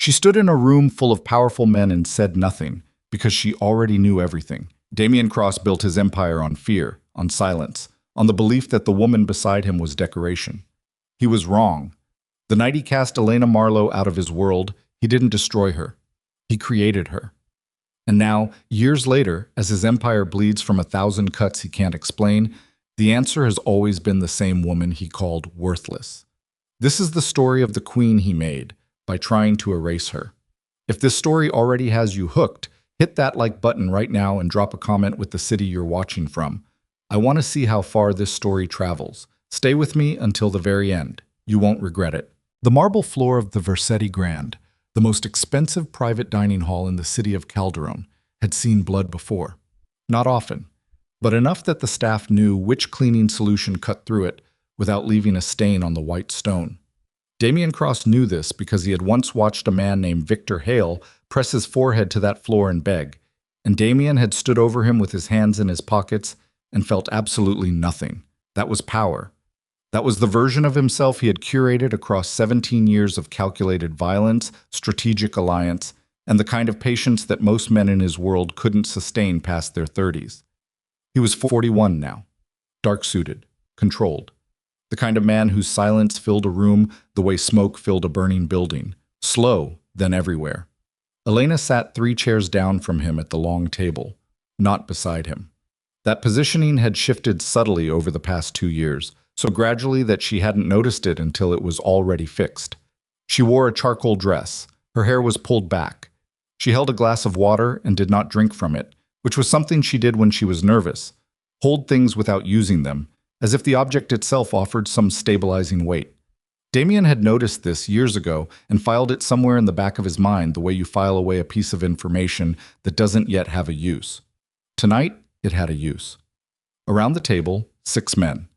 She stood in a room full of powerful men and said nothing, because she already knew everything. Damian Cross built his empire on fear, on silence, on the belief that the woman beside him was decoration. He was wrong. The night he cast Elena Marlowe out of his world, he didn't destroy her. He created her. And now, years later, as his empire bleeds from 1,000 cuts he can't explain, the answer has always been the same woman he called worthless. This is the story of the queen he made, by trying to erase her. If this story already has you hooked, hit that like button right now and drop a comment with the city you're watching from. I want to see how far this story travels. Stay with me until the very end. You won't regret it. The marble floor of the Vercetti Grand, the most expensive private dining hall in the city of Calderon, had seen blood before. Not often, but enough that the staff knew which cleaning solution cut through it without leaving a stain on the white stone. Damian Cross knew this because he had once watched a man named Victor Hale press his forehead to that floor and beg, and Damian had stood over him with his hands in his pockets and felt absolutely nothing. That was power. That was the version of himself he had curated across 17 years of calculated violence, strategic alliance, and the kind of patience that most men in his world couldn't sustain past their 30s. He was 41 now, dark-suited, controlled. The kind of man whose silence filled a room the way smoke filled a burning building, slow, then everywhere. Elena sat 3 chairs down from him at the long table, not beside him. That positioning had shifted subtly over the past 2 years, so gradually that she hadn't noticed it until it was already fixed. She wore a charcoal dress. Her hair was pulled back. She held a glass of water and did not drink from it, which was something she did when she was nervous, hold things without using them, as if the object itself offered some stabilizing weight. Damian had noticed this years ago and filed it somewhere in the back of his mind the way you file away a piece of information that doesn't yet have a use. Tonight, it had a use. Around the table, 6 men.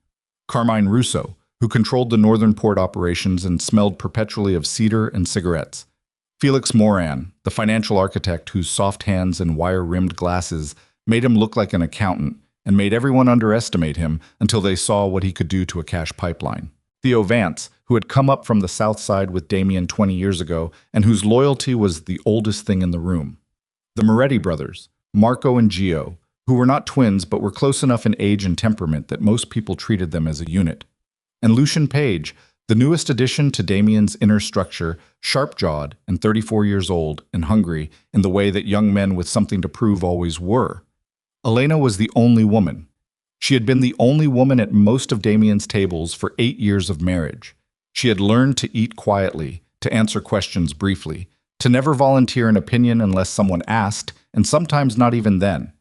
Carmine Russo, who controlled the northern port operations and smelled perpetually of cedar and cigarettes. Felix Moran, the financial architect whose soft hands and wire-rimmed glasses made him look like an accountant and made everyone underestimate him until they saw what he could do to a cash pipeline. Theo Vance, who had come up from the south side with Damian 20 years ago and whose loyalty was the oldest thing in the room. The Moretti brothers, Marco and Gio, who were not twins but were close enough in age and temperament that most people treated them as a unit. And Lucian Page, the newest addition to Damian's inner structure, sharp-jawed and 34 years old and hungry in the way that young men with something to prove always were. Elena was the only woman. She had been the only woman at most of Damian's tables for 8 years of marriage. She had learned to eat quietly, to answer questions briefly, to never volunteer an opinion unless someone asked, and sometimes not even then.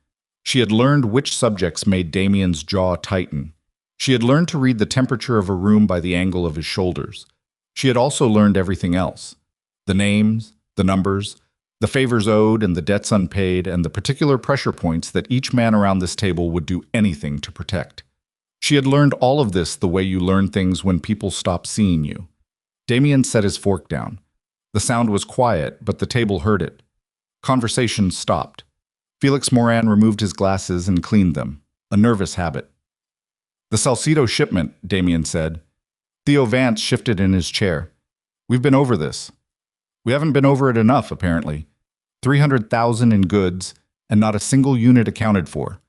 She had learned which subjects made Damian's jaw tighten. She had learned to read the temperature of a room by the angle of his shoulders. She had also learned everything else. The names, the numbers, the favors owed and the debts unpaid, and the particular pressure points that each man around this table would do anything to protect. She had learned all of this the way you learn things when people stop seeing you. Damian set his fork down. The sound was quiet, but the table heard it. Conversation stopped. Felix Moran removed his glasses and cleaned them, a nervous habit. "The Salcedo shipment," Damian said. Theo Vance shifted in his chair. "We've been over this. We haven't been over it enough, apparently. 300,000 in goods, and not a single unit accounted for.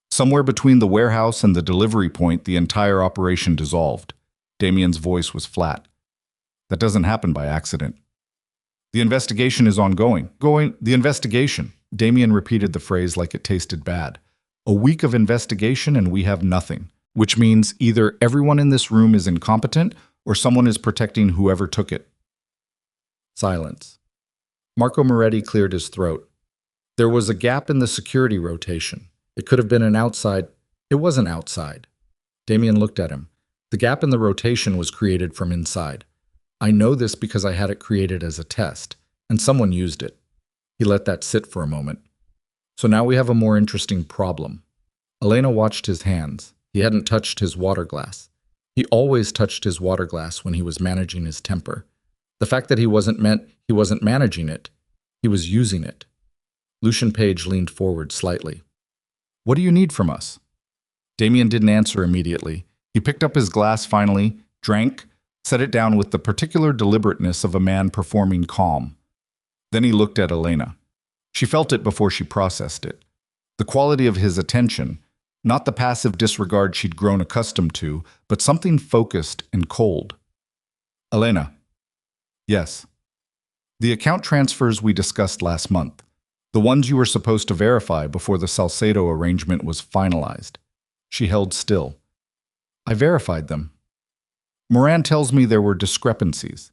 Somewhere between the warehouse and the delivery point, the entire operation dissolved." Damian's voice was flat. "That doesn't happen by accident. The investigation is ongoing. The investigation." Damian repeated the phrase like it tasted bad. "A week of investigation and we have nothing. Which means either everyone in this room is incompetent or someone is protecting whoever took it." Silence. Marco Moretti cleared his throat. There was a gap in the security rotation. It could have been an outside. It wasn't outside. Damian looked at him. The gap in the rotation was created from inside. "I know this because I had it created as a test, and someone used it." He let that sit for a moment. "So now we have a more interesting problem." Elena watched his hands. He hadn't touched his water glass. He always touched his water glass when he was managing his temper. The fact that he wasn't managing it, he was using it. Lucian Page leaned forward slightly. "What do you need from us?" Damian didn't answer immediately. He picked up his glass finally, drank, set it down with the particular deliberateness of a man performing calm. Then he looked at Elena. She felt it before she processed it. The quality of his attention, not the passive disregard she'd grown accustomed to, but something focused and cold. Elena. Yes. The account transfers we discussed last month. The ones you were supposed to verify before the Salcedo arrangement was finalized. She held still. I verified them. Moran tells me there were discrepancies.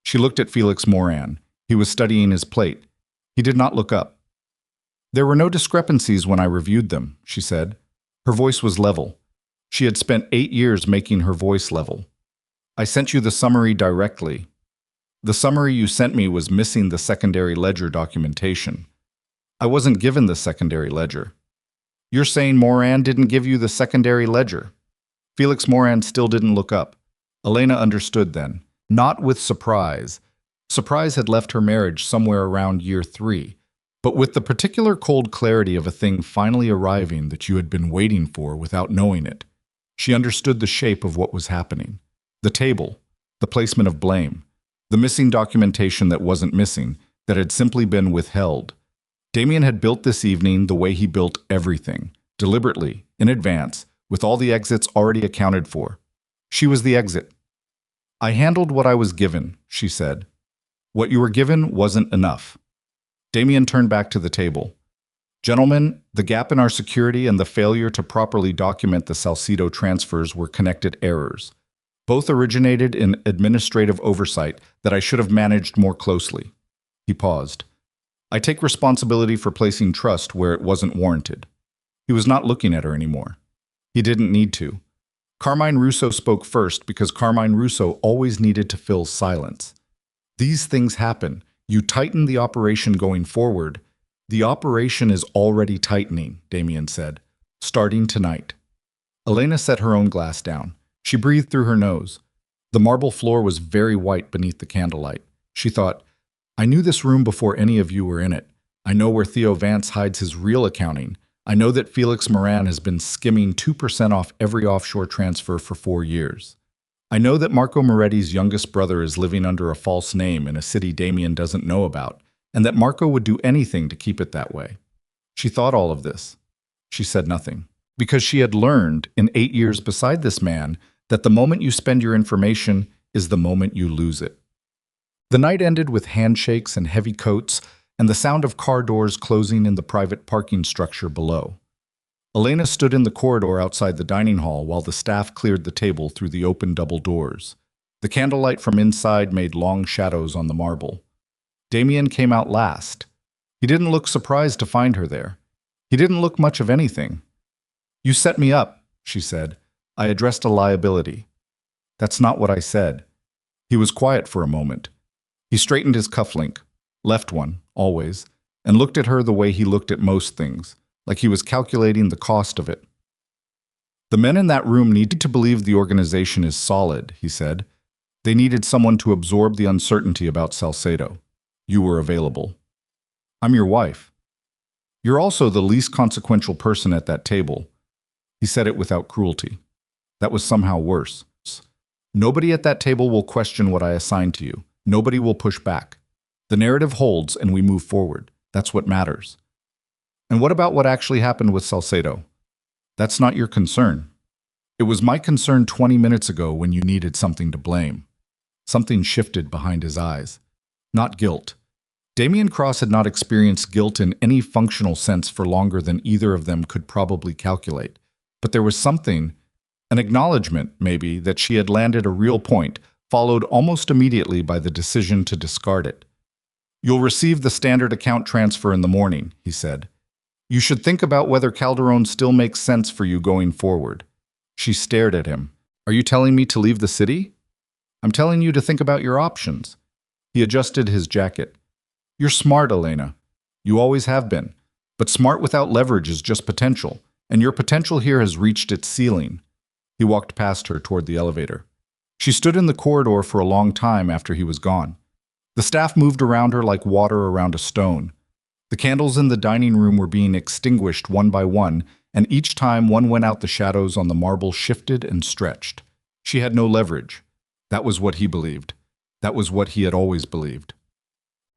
She looked at Felix Moran. He was studying his plate. He did not look up. There were no discrepancies when I reviewed them, she said. Her voice was level. She had spent 8 years making her voice level. I sent you the summary directly. The summary you sent me was missing the secondary ledger documentation. I wasn't given the secondary ledger. You're saying Moran didn't give you the secondary ledger? Felix Moran still didn't look up. Elena understood then, not with surprise. Surprise had left her marriage somewhere around year 3, but with the particular cold clarity of a thing finally arriving that you had been waiting for without knowing it. She understood the shape of what was happening. The table, the placement of blame, the missing documentation that wasn't missing, that had simply been withheld. Damien had built this evening the way he built everything, deliberately, in advance, with all the exits already accounted for. She was the exit. I handled what I was given, she said. What you were given wasn't enough. Damien turned back to the table. Gentlemen, the gap in our security and the failure to properly document the Salcedo transfers were connected errors. Both originated in administrative oversight that I should have managed more closely. He paused. I take responsibility for placing trust where it wasn't warranted. He was not looking at her anymore. He didn't need to. Carmine Russo spoke first because Carmine Russo always needed to fill silence. These things happen. You tighten the operation going forward. The operation is already tightening, Damien said, starting tonight. Elena set her own glass down. She breathed through her nose. The marble floor was very white beneath the candlelight. She thought, I knew this room before any of you were in it. I know where Theo Vance hides his real accounting. I know that Felix Moran has been skimming 2% off every offshore transfer for 4 years. I know that Marco Moretti's youngest brother is living under a false name in a city Damien doesn't know about, and that Marco would do anything to keep it that way. She thought all of this. She said nothing, because she had learned in 8 years beside this man that the moment you spend your information is the moment you lose it. The night ended with handshakes and heavy coats and the sound of car doors closing in the private parking structure below. Elena stood in the corridor outside the dining hall while the staff cleared the table through the open double doors. The candlelight from inside made long shadows on the marble. Damien came out last. He didn't look surprised to find her there. He didn't look much of anything. You set me up, she said. I addressed a liability. That's not what I said. He was quiet for a moment. He straightened his cufflink, left one, always, and looked at her the way he looked at most things, like he was calculating the cost of it. The men in that room needed to believe the organization is solid, he said. They needed someone to absorb the uncertainty about Salcedo. You were available. I'm your wife. You're also the least consequential person at that table. He said it without cruelty. That was somehow worse. Nobody at that table will question what I assigned to you. Nobody will push back. The narrative holds and we move forward. That's what matters. And what about what actually happened with Salcedo? That's not your concern. It was my concern 20 minutes ago when you needed something to blame. Something shifted behind his eyes. Not guilt. Damien Cross had not experienced guilt in any functional sense for longer than either of them could probably calculate. But there was something, an acknowledgement, maybe, that she had landed a real point, followed almost immediately by the decision to discard it. You'll receive the standard account transfer in the morning, he said. You should think about whether Calderon still makes sense for you going forward. She stared at him. Are you telling me to leave the city? I'm telling you to think about your options. He adjusted his jacket. You're smart, Elena. You always have been. But smart without leverage is just potential, and your potential here has reached its ceiling. He walked past her toward the elevator. She stood in the corridor for a long time after he was gone. The staff moved around her like water around a stone. The candles in the dining room were being extinguished one by one, and each time one went out the shadows on the marble shifted and stretched. She had no leverage. That was what he believed. That was what he had always believed.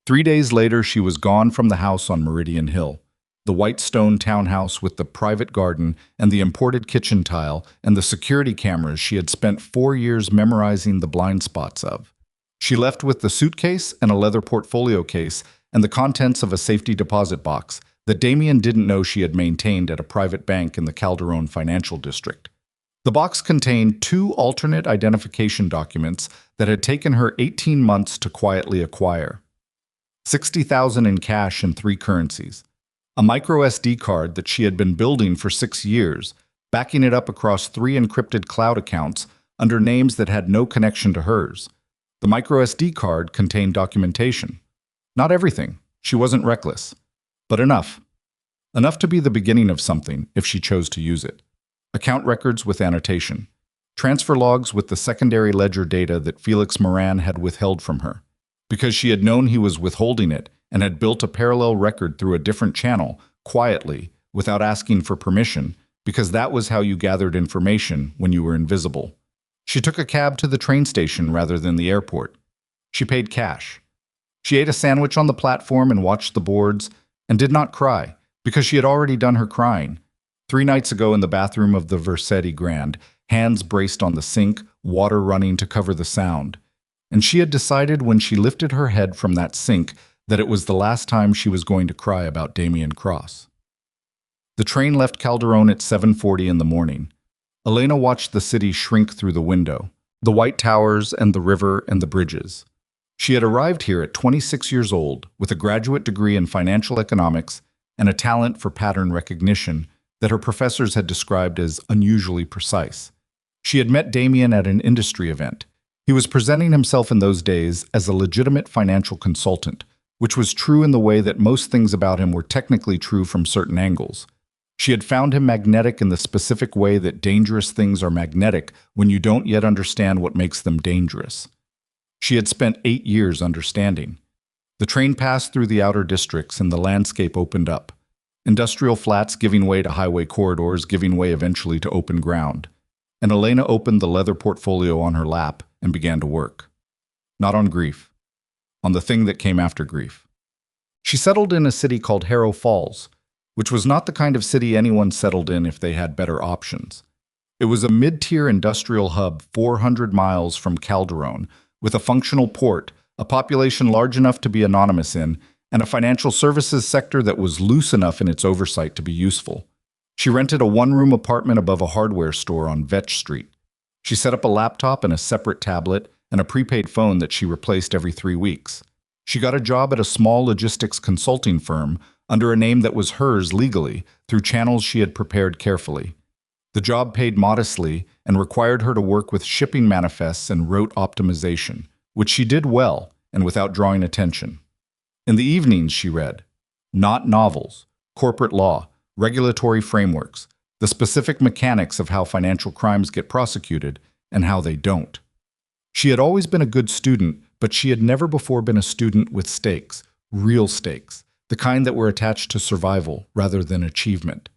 3 days later, she was gone from the house on Meridian Hill. The white stone townhouse with the private garden and the imported kitchen tile and the security cameras she had spent 4 years memorizing the blind spots of. She left with the suitcase and a leather portfolio case and the contents of a safety deposit box that Damien didn't know she had maintained at a private bank in the Calderon financial district. The box contained 2 alternate identification documents that had taken her 18 months to quietly acquire. $60,000 in cash in 3 currencies. A micro SD card that she had been building for 6 years, backing it up across 3 encrypted cloud accounts under names that had no connection to hers. The micro SD card contained documentation. Not everything. She wasn't reckless. But enough. Enough to be the beginning of something if she chose to use it. Account records with annotation. Transfer logs with the secondary ledger data that Felix Moran had withheld from her. Because she had known he was withholding it and had built a parallel record through a different channel, quietly, without asking for permission, because that was how you gathered information when you were invisible. She took a cab to the train station rather than the airport. She paid cash. She ate a sandwich on the platform and watched the boards, and did not cry, because she had already done her crying. 3 nights ago in the bathroom of the Versetti Grand, hands braced on the sink, water running to cover the sound. And she had decided when she lifted her head from that sink that it was the last time she was going to cry about Damien Cross. The train left Calderon at 7:40 in the morning. Elena watched the city shrink through the window, the white towers and the river and the bridges. She had arrived here at 26 years old with a graduate degree in financial economics and a talent for pattern recognition that her professors had described as unusually precise. She had met Damien at an industry event. He was presenting himself in those days as a legitimate financial consultant, which was true in the way that most things about him were technically true from certain angles. She had found him magnetic in the specific way that dangerous things are magnetic when you don't yet understand what makes them dangerous. She had spent 8 years understanding. The train passed through the outer districts and the landscape opened up. Industrial flats giving way to highway corridors, giving way eventually to open ground. And Elena opened the leather portfolio on her lap and began to work. Not on grief. On the thing that came after grief. She settled in a city called Harrow Falls, which was not the kind of city anyone settled in if they had better options. It was a mid-tier industrial hub 400 miles from Calderon, with a functional port, a population large enough to be anonymous in, and a financial services sector that was loose enough in its oversight to be useful. She rented a 1-room apartment above a hardware store on Vetch Street. She set up a laptop and a separate tablet and a prepaid phone that she replaced every 3 weeks. She got a job at a small logistics consulting firm under a name that was hers legally through channels she had prepared carefully. The job paid modestly and required her to work with shipping manifests and route optimization, which she did well and without drawing attention. In the evenings, she read, not novels, corporate law, regulatory frameworks, the specific mechanics of how financial crimes get prosecuted and how they don't. She had always been a good student, but she had never before been a student with stakes, real stakes, the kind that were attached to survival rather than achievement.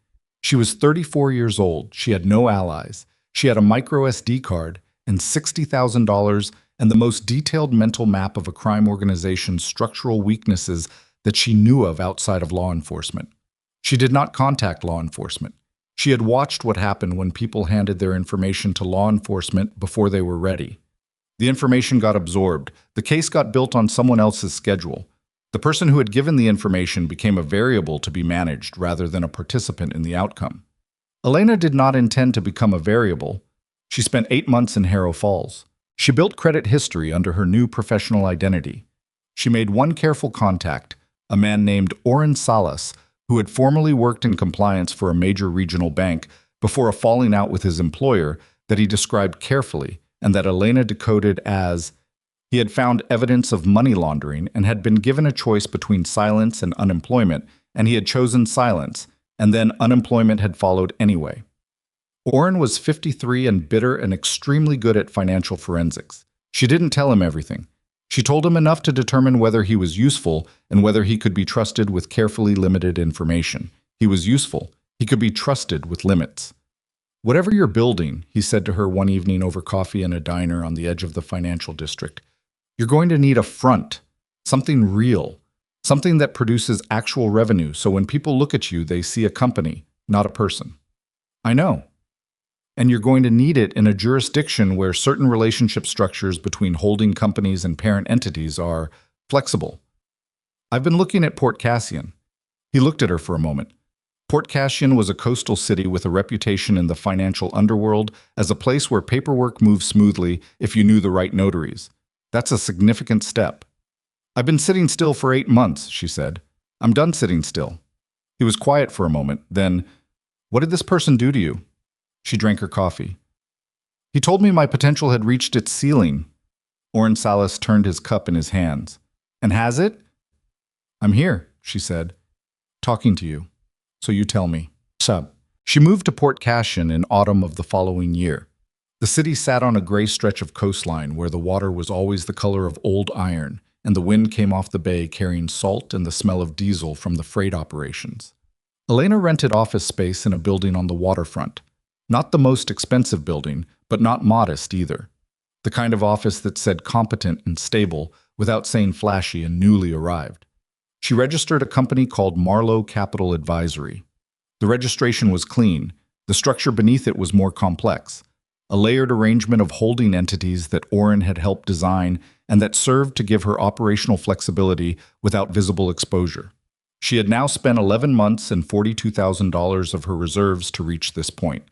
She was 34 years old, she had no allies, she had a micro SD card and $60,000 and the most detailed mental map of a crime organization's structural weaknesses that she knew of outside of law enforcement. She did not contact law enforcement. She had watched what happened when people handed their information to law enforcement before they were ready. The information got absorbed. The case got built on someone else's schedule. The person who had given the information became a variable to be managed rather than a participant in the outcome. Elena did not intend to become a variable. She spent 8 months in Harrow Falls. She built credit history under her new professional identity. She made one careful contact, a man named Oren Salas, who had formerly worked in compliance for a major regional bank before a falling out with his employer that he described carefully and that Elena decoded as he had found evidence of money laundering and had been given a choice between silence and unemployment, and he had chosen silence, and then unemployment had followed anyway. Oren was 53 and bitter and extremely good at financial forensics. She didn't tell him everything. She told him enough to determine whether he was useful and whether he could be trusted with carefully limited information. He was useful. He could be trusted with limits. Whatever you're building, he said to her one evening over coffee in a diner on the edge of the financial district, you're going to need a front, Something real. Something that produces actual revenue, so when people look at you, they see a company, not a person. I know. And you're going to need it in a jurisdiction where certain relationship structures between holding companies and parent entities are flexible. I've been looking at Port Cassian. He looked at her for a moment. Port Cassian was a coastal city with a reputation in the financial underworld as a place where paperwork moves smoothly if you knew the right notaries. That's a significant step. I've been sitting still for 8 months, she said. I'm done sitting still. He was quiet for a moment. Then, what did this person do to you? She drank her coffee. He told me my potential had reached its ceiling. Oren Salas turned his cup in his hands. And has it? I'm here, she said, talking to you. So you tell me. Sub. She moved to Port Cassian in autumn of the following year. The city sat on a gray stretch of coastline where the water was always the color of old iron, and the wind came off the bay carrying salt and the smell of diesel from the freight operations. Elena rented office space in a building on the waterfront. Not the most expensive building, but not modest either. The kind of office that said competent and stable without saying flashy and newly arrived. She registered a company called Marlowe Capital Advisory. The registration was clean. The structure beneath it was more complex. A layered arrangement of holding entities that Oren had helped design and that served to give her operational flexibility without visible exposure. She had now spent 11 months and $42,000 of her reserves to reach this point.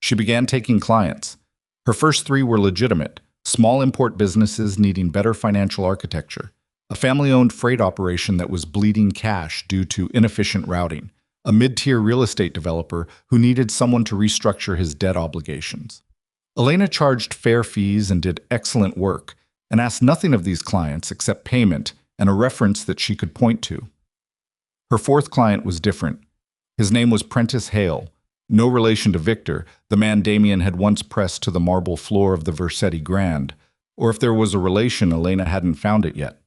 She began taking clients. Her first 3 were legitimate, small import businesses needing better financial architecture, a family-owned freight operation that was bleeding cash due to inefficient routing, a mid-tier real estate developer who needed someone to restructure his debt obligations. Elena charged fair fees and did excellent work, and asked nothing of these clients except payment and a reference that she could point to. Her 4th client was different. His name was Prentice Hale, no relation to Victor, the man Damien had once pressed to the marble floor of the Versetti Grand, or if there was a relation, Elena hadn't found it yet.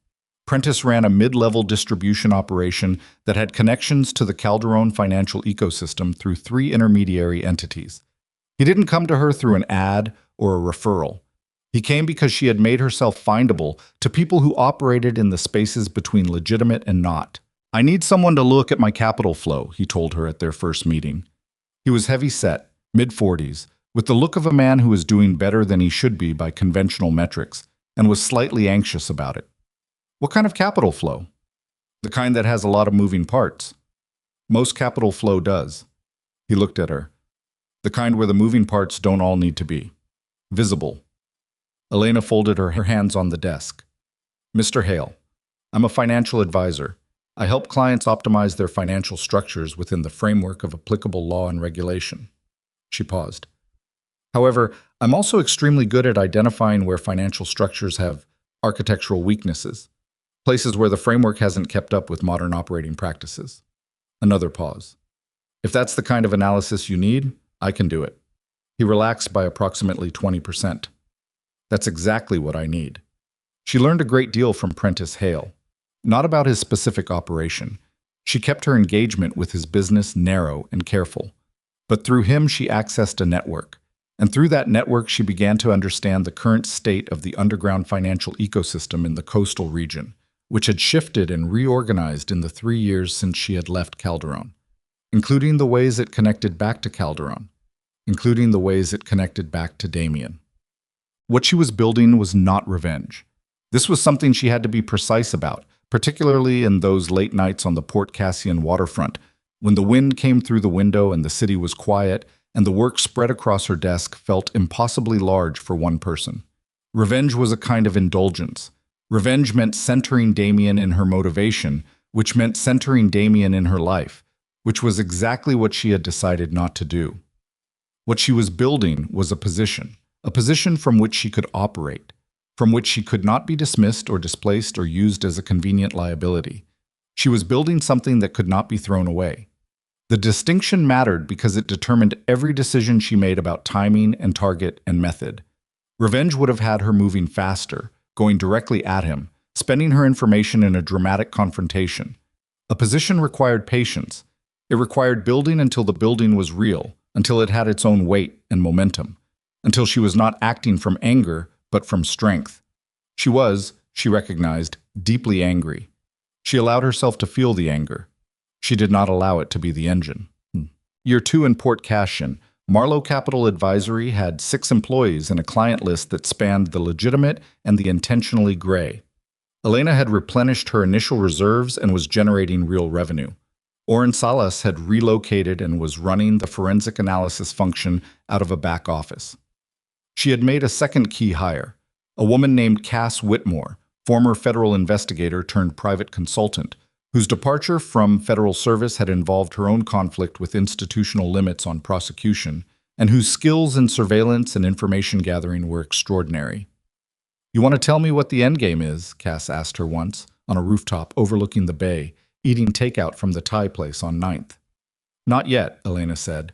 Prentice ran a mid-level distribution operation that had connections to the Calderon financial ecosystem through 3 intermediary entities. He didn't come to her through an ad or a referral. He came because she had made herself findable to people who operated in the spaces between legitimate and not. I need someone to look at my capital flow, he told her at their first meeting. He was heavy-set, mid-40s, with the look of a man who was doing better than he should be by conventional metrics, and was slightly anxious about it. What kind of capital flow? The kind that has a lot of moving parts. Most capital flow does. He looked at her. The kind where the moving parts don't all need to be visible. Elena folded her hands on the desk. Mr. Hale, I'm a financial advisor. I help clients optimize their financial structures within the framework of applicable law and regulation. She paused. However, I'm also extremely good at identifying where financial structures have architectural weaknesses, places where the framework hasn't kept up with modern operating practices. Another pause. If that's the kind of analysis you need, I can do it. He relaxed by approximately 20%. That's exactly what I need. She learned a great deal from Prentice Hale. Not about his specific operation. She kept her engagement with his business narrow and careful. But through him, she accessed a network. And through that network, she began to understand the current state of the underground financial ecosystem in the coastal region, which had shifted and reorganized in the 3 years since she had left Calderon, including the ways it connected back to Calderon, including the ways it connected back to Damien. What she was building was not revenge. This was something she had to be precise about, particularly in those late nights on the Port Cassian waterfront, when the wind came through the window and the city was quiet, and the work spread across her desk felt impossibly large for one person. Revenge was a kind of indulgence. Revenge meant centering Damien in her motivation, which meant centering Damien in her life, which was exactly what she had decided not to do. What she was building was a position from which she could operate, from which she could not be dismissed or displaced or used as a convenient liability. She was building something that could not be thrown away. The distinction mattered because it determined every decision she made about timing and target and method. Revenge would have had her moving faster, going directly at him, spending her information in a dramatic confrontation. A position required patience. It required building until the building was real, until it had its own weight and momentum, until she was not acting from anger, but from strength. She recognized, deeply angry. She allowed herself to feel the anger. She did not allow it to be the engine. Year 2 in Port Cashin, Marlowe Capital Advisory had 6 employees and a client list that spanned the legitimate and the intentionally gray. Elena had replenished her initial reserves and was generating real revenue. Oren Salas had relocated and was running the forensic analysis function out of a back office. She had made a second key hire, a woman named Cass Whitmore, former federal investigator turned private consultant, whose departure from federal service had involved her own conflict with institutional limits on prosecution, and whose skills in surveillance and information gathering were extraordinary. "You want to tell me what the endgame is?" Cass asked her once, on a rooftop overlooking the bay, eating takeout from the Thai place on 9th. "Not yet," Elena said.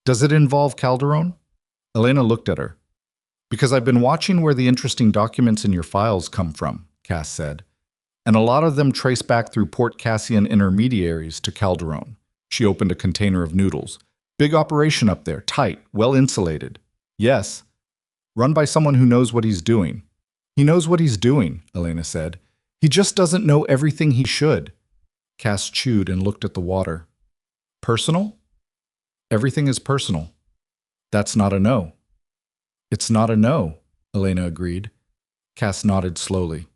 "Does it involve Calderon?" Elena looked at her. "Because I've been watching where the interesting documents in your files come from," Cass said. "And a lot of them trace back through Port Cassian intermediaries to Calderon." She opened a container of noodles. "Big operation up there, tight, well insulated." "Yes. Run by someone who knows what he's doing." "He knows what he's doing," Elena said. "He just doesn't know everything he should." Cass chewed and looked at the water. "Personal?" "Everything is personal." "That's not a no." "It's not a no," Elena agreed. Cass nodded slowly.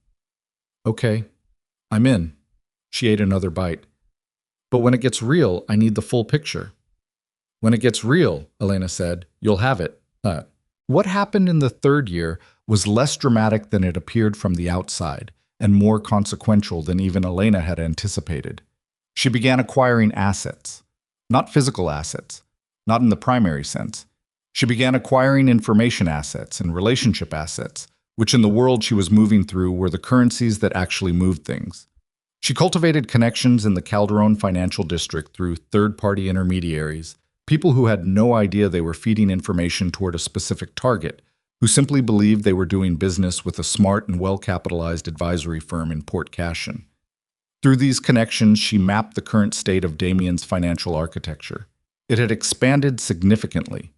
"Okay, I'm in." She ate another bite. "But when it gets real, I need the full picture." "When it gets real," Elena said, "you'll have it." What happened in the 3rd year was less dramatic than it appeared from the outside, and more consequential than even Elena had anticipated. She began acquiring assets. Not physical assets, not in the primary sense. She began acquiring information assets and relationship assets, which in the world she was moving through were the currencies that actually moved things. She cultivated connections in the Calderon financial district through third-party intermediaries, people who had no idea they were feeding information toward a specific target, who simply believed they were doing business with a smart and well-capitalized advisory firm in Port Cashin. Through these connections, she mapped the current state of Damien's financial architecture. It had expanded significantly.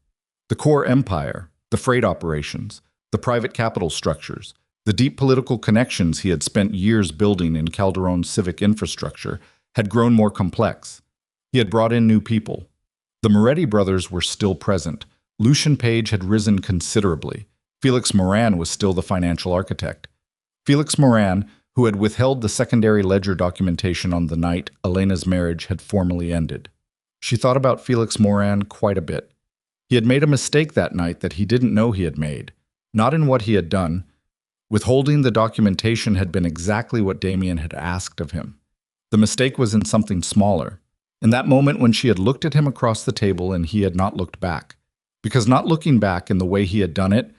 The core empire, the freight operations, the private capital structures, the deep political connections he had spent years building in Calderon's civic infrastructure had grown more complex. He had brought in new people. The Moretti brothers were still present. Lucian Page had risen considerably. Felix Moran was still the financial architect. Felix Moran, who had withheld the secondary ledger documentation on the night Elena's marriage had formally ended. She thought about Felix Moran quite a bit. He had made a mistake that night that he didn't know he had made. Not in what he had done. Withholding the documentation had been exactly what Damien had asked of him. The mistake was in something smaller. In that moment when she had looked at him across the table and he had not looked back. Because not looking back in the way he had done it,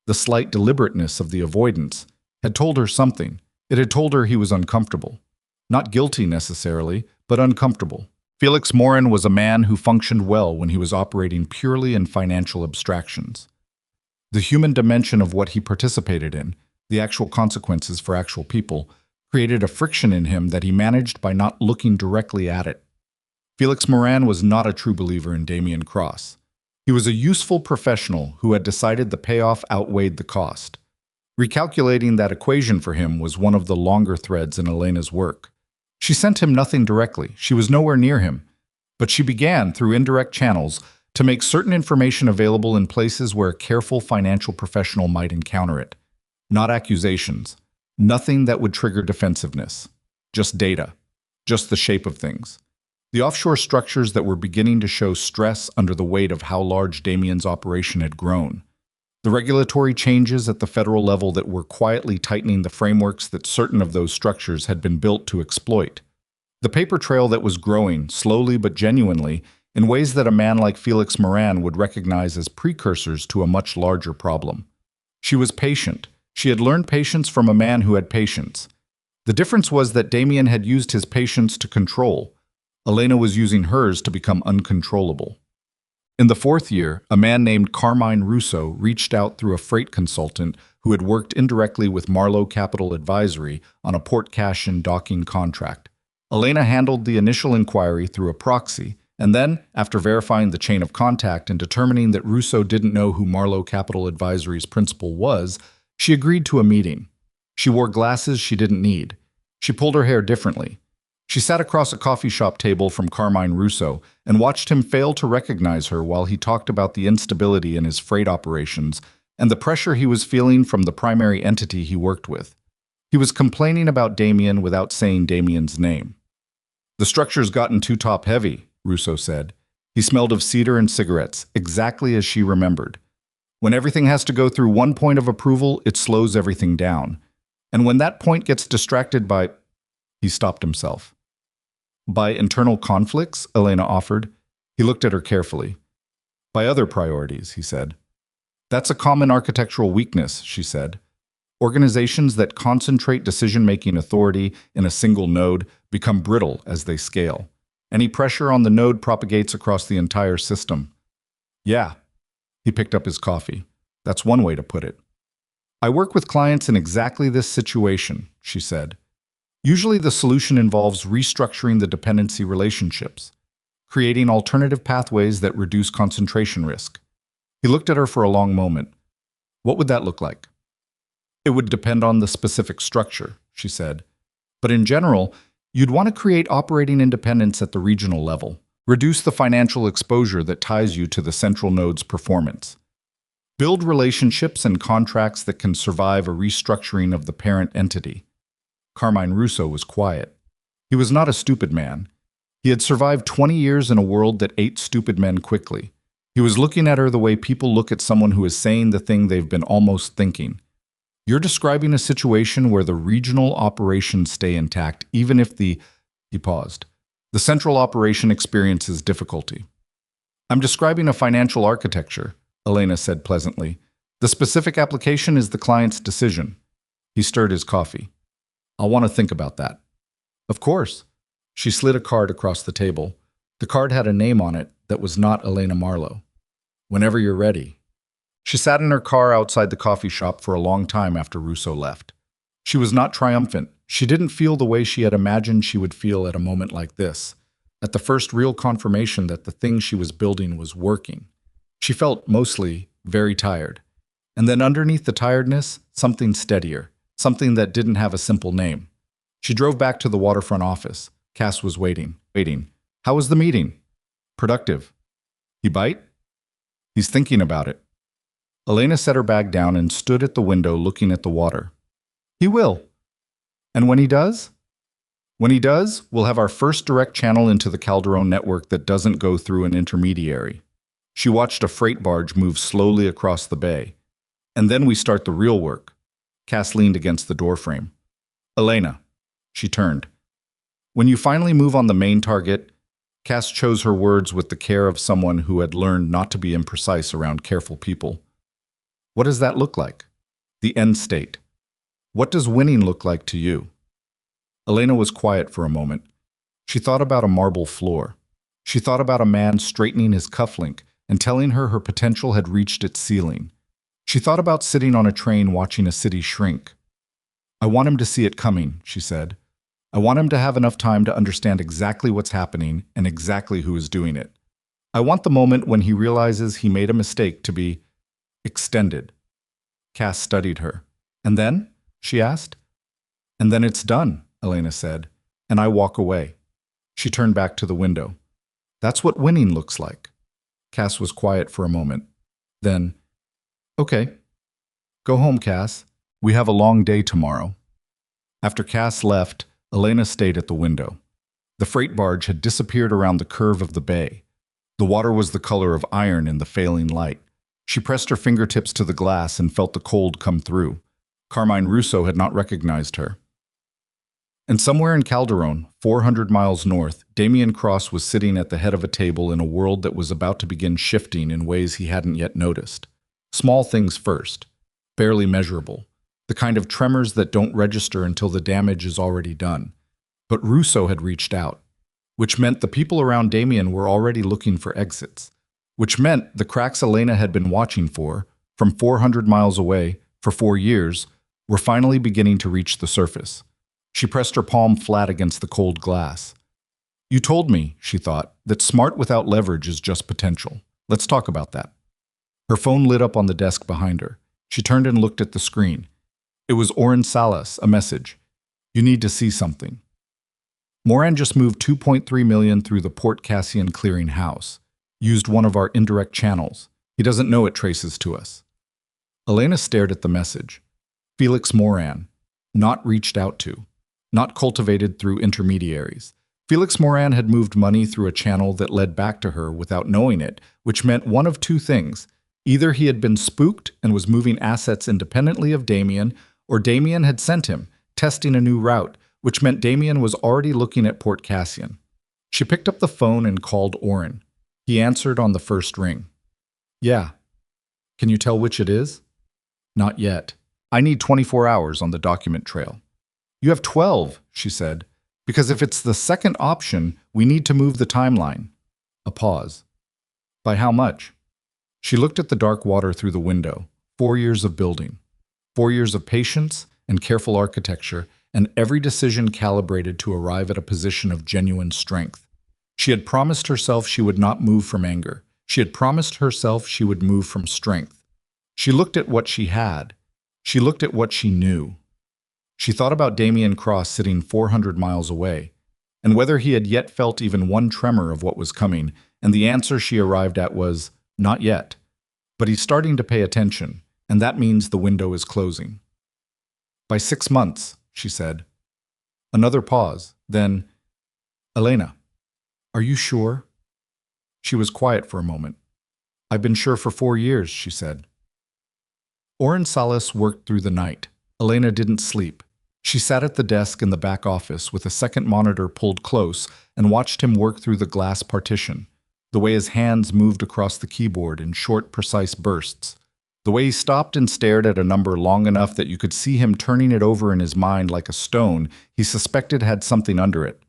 the slight deliberateness of the avoidance, had told her something. It had told her he was uncomfortable. Not guilty necessarily, but uncomfortable. Felix Moran was a man who functioned well when he was operating purely in financial abstractions. The human dimension of what he participated in, the actual consequences for actual people, created a friction in him that he managed by not looking directly at it. Felix Moran was not a true believer in Damien Cross. He was a useful professional who had decided the payoff outweighed the cost. Recalculating that equation for him was one of the longer threads in Elena's work. She sent him nothing directly. She was nowhere near him. But she began, through indirect channels, to make certain information available in places where a careful financial professional might encounter it. Not accusations. Nothing that would trigger defensiveness. Just data. Just the shape of things. The offshore structures that were beginning to show stress under the weight of how large Damien's operation had grown. The regulatory changes at the federal level that were quietly tightening the frameworks that certain of those structures had been built to exploit. The paper trail that was growing, slowly but genuinely, in ways that a man like Felix Moran would recognize as precursors to a much larger problem. She was patient. She had learned patience from a man who had patience. The difference was that Damien had used his patience to control. Elena was using hers to become uncontrollable. In the 4th year, a man named Carmine Russo reached out through a freight consultant who had worked indirectly with Marlowe Capital Advisory on a Port Cashin docking contract. Elena handled the initial inquiry through a proxy, and then, after verifying the chain of contact and determining that Russo didn't know who Marlowe Capital Advisory's principal was, she agreed to a meeting. She wore glasses she didn't need. She pulled her hair differently. She sat across a coffee shop table from Carmine Russo and watched him fail to recognize her while he talked about the instability in his freight operations and the pressure he was feeling from the primary entity he worked with. He was complaining about Damien without saying Damien's name. "The structure's gotten too top-heavy," Russo said. He smelled of cedar and cigarettes, exactly as she remembered. When everything has to go through one point of approval, it slows everything down. And when that point gets distracted by... He stopped himself. "By internal conflicts?" Elena offered. He looked at her carefully. "By other priorities," he said. "That's a common architectural weakness," she said. "Organizations that concentrate decision-making authority in a single node become brittle as they scale. Any pressure on the node propagates across the entire system." "Yeah." He picked up his coffee. "That's one way to put it." "I work with clients in exactly this situation," she said. "Usually the solution involves restructuring the dependency relationships, creating alternative pathways that reduce concentration risk." He looked at her for a long moment. "What would that look like?" "It would depend on the specific structure," she said. "But in general, you'd want to create operating independence at the regional level, reduce the financial exposure that ties you to the central node's performance. Build relationships and contracts that can survive a restructuring of the parent entity." Carmine Russo was quiet. He was not a stupid man. He had survived 20 years in a world that ate stupid men quickly. He was looking at her the way people look at someone who is saying the thing they've been almost thinking. "You're describing a situation where the regional operations stay intact, even if the..." He paused. "The central operation experiences difficulty." "I'm describing a financial architecture," Elena said pleasantly. "The specific application is the client's decision." He stirred his coffee. "I'll want to think about that." "Of course." She slid a card across the table. The card had a name on it that was not Elena Marlowe. "Whenever you're ready." She sat in her car outside the coffee shop for a long time after Russo left. She was not triumphant. She didn't feel the way she had imagined she would feel at a moment like this, at the first real confirmation that the thing she was building was working. She felt, mostly, very tired. And then underneath the tiredness, something steadier, something that didn't have a simple name. She drove back to the waterfront office. Cass was waiting. "How was the meeting?" "Productive." "He bite?" "He's thinking about it." Elena set her bag down and stood at the window looking at the water. "He will." "And when he does?" "When he does, we'll have our first direct channel into the Calderon network that doesn't go through an intermediary." She watched a freight barge move slowly across the bay. "And then we start the real work." Cass leaned against the doorframe. "Elena." She turned. "When you finally move on the main target..." Cass chose her words with the care of someone who had learned not to be imprecise around careful people. "What does that look like? The end state. What does winning look like to you?" Elena was quiet for a moment. She thought about a marble floor. She thought about a man straightening his cufflink and telling her her potential had reached its ceiling. She thought about sitting on a train watching a city shrink. "I want him to see it coming," she said. "I want him to have enough time to understand exactly what's happening and exactly who is doing it. I want the moment when he realizes he made a mistake to be extended." Cass studied her. "And then?" she asked. "And then it's done," Elena said, "and I walk away." She turned back to the window. "That's what winning looks like." Cass was quiet for a moment. Then, "Okay. Go home, Cass. We have a long day tomorrow." After Cass left, Elena stayed at the window. The freight barge had disappeared around the curve of the bay. The water was the color of iron in the failing light. She pressed her fingertips to the glass and felt the cold come through. Carmine Russo had not recognized her. And somewhere in Calderon, 400 miles north, Damien Cross was sitting at the head of a table in a world that was about to begin shifting in ways he hadn't yet noticed. Small things first, barely measurable, the kind of tremors that don't register until the damage is already done. But Russo had reached out, which meant the people around Damien were already looking for exits, which meant the cracks Elena had been watching for, from 400 miles away, for 4 years, were finally beginning to reach the surface. She pressed her palm flat against the cold glass. "You told me," she thought, "that smart without leverage is just potential. Let's talk about that." Her phone lit up on the desk behind her. She turned and looked at the screen. It was Oren Salas, a message. You need to see something. Moran just moved 2.3 million through the Port Cassian clearing house. Used one of our indirect channels. He doesn't know it traces to us. Elena stared at the message. Felix Moran. Not reached out to. Not cultivated through intermediaries. Felix Moran had moved money through a channel that led back to her without knowing it, which meant one of two things. Either he had been spooked and was moving assets independently of Damien, or Damien had sent him, testing a new route, which meant Damien was already looking at Port Cassian. She picked up the phone and called Oren. He answered on the first ring. Yeah. Can you tell which it is? Not yet. I need 24 hours on the document trail. You have 12, she said, because if it's the second option, we need to move the timeline. A pause. By how much? She looked at the dark water through the window. 4 years of building. 4 years of patience and careful architecture, and every decision calibrated to arrive at a position of genuine strength. She had promised herself she would not move from anger. She had promised herself she would move from strength. She looked at what she had. She looked at what she knew. She thought about Damien Cross sitting 400 miles away, and whether he had yet felt even one tremor of what was coming, and the answer she arrived at was, not yet. But he's starting to pay attention, and that means the window is closing. By 6 months, she said. Another pause, then, Elena, are you sure? She was quiet for a moment. I've been sure for 4 years, she said. Oren Salas worked through the night. Elena didn't sleep. She sat at the desk in the back office with a second monitor pulled close and watched him work through the glass partition, the way his hands moved across the keyboard in short, precise bursts, the way he stopped and stared at a number long enough that you could see him turning it over in his mind like a stone he suspected had something under it.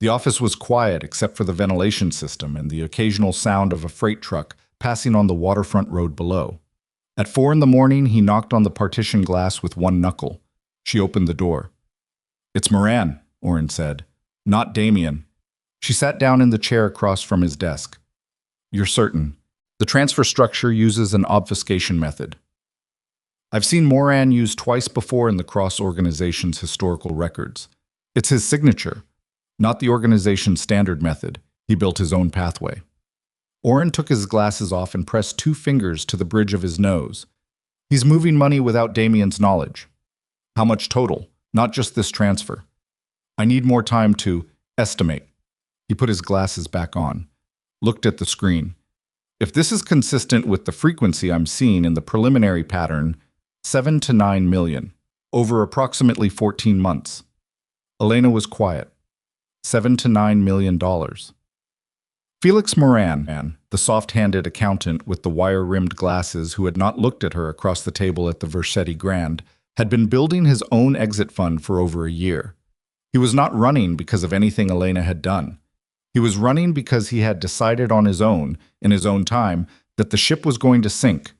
The office was quiet except for the ventilation system and the occasional sound of a freight truck passing on the waterfront road below. At 4 in the morning, he knocked on the partition glass with one knuckle. She opened the door. It's Moran, Oren said. Not Damien. She sat down in the chair across from his desk. You're certain. The transfer structure uses an obfuscation method. I've seen Moran used twice before in the Cross organization's historical records. It's his signature, not the organization's standard method. He built his own pathway. Oren took his glasses off and pressed 2 fingers to the bridge of his nose. He's moving money without Damien's knowledge. How much total? Not just this transfer. I need more time to estimate. He put his glasses back on, looked at the screen. If this is consistent with the frequency I'm seeing in the preliminary pattern, 7 to 9 million, over approximately 14 months. Elena was quiet. $7 to $9 million. Felix Moran, the soft-handed accountant with the wire-rimmed glasses who had not looked at her across the table at the Versetti Grand, had been building his own exit fund for over a year. He was not running because of anything Elena had done. He was running because he had decided on his own, in his own time, that the ship was going to sink,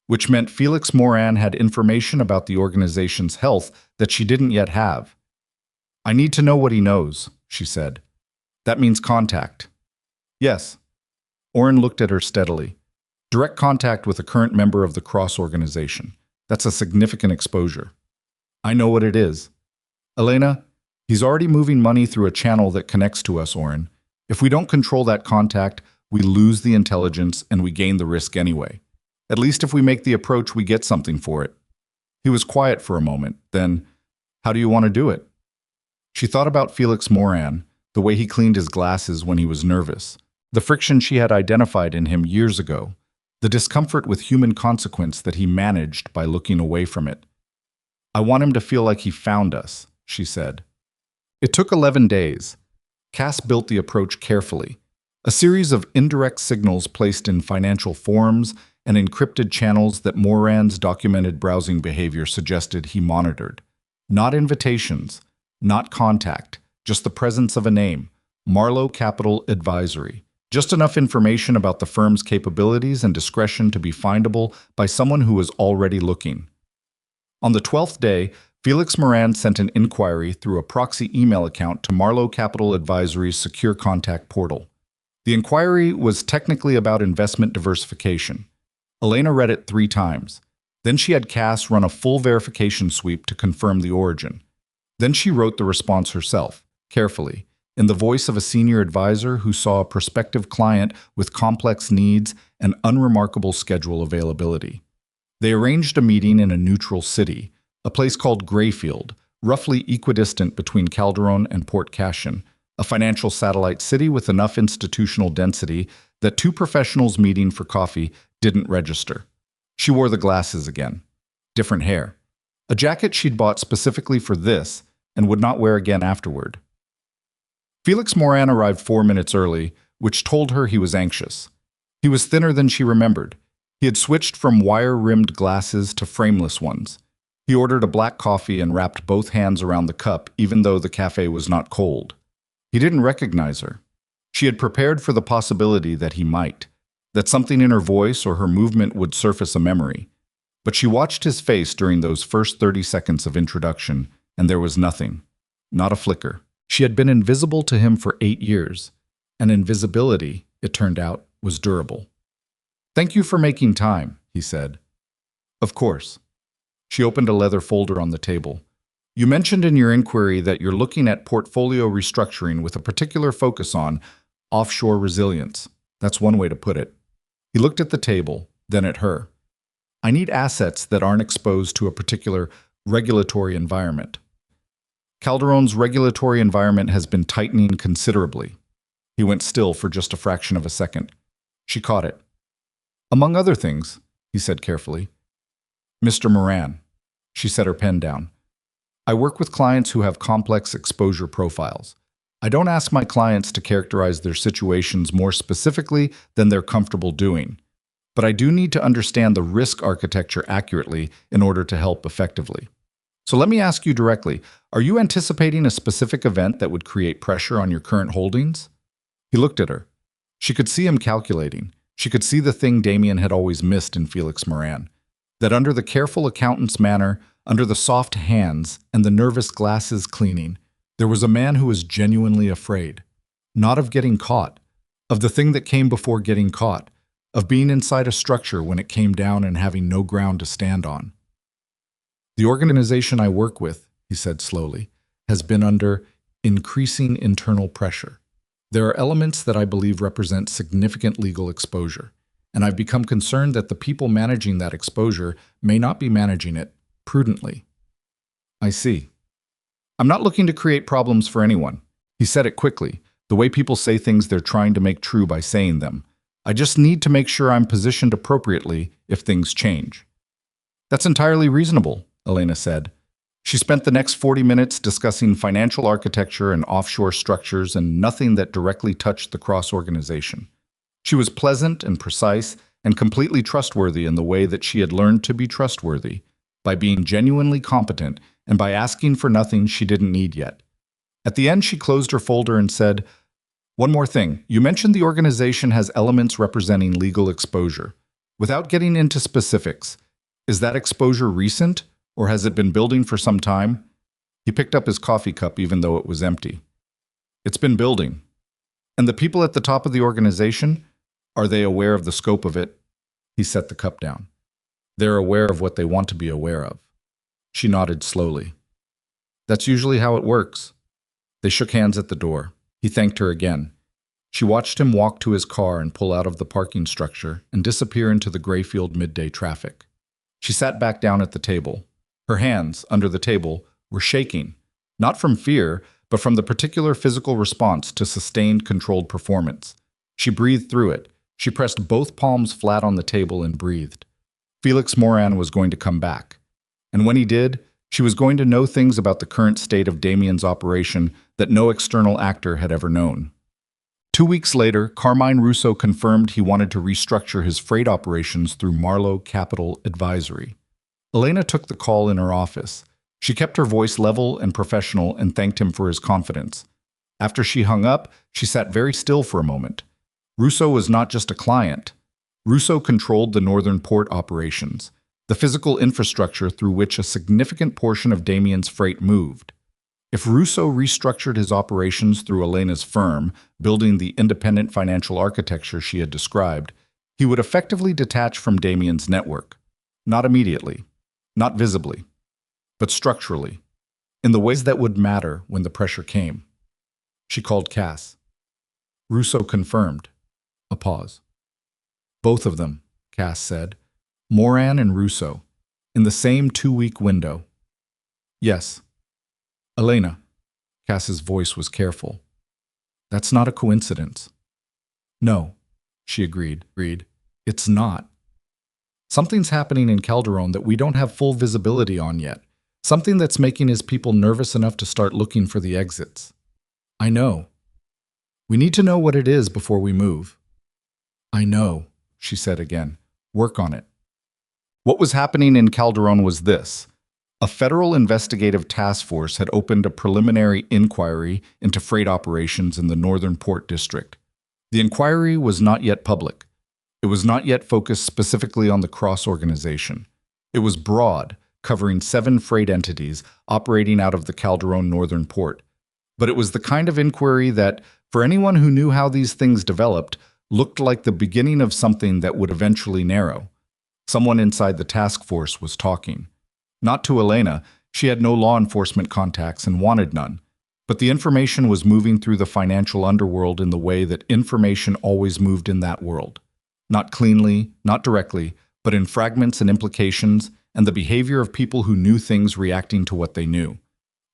which meant Felix Moran had information about the organization's health that she didn't yet have. I need to know what he knows, she said. That means contact. Yes. Oren looked at her steadily. Direct contact with a current member of the Cross organization. That's a significant exposure. I know what it is. Elena, he's already moving money through a channel that connects to us, Oren. If we don't control that contact, we lose the intelligence and we gain the risk anyway. At least if we make the approach, we get something for it. He was quiet for a moment. Then, how do you want to do it? She thought about Felix Moran, the way he cleaned his glasses when he was nervous, the friction she had identified in him years ago, the discomfort with human consequence that he managed by looking away from it. I want him to feel like he found us, she said. It took 11 days. Cass built the approach carefully, a series of indirect signals placed in financial forms and encrypted channels that Moran's documented browsing behavior suggested he monitored. Not invitations, not contact, just the presence of a name, Marlowe Capital Advisory. Just enough information about the firm's capabilities and discretion to be findable by someone who was already looking. On the 12th day, Felix Moran sent an inquiry through a proxy email account to Marlowe Capital Advisory's secure contact portal. The inquiry was technically about investment diversification. Elena read it 3 times. Then she had Cass run a full verification sweep to confirm the origin. Then she wrote the response herself, carefully, in the voice of a senior advisor who saw a prospective client with complex needs and unremarkable schedule availability. They arranged a meeting in a neutral city, a place called Grayfield, roughly equidistant between Calderon and Port Cashin, a financial satellite city with enough institutional density that two professionals meeting for coffee didn't register. She wore the glasses again. Different hair. A jacket she'd bought specifically for this and would not wear again afterward. Felix Moran arrived 4 minutes early, which told her he was anxious. He was thinner than she remembered. He had switched from wire-rimmed glasses to frameless ones. He ordered a black coffee and wrapped both hands around the cup, even though the cafe was not cold. He didn't recognize her. She had prepared for the possibility that he might, that something in her voice or her movement would surface a memory. But she watched his face during those first 30 seconds of introduction, and there was nothing. Not a flicker. She had been invisible to him for 8 years, and invisibility, it turned out, was durable. "Thank you for making time," he said. "Of course." She opened a leather folder on the table. "You mentioned in your inquiry that you're looking at portfolio restructuring with a particular focus on offshore resilience. That's one way to put it." He looked at the table, then at her. "I need assets that aren't exposed to a particular regulatory environment. Calderon's regulatory environment has been tightening considerably." He went still for just a fraction of a second. She caught it. "Among other things," he said carefully. "Mr. Moran." She set her pen down. "I work with clients who have complex exposure profiles. I don't ask my clients to characterize their situations more specifically than they're comfortable doing. But I do need to understand the risk architecture accurately in order to help effectively. So let me ask you directly, are you anticipating a specific event that would create pressure on your current holdings?" He looked at her. She could see him calculating. She could see the thing Damien had always missed in Felix Moran. That under the careful accountant's manner, under the soft hands, and the nervous glasses cleaning, there was a man who was genuinely afraid. Not of getting caught, of the thing that came before getting caught, of being inside a structure when it came down and having no ground to stand on. "The organization I work with," he said slowly, "has been under increasing internal pressure. There are elements that I believe represent significant legal exposure, and I've become concerned that the people managing that exposure may not be managing it prudently." "I see. I'm not looking to create problems for anyone." He said it quickly, the way people say things they're trying to make true by saying them. "I just need to make sure I'm positioned appropriately if things change." "That's entirely reasonable," Elena said. She spent the next 40 minutes discussing financial architecture and offshore structures and nothing that directly touched the cross-organization. She was pleasant and precise and completely trustworthy in the way that she had learned to be trustworthy, by being genuinely competent and by asking for nothing she didn't need yet. At the end, she closed her folder and said, "One more thing. You mentioned the organization has elements representing legal exposure. Without getting into specifics, is that exposure recent, or has it been building for some time?" He picked up his coffee cup even though it was empty. "It's been building. And the people at the top of the organization, are they aware of the scope of it?" He set the cup down. "They're aware of what they want to be aware of." She nodded slowly. "That's usually how it works." They shook hands at the door. He thanked her again. She watched him walk to his car and pull out of the parking structure and disappear into the Grayfield midday traffic. She sat back down at the table. Her hands, under the table, were shaking, not from fear, but from the particular physical response to sustained, controlled performance. She breathed through it. She pressed both palms flat on the table and breathed. Felix Moran was going to come back. And when he did, she was going to know things about the current state of Damien's operation that no external actor had ever known. 2 weeks later, Carmine Russo confirmed he wanted to restructure his freight operations through Marlowe Capital Advisory. Elena took the call in her office. She kept her voice level and professional and thanked him for his confidence. After she hung up, she sat very still for a moment. Russo was not just a client. Russo controlled the northern port operations, the physical infrastructure through which a significant portion of Damien's freight moved. If Russo restructured his operations through Elena's firm, building the independent financial architecture she had described, he would effectively detach from Damien's network. Not immediately, not visibly, but structurally, in the ways that would matter when the pressure came. She called Cass. Russo confirmed. A pause. Both of them, Cass said. Moran and Russo, in the same 2-week window. Yes. Elena. Cass's voice was careful. That's not a coincidence. No, she agreed. It's not. Something's happening in Calderon that we don't have full visibility on yet. Something that's making his people nervous enough to start looking for the exits. I know. We need to know what it is before we move. I know, she said again. Work on it. What was happening in Calderon was this. A federal investigative task force had opened a preliminary inquiry into freight operations in the Northern Port District. The inquiry was not yet public. It was not yet focused specifically on the Cross organization. It was broad, covering 7 freight entities operating out of the Calderon Northern Port. But it was the kind of inquiry that, for anyone who knew how these things developed, looked like the beginning of something that would eventually narrow. Someone inside the task force was talking. Not to Elena, she had no law enforcement contacts and wanted none. But the information was moving through the financial underworld in the way that information always moved in that world. Not cleanly, not directly, but in fragments and implications, and the behavior of people who knew things reacting to what they knew.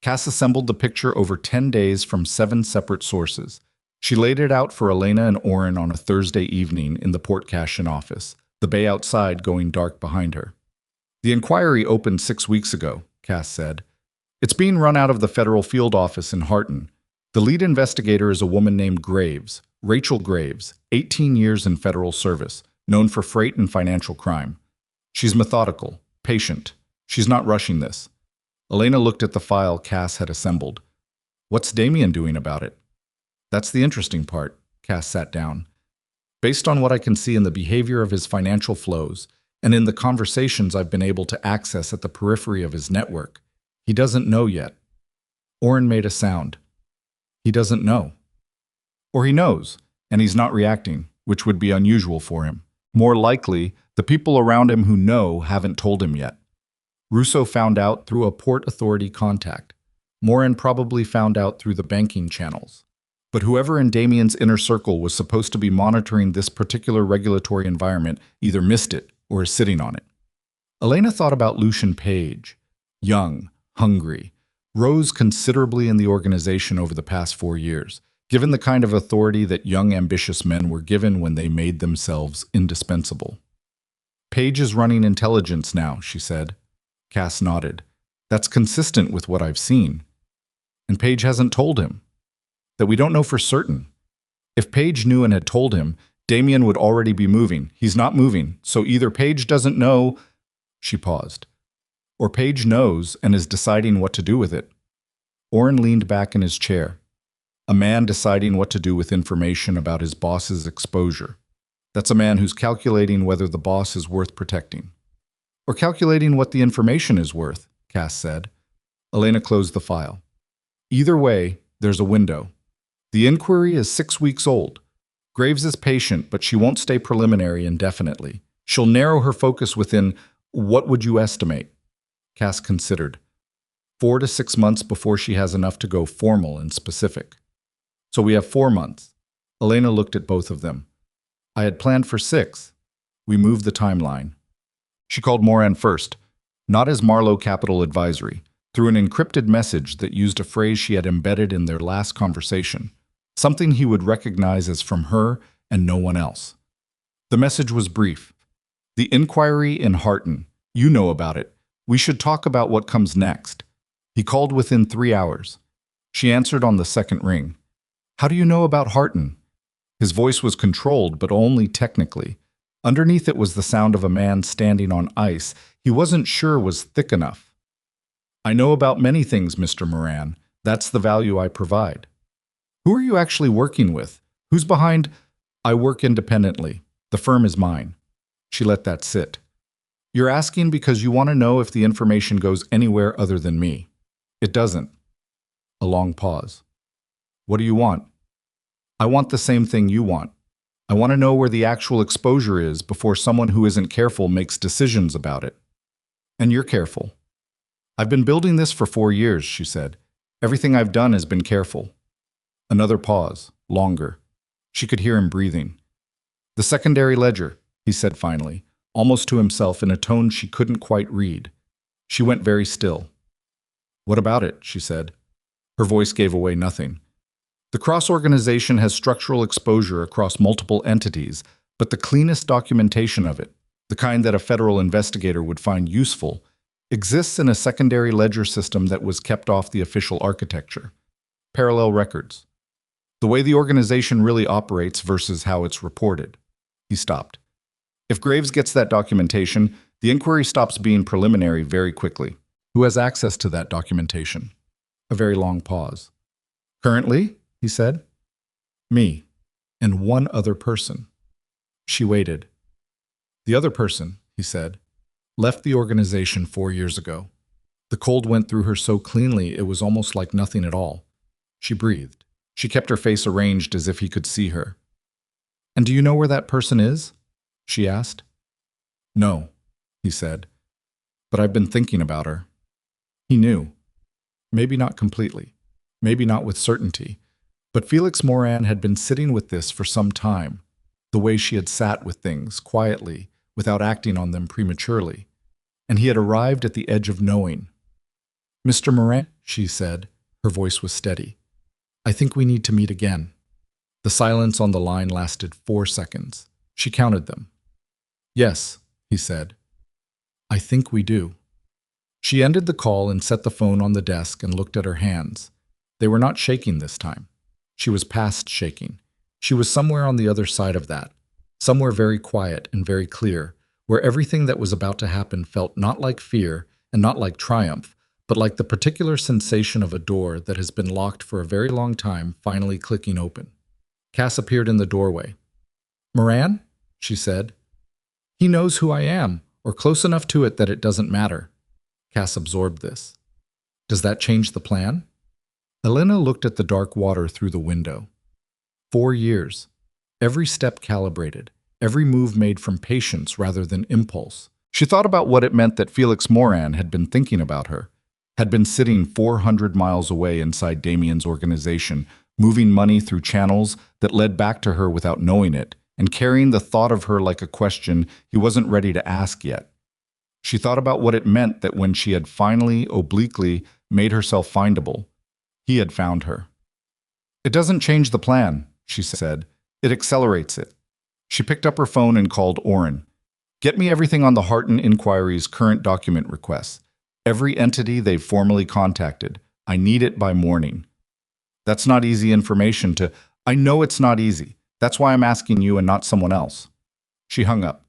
Cass assembled the picture over 10 days from 7 separate sources. She laid it out for Elena and Oren on a Thursday evening in the Port Cashin office, the bay outside going dark behind her. The inquiry opened 6 weeks ago, Cass said. It's being run out of the federal field office in Harton. The lead investigator is a woman named Graves, Rachel Graves, 18 years in federal service, known for freight and financial crime. She's methodical, patient. She's not rushing this. Elena looked at the file Cass had assembled. What's Damien doing about it? That's the interesting part. Cass sat down. Based on what I can see in the behavior of his financial flows, and in the conversations I've been able to access at the periphery of his network, he doesn't know yet. Oren made a sound. He doesn't know. Or he knows, and he's not reacting, which would be unusual for him. More likely, the people around him who know haven't told him yet. Russo found out through a Port Authority contact. Moran probably found out through the banking channels. But whoever in Damien's inner circle was supposed to be monitoring this particular regulatory environment either missed it or is sitting on it. Elena thought about Lucian Page. Young, hungry, rose considerably in the organization over the past 4 years, given the kind of authority that young, ambitious men were given when they made themselves indispensable. Page is running intelligence now, she said. Cass nodded. That's consistent with what I've seen. And Page hasn't told him. That we don't know for certain. If Page knew and had told him, Damien would already be moving. He's not moving, so either Page doesn't know. She paused. Or Page knows and is deciding what to do with it. Oren leaned back in his chair. A man deciding what to do with information about his boss's exposure. That's a man who's calculating whether the boss is worth protecting. Or calculating what the information is worth, Cass said. Elena closed the file. Either way, there's a window. The inquiry is 6 weeks old. Graves is patient, but she won't stay preliminary indefinitely. She'll narrow her focus within, what would you estimate? Cass considered. 4 to 6 months before she has enough to go formal and specific. So we have 4 months. Elena looked at both of them. I had planned for 6. We moved the timeline. She called Moran first, not as Marlowe Capital Advisory, through an encrypted message that used a phrase she had embedded in their last conversation, something he would recognize as from her and no one else. The message was brief. The inquiry in Harton. You know about it. We should talk about what comes next. He called within 3 hours. She answered on the second ring. How do you know about Harton? His voice was controlled, but only technically. Underneath it was the sound of a man standing on ice he wasn't sure was thick enough. I know about many things, Mr. Moran. That's the value I provide. Who are you actually working with? Who's behind? I work independently. The firm is mine. She let that sit. You're asking because you want to know if the information goes anywhere other than me. It doesn't. A long pause. What do you want? I want the same thing you want. I want to know where the actual exposure is before someone who isn't careful makes decisions about it. And you're careful. I've been building this for 4 years, she said. Everything I've done has been careful. Another pause, longer. She could hear him breathing. The secondary ledger, he said finally, almost to himself in a tone she couldn't quite read. She went very still. What about it? She said. Her voice gave away nothing. The cross-organization has structural exposure across multiple entities, but the cleanest documentation of it, the kind that a federal investigator would find useful, exists in a secondary ledger system that was kept off the official architecture. Parallel records. The way the organization really operates versus how it's reported. He stopped. If Graves gets that documentation, the inquiry stops being preliminary very quickly. Who has access to that documentation? A very long pause. Currently, he said. Me. And one other person. She waited. The other person, he said, left the organization 4 years ago. The cold went through her so cleanly it was almost like nothing at all. She breathed. She kept her face arranged as if he could see her. And do you know where that person is? She asked. No, he said. But I've been thinking about her. He knew. Maybe not completely. Maybe not with certainty. But Felix Moran had been sitting with this for some time, the way she had sat with things, quietly, without acting on them prematurely. And he had arrived at the edge of knowing. Mr. Moran, she said, her voice was steady. I think we need to meet again. The silence on the line lasted 4 seconds. She counted them. Yes, he said. I think we do. She ended the call and set the phone on the desk and looked at her hands. They were not shaking this time. She was past shaking. She was somewhere on the other side of that, somewhere very quiet and very clear, where everything that was about to happen felt not like fear and not like triumph, but like the particular sensation of a door that has been locked for a very long time finally clicking open. Cass appeared in the doorway. Moran? She said. He knows who I am, or close enough to it that it doesn't matter. Cass absorbed this. Does that change the plan? Elena looked at the dark water through the window. 4 years. Every step calibrated. Every move made from patience rather than impulse. She thought about what it meant that Felix Moran had been thinking about her, had been sitting 400 miles away inside Damien's organization, moving money through channels that led back to her without knowing it, and carrying the thought of her like a question he wasn't ready to ask yet. She thought about what it meant that when she had finally, obliquely, made herself findable, he had found her. It doesn't change the plan, she said. It accelerates it. She picked up her phone and called Oren. Get me everything on the Harton Inquiry's current document requests. Every entity they've formally contacted. I need it by morning. That's not easy information to... I know it's not easy. That's why I'm asking you and not someone else. She hung up.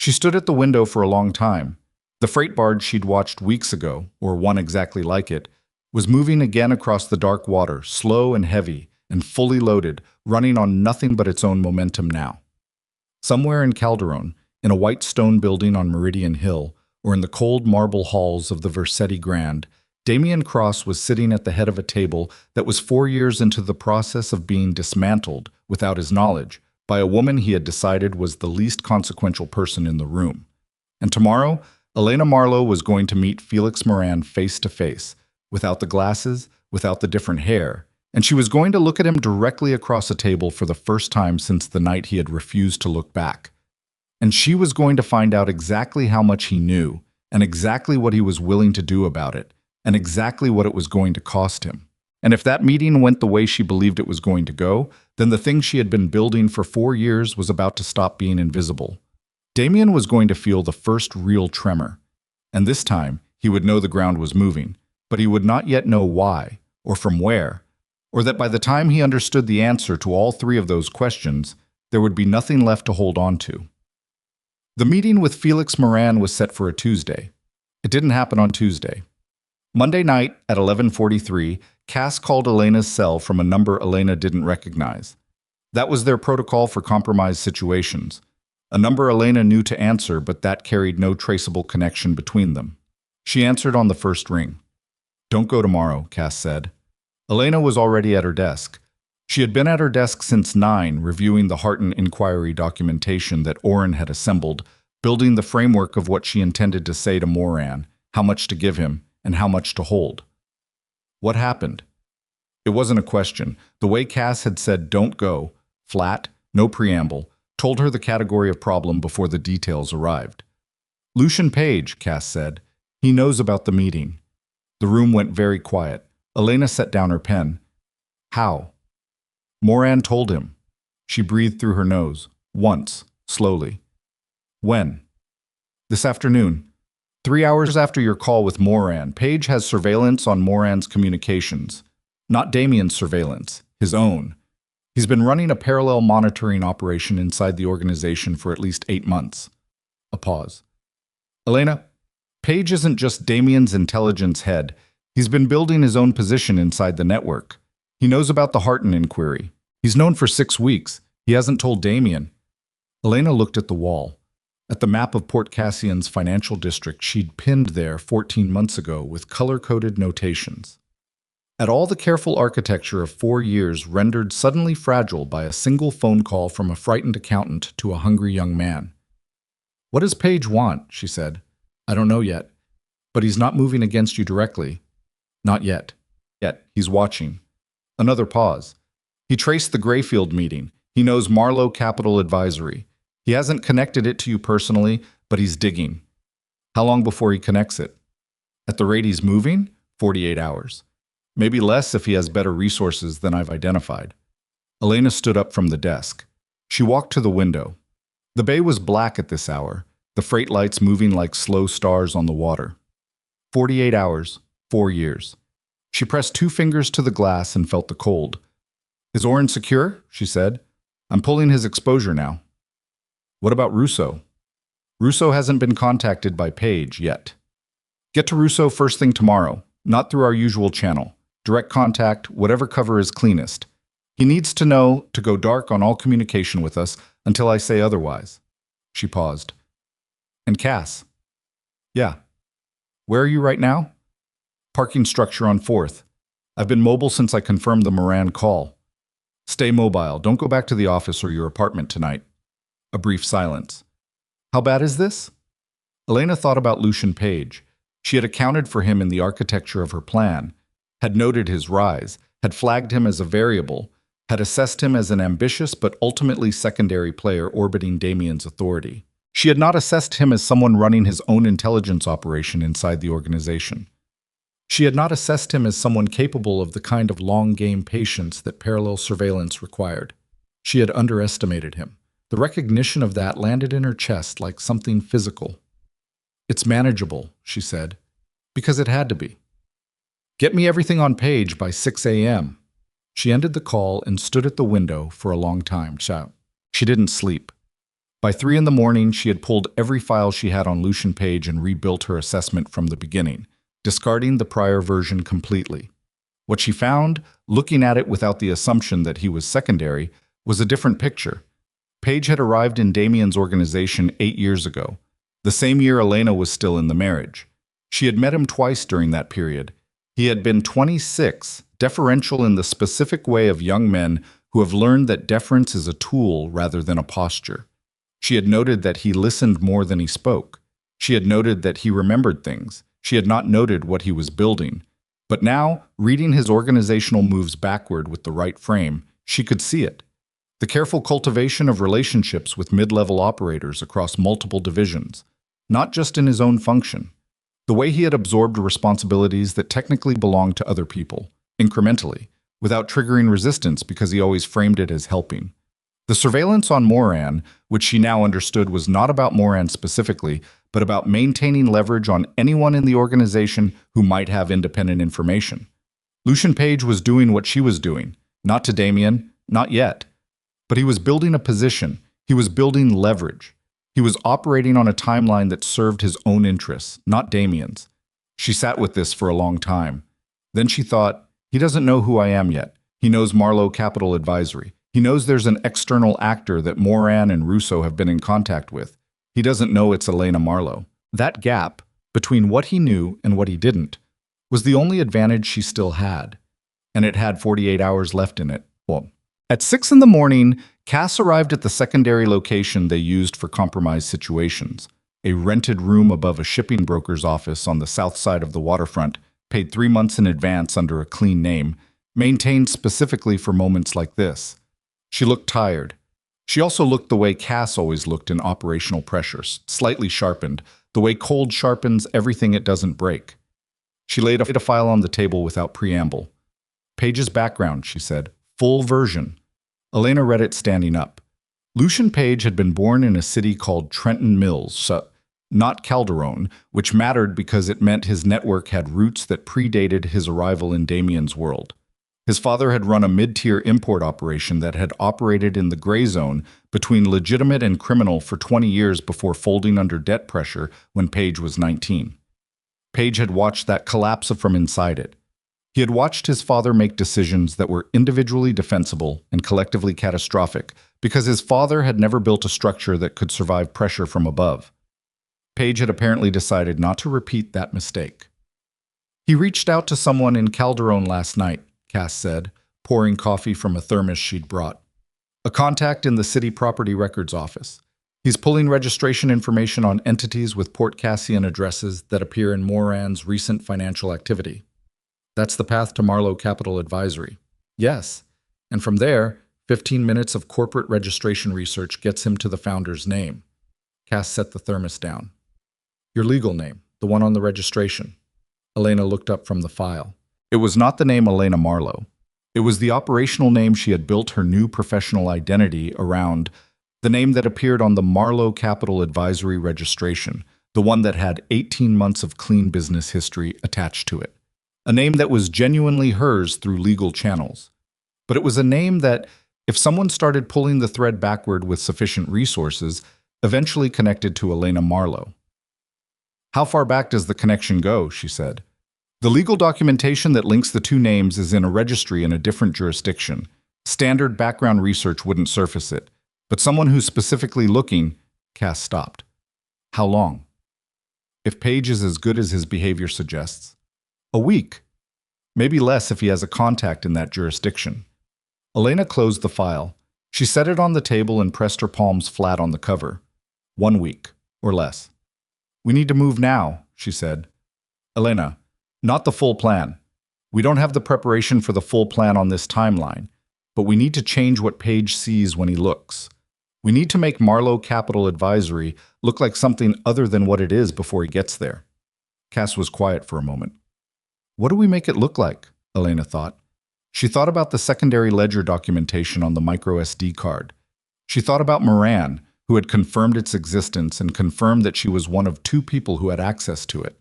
She stood at the window for a long time. The freight barge she'd watched weeks ago, or one exactly like it, was moving again across the dark water, slow and heavy, and fully loaded, running on nothing but its own momentum now. Somewhere in Calderon, in a white stone building on Meridian Hill, or in the cold marble halls of the Versetti Grand, Damien Cross was sitting at the head of a table that was 4 years into the process of being dismantled, without his knowledge, by a woman he had decided was the least consequential person in the room. And tomorrow, Elena Marlowe was going to meet Felix Moran face to face, without the glasses, without the different hair, and she was going to look at him directly across a table for the first time since the night he had refused to look back. And she was going to find out exactly how much he knew, and exactly what he was willing to do about it, and exactly what it was going to cost him. And if that meeting went the way she believed it was going to go, then the thing she had been building for 4 years was about to stop being invisible. Damien was going to feel the first real tremor, and this time he would know the ground was moving, but he would not yet know why, or from where, or that by the time he understood the answer to all 3 of those questions, there would be nothing left to hold on to. The meeting with Felix Moran was set for a Tuesday. It didn't happen on Tuesday. Monday night at 11:43, Cass called Elena's cell from a number Elena didn't recognize. That was their protocol for compromised situations. A number Elena knew to answer, but that carried no traceable connection between them. She answered on the first ring. Don't go tomorrow, Cass said. Elena was already at her desk. She had been at her desk since 9, reviewing the Harton inquiry documentation that Oren had assembled, building the framework of what she intended to say to Moran, how much to give him, and how much to hold. What happened? It wasn't a question. The way Cass had said don't go, flat, no preamble, told her the category of problem before the details arrived. Lucian Page, Cass said. He knows about the meeting. The room went very quiet. Elena set down her pen. How? Moran told him. She breathed through her nose, once, slowly. When? This afternoon. 3 hours after your call with Moran, Page has surveillance on Moran's communications. Not Damien's surveillance, his own. He's been running a parallel monitoring operation inside the organization for at least 8 months. A pause. Elena, Page isn't just Damien's intelligence head. He's been building his own position inside the network. He knows about the Harton inquiry. He's known for 6 weeks. He hasn't told Damien. Elena looked at the wall, at the map of Port Cassian's financial district she'd pinned there 14 months ago with color-coded notations. At all the careful architecture of 4 years rendered suddenly fragile by a single phone call from a frightened accountant to a hungry young man. What does Page want? She said. I don't know yet. But he's not moving against you directly. Not yet. Yet. He's watching. Another pause. He traced the Grayfield meeting. He knows Marlowe Capital Advisory. He hasn't connected it to you personally, but he's digging. How long before he connects it? At the rate he's moving? 48 hours. Maybe less if he has better resources than I've identified. Elena stood up from the desk. She walked to the window. The bay was black at this hour, the freight lights moving like slow stars on the water. 48 hours, 4 years. She pressed 2 fingers to the glass and felt the cold. Is Oren secure? She said. I'm pulling his exposure now. What about Russo? Russo hasn't been contacted by Page yet. Get to Russo first thing tomorrow, not through our usual channel. Direct contact, whatever cover is cleanest. He needs to know to go dark on all communication with us until I say otherwise. She paused. And Cass? Yeah. Where are you right now? Parking structure on 4th. I've been mobile since I confirmed the Moran call. Stay mobile. Don't go back to the office or your apartment tonight. A brief silence. How bad is this? Elena thought about Lucian Page. She had accounted for him in the architecture of her plan, had noted his rise, had flagged him as a variable, had assessed him as an ambitious but ultimately secondary player orbiting Damien's authority. She had not assessed him as someone running his own intelligence operation inside the organization. She had not assessed him as someone capable of the kind of long-game patience that parallel surveillance required. She had underestimated him. The recognition of that landed in her chest like something physical. It's manageable, she said, because it had to be. Get me everything on Page by 6 a.m. She ended the call and stood at the window for a long time. She didn't sleep. By 3 in the morning, she had pulled every file she had on Lucian Page and rebuilt her assessment from the beginning, discarding the prior version completely. What she found, looking at it without the assumption that he was secondary, was a different picture. Page had arrived in Damien's organization 8 years ago, the same year Elena was still in the marriage. She had met him twice during that period. He had been 26, deferential in the specific way of young men who have learned that deference is a tool rather than a posture. She had noted that he listened more than he spoke. She had noted that he remembered things. She had not noted what he was building. But now, reading his organizational moves backward with the right frame, she could see it. The careful cultivation of relationships with mid-level operators across multiple divisions, not just in his own function. The way he had absorbed responsibilities that technically belonged to other people, incrementally, without triggering resistance because he always framed it as helping. The surveillance on Moran, which she now understood was not about Moran specifically, but about maintaining leverage on anyone in the organization who might have independent information. Lucian Page was doing what she was doing, not to Damien, not yet. But he was building a position, he was building leverage. He was operating on a timeline that served his own interests, not Damien's. She sat with this for a long time. Then she thought, he doesn't know who I am yet. He knows Marlowe Capital Advisory. He knows there's an external actor that Moran and Russo have been in contact with. He doesn't know it's Elena Marlowe. That gap, between what he knew and what he didn't, was the only advantage she still had. And it had 48 hours left in it. Well, At 6 in the morning, Cass arrived at the secondary location they used for compromised situations, a rented room above a shipping broker's office on the south side of the waterfront, paid 3 months in advance under a clean name, maintained specifically for moments like this. She looked tired. She also looked the way Cass always looked in operational pressures, slightly sharpened, the way cold sharpens everything it doesn't break. She laid a file on the table without preamble. Page's background, she said. Full version. Elena read it standing up. Lucian Page had been born in a city called Trenton Mills, not Calderon, which mattered because it meant his network had roots that predated his arrival in Damien's world. His father had run a mid-tier import operation that had operated in the gray zone between legitimate and criminal for 20 years before folding under debt pressure when Page was 19. Page had watched that collapse from inside it. He had watched his father make decisions that were individually defensible and collectively catastrophic because his father had never built a structure that could survive pressure from above. Page had apparently decided not to repeat that mistake. He reached out to someone in Calderon last night, Cass said, pouring coffee from a thermos she'd brought. A contact in the city property records office. He's pulling registration information on entities with Port Cassian addresses that appear in Moran's recent financial activity. That's the path to Marlowe Capital Advisory. Yes, and from there, 15 minutes of corporate registration research gets him to the founder's name. Cass set the thermos down. Your legal name, the one on the registration. Elena looked up from the file. It was not the name Elena Marlowe. It was the operational name she had built her new professional identity around, the name that appeared on the Marlowe Capital Advisory registration, the one that had 18 months of clean business history attached to it. A name that was genuinely hers through legal channels. But it was a name that, if someone started pulling the thread backward with sufficient resources, eventually connected to Elena Marlowe. How far back does the connection go, she said. The legal documentation that links the two names is in a registry in a different jurisdiction. Standard background research wouldn't surface it. But someone who's specifically looking, Cass stopped. How long? If Page is as good as his behavior suggests. A week. Maybe less if he has a contact in that jurisdiction. Elena closed the file. She set it on the table and pressed her palms flat on the cover. 1 week, or less. We need to move now, she said. Elena, not the full plan. We don't have the preparation for the full plan on this timeline, but we need to change what Page sees when he looks. We need to make Marlowe Capital Advisory look like something other than what it is before he gets there. Cass was quiet for a moment. What do we make it look like? Elena thought. She thought about the secondary ledger documentation on the micro SD card. She thought about Moran, who had confirmed its existence and confirmed that she was one of 2 people who had access to it.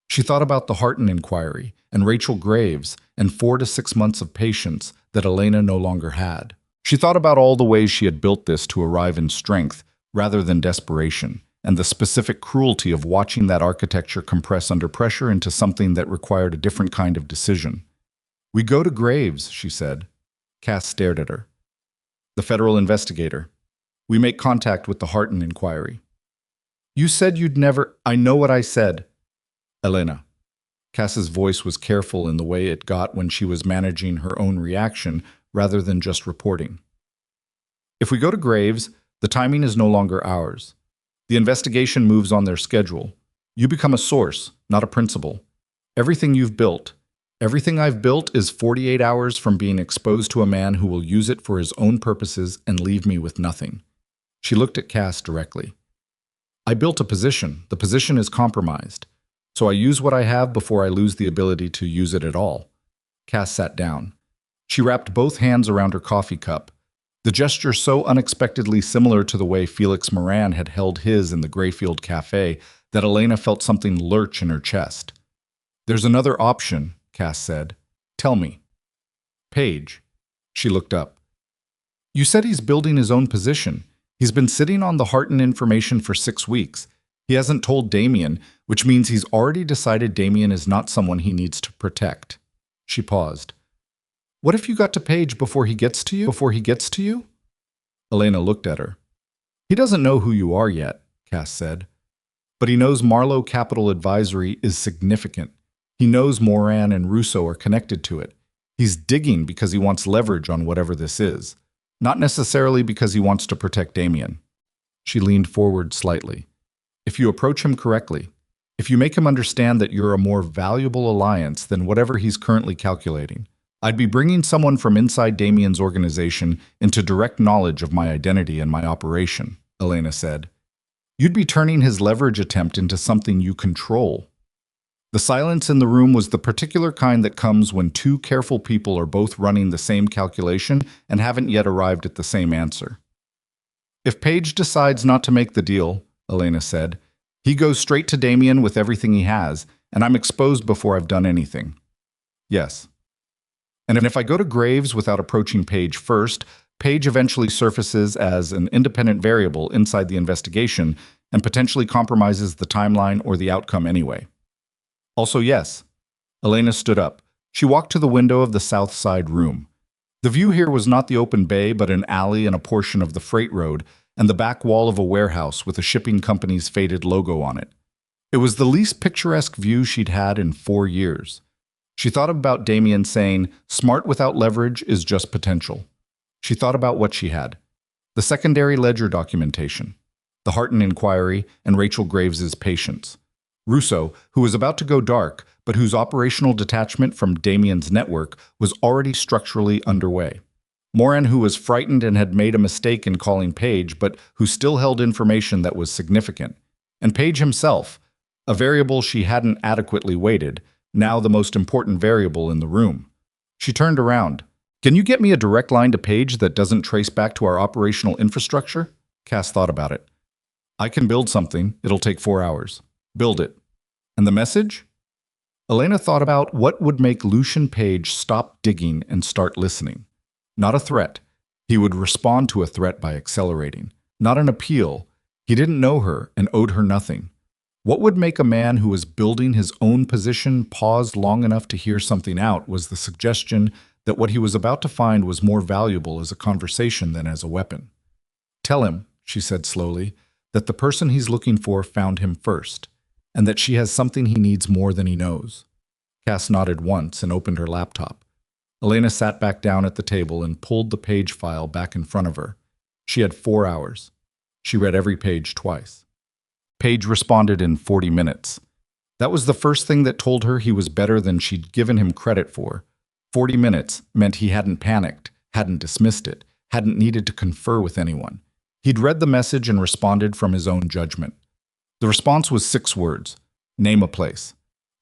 She thought about the Harton inquiry and Rachel Graves and 4 to 6 months of patience that Elena no longer had. She thought about all the ways she had built this to arrive in strength rather than desperation, and the specific cruelty of watching that architecture compress under pressure into something that required a different kind of decision. We go to Graves, she said. Cass stared at her. The federal investigator. We make contact with the Harton inquiry. You said you'd never— I know what I said. Elena. Cass's voice was careful in the way it got when she was managing her own reaction rather than just reporting. If we go to Graves, the timing is no longer ours. The investigation moves on their schedule. You become a source, not a principal. Everything you've built, everything I've built is 48 hours from being exposed to a man who will use it for his own purposes and leave me with nothing. She looked at Cass directly. I built a position. The position is compromised. So I use what I have before I lose the ability to use it at all. Cass sat down. She wrapped both hands around her coffee cup, the gesture so unexpectedly similar to the way Felix Moran had held his in the Grayfield Cafe that Elena felt something lurch in her chest. There's another option, Cass said. Tell me. Page. She looked up. You said he's building his own position. He's been sitting on the Harton information for 6 weeks. He hasn't told Damien, which means he's already decided Damien is not someone he needs to protect. She paused. What if you got to Page before he gets to you? Elena looked at her. He doesn't know who you are yet, Cass said. But he knows Marlowe Capital Advisory is significant. He knows Moran and Russo are connected to it. He's digging because he wants leverage on whatever this is. Not necessarily because he wants to protect Damien. She leaned forward slightly. If you approach him correctly, if you make him understand that you're a more valuable alliance than whatever he's currently calculating, I'd be bringing someone from inside Damien's organization into direct knowledge of my identity and my operation, Elena said. You'd be turning his leverage attempt into something you control. The silence in the room was the particular kind that comes when two careful people are both running the same calculation and haven't yet arrived at the same answer. If Paige decides not to make the deal, Elena said, he goes straight to Damien with everything he has, and I'm exposed before I've done anything. Yes. And if I go to Graves without approaching Paige first, Paige eventually surfaces as an independent variable inside the investigation and potentially compromises the timeline or the outcome anyway. Also, yes. Elena stood up. She walked to the window of the south side room. The view here was not the open bay, but an alley and a portion of the freight road and the back wall of a warehouse with a shipping company's faded logo on it. It was the least picturesque view she'd had in 4 years. She thought about Damien saying, smart without leverage is just potential. She thought about what she had. The secondary ledger documentation, the Harton inquiry, and Rachel Graves's patience. Russo, who was about to go dark, but whose operational detachment from Damien's network was already structurally underway. Moran, who was frightened and had made a mistake in calling Paige, but who still held information that was significant. And Paige himself, a variable she hadn't adequately weighted, now the most important variable in the room. She turned around. Can you get me a direct line to Paige that doesn't trace back to our operational infrastructure? Cass thought about it. I can build something. It'll take 4 hours. Build it. And the message? Elena thought about what would make Lucian Page stop digging and start listening. Not a threat. He would respond to a threat by accelerating. Not an appeal. He didn't know her and owed her nothing. What would make a man who was building his own position pause long enough to hear something out was the suggestion that what he was about to find was more valuable as a conversation than as a weapon. Tell him, she said slowly, that the person he's looking for found him first, and that she has something he needs more than he knows. Cass nodded once and opened her laptop. Elena sat back down at the table and pulled the page file back in front of her. She had 4 hours. She read every page twice. Page responded in 40 minutes. That was the first thing that told her he was better than she'd given him credit for. 40 minutes meant he hadn't panicked, hadn't dismissed it, hadn't needed to confer with anyone. He'd read the message and responded from his own judgment. The response was 6 words. Name a place.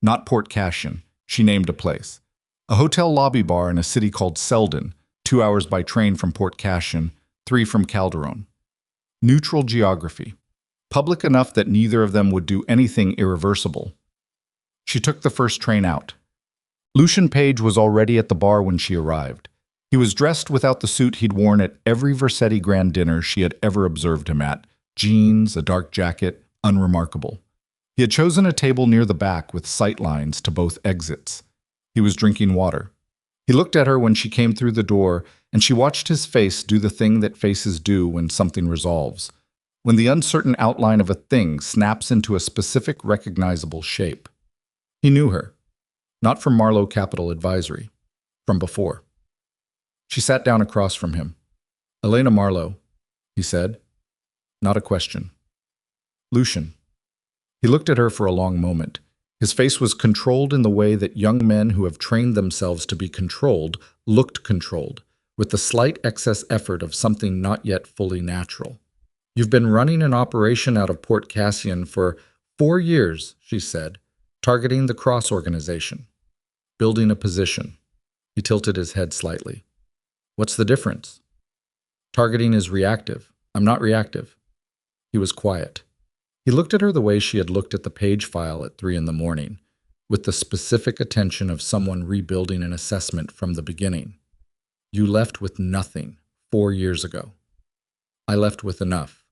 Not Port Cashion. She named a place. A hotel lobby bar in a city called Selden, 2 hours by train from Port Cashion, 3 from Calderon. Neutral geography. Public enough that neither of them would do anything irreversible. She took the first train out. Lucian Page was already at the bar when she arrived. He was dressed without the suit he'd worn at every Versetti grand dinner she had ever observed him at. Jeans, a dark jacket, unremarkable. He had chosen a table near the back with sight lines to both exits. He was drinking water. He looked at her when she came through the door, and she watched his face do the thing that faces do when something resolves, when the uncertain outline of a thing snaps into a specific recognizable shape. He knew her, not from Marlowe Capital Advisory, from before. She sat down across from him. Elena Marlowe, he said. Not a question. Lucian. He looked at her for a long moment. His face was controlled in the way that young men who have trained themselves to be controlled looked controlled, with the slight excess effort of something not yet fully natural. You've been running an operation out of Port Cassian for 4 years, she said, targeting the Cross organization, building a position. He tilted his head slightly. What's the difference? Targeting is reactive. I'm not reactive. He was quiet. He looked at her the way she had looked at the page file at 3 a.m, with the specific attention of someone rebuilding an assessment from the beginning. You left with nothing 4 years ago. I left with enough.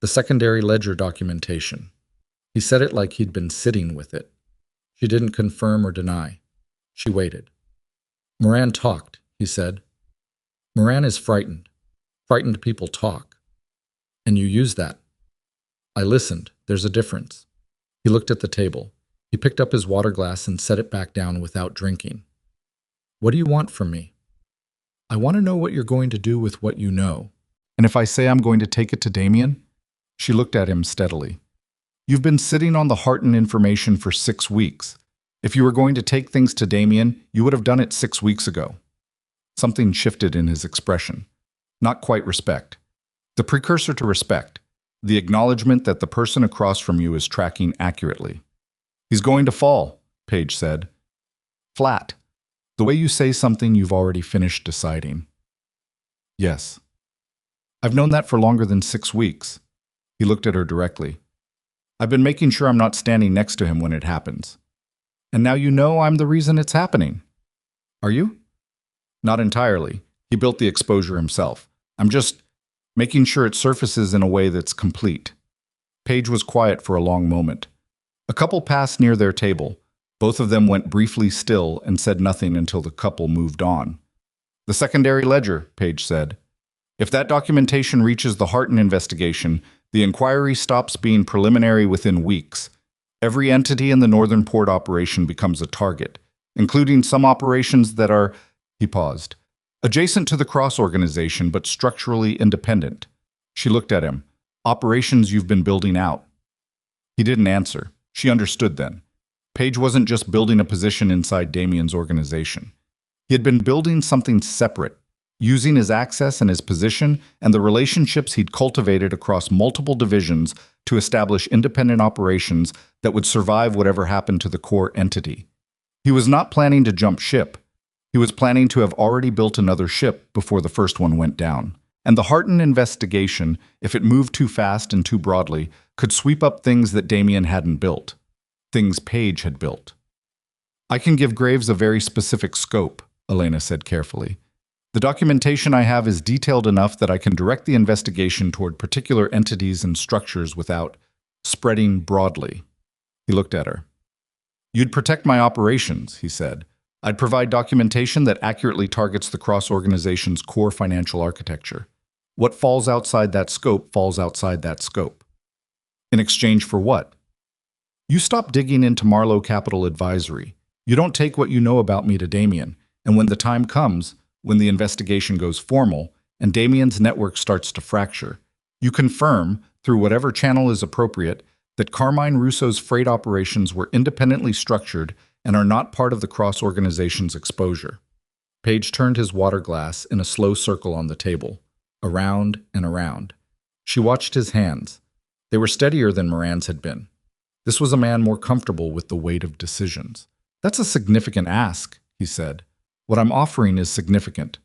The secondary ledger documentation. He said it like he'd been sitting with it. She didn't confirm or deny. She waited. Moran talked, he said. Moran is frightened. Frightened people talk. And you use that. I listened. There's a difference. He looked at the table. He picked up his water glass and set it back down without drinking. What do you want from me? I want to know what you're going to do with what you know. And if I say I'm going to take it to Damien? She looked at him steadily. You've been sitting on the Harton information for 6 weeks. If you were going to take things to Damien, you would have done it 6 weeks ago. Something shifted in his expression. Not quite respect. The precursor to respect. The acknowledgement that the person across from you is tracking accurately. He's going to fall, Paige said. Flat. The way you say something you've already finished deciding. Yes. I've known that for longer than 6 weeks. He looked at her directly. I've been making sure I'm not standing next to him when it happens. And now you know I'm the reason it's happening. Are you? Not entirely. He built the exposure himself. I'm just making sure it surfaces in a way that's complete. Paige was quiet for a long moment. A couple passed near their table. Both of them went briefly still and said nothing until the couple moved on. The secondary ledger, Paige said. If that documentation reaches the Harton investigation, the inquiry stops being preliminary within weeks. Every entity in the Northern Port operation becomes a target, including some operations that are, he paused, adjacent to the Cross organization but structurally independent. She looked at him. Operations you've been building out. He didn't answer. She understood then. Paige wasn't just building a position inside Damien's organization. He had been building something separate, using his access and his position and the relationships he'd cultivated across multiple divisions to establish independent operations that would survive whatever happened to the core entity. He was not planning to jump ship. He was planning to have already built another ship before the first one went down. And the Harton investigation, if it moved too fast and too broadly, could sweep up things that Damien hadn't built. Things Paige had built. I can give Graves a very specific scope, Elena said carefully. The documentation I have is detailed enough that I can direct the investigation toward particular entities and structures without spreading broadly. He looked at her. You'd protect my operations, he said. I'd provide documentation that accurately targets the Cross organization's core financial architecture. What falls outside that scope falls outside that scope. In exchange for what? You stop digging into Marlowe Capital Advisory. You don't take what you know about me to Damien, and when the time comes, when the investigation goes formal and Damien's network starts to fracture, you confirm, through whatever channel is appropriate, that Carmine Russo's freight operations were independently structured and are not part of the Cross organization's exposure. Paige turned his water glass in a slow circle on the table, around and around. She watched his hands. They were steadier than Moran's had been. This was a man more comfortable with the weight of decisions. That's a significant ask, he said. What I'm offering is significant.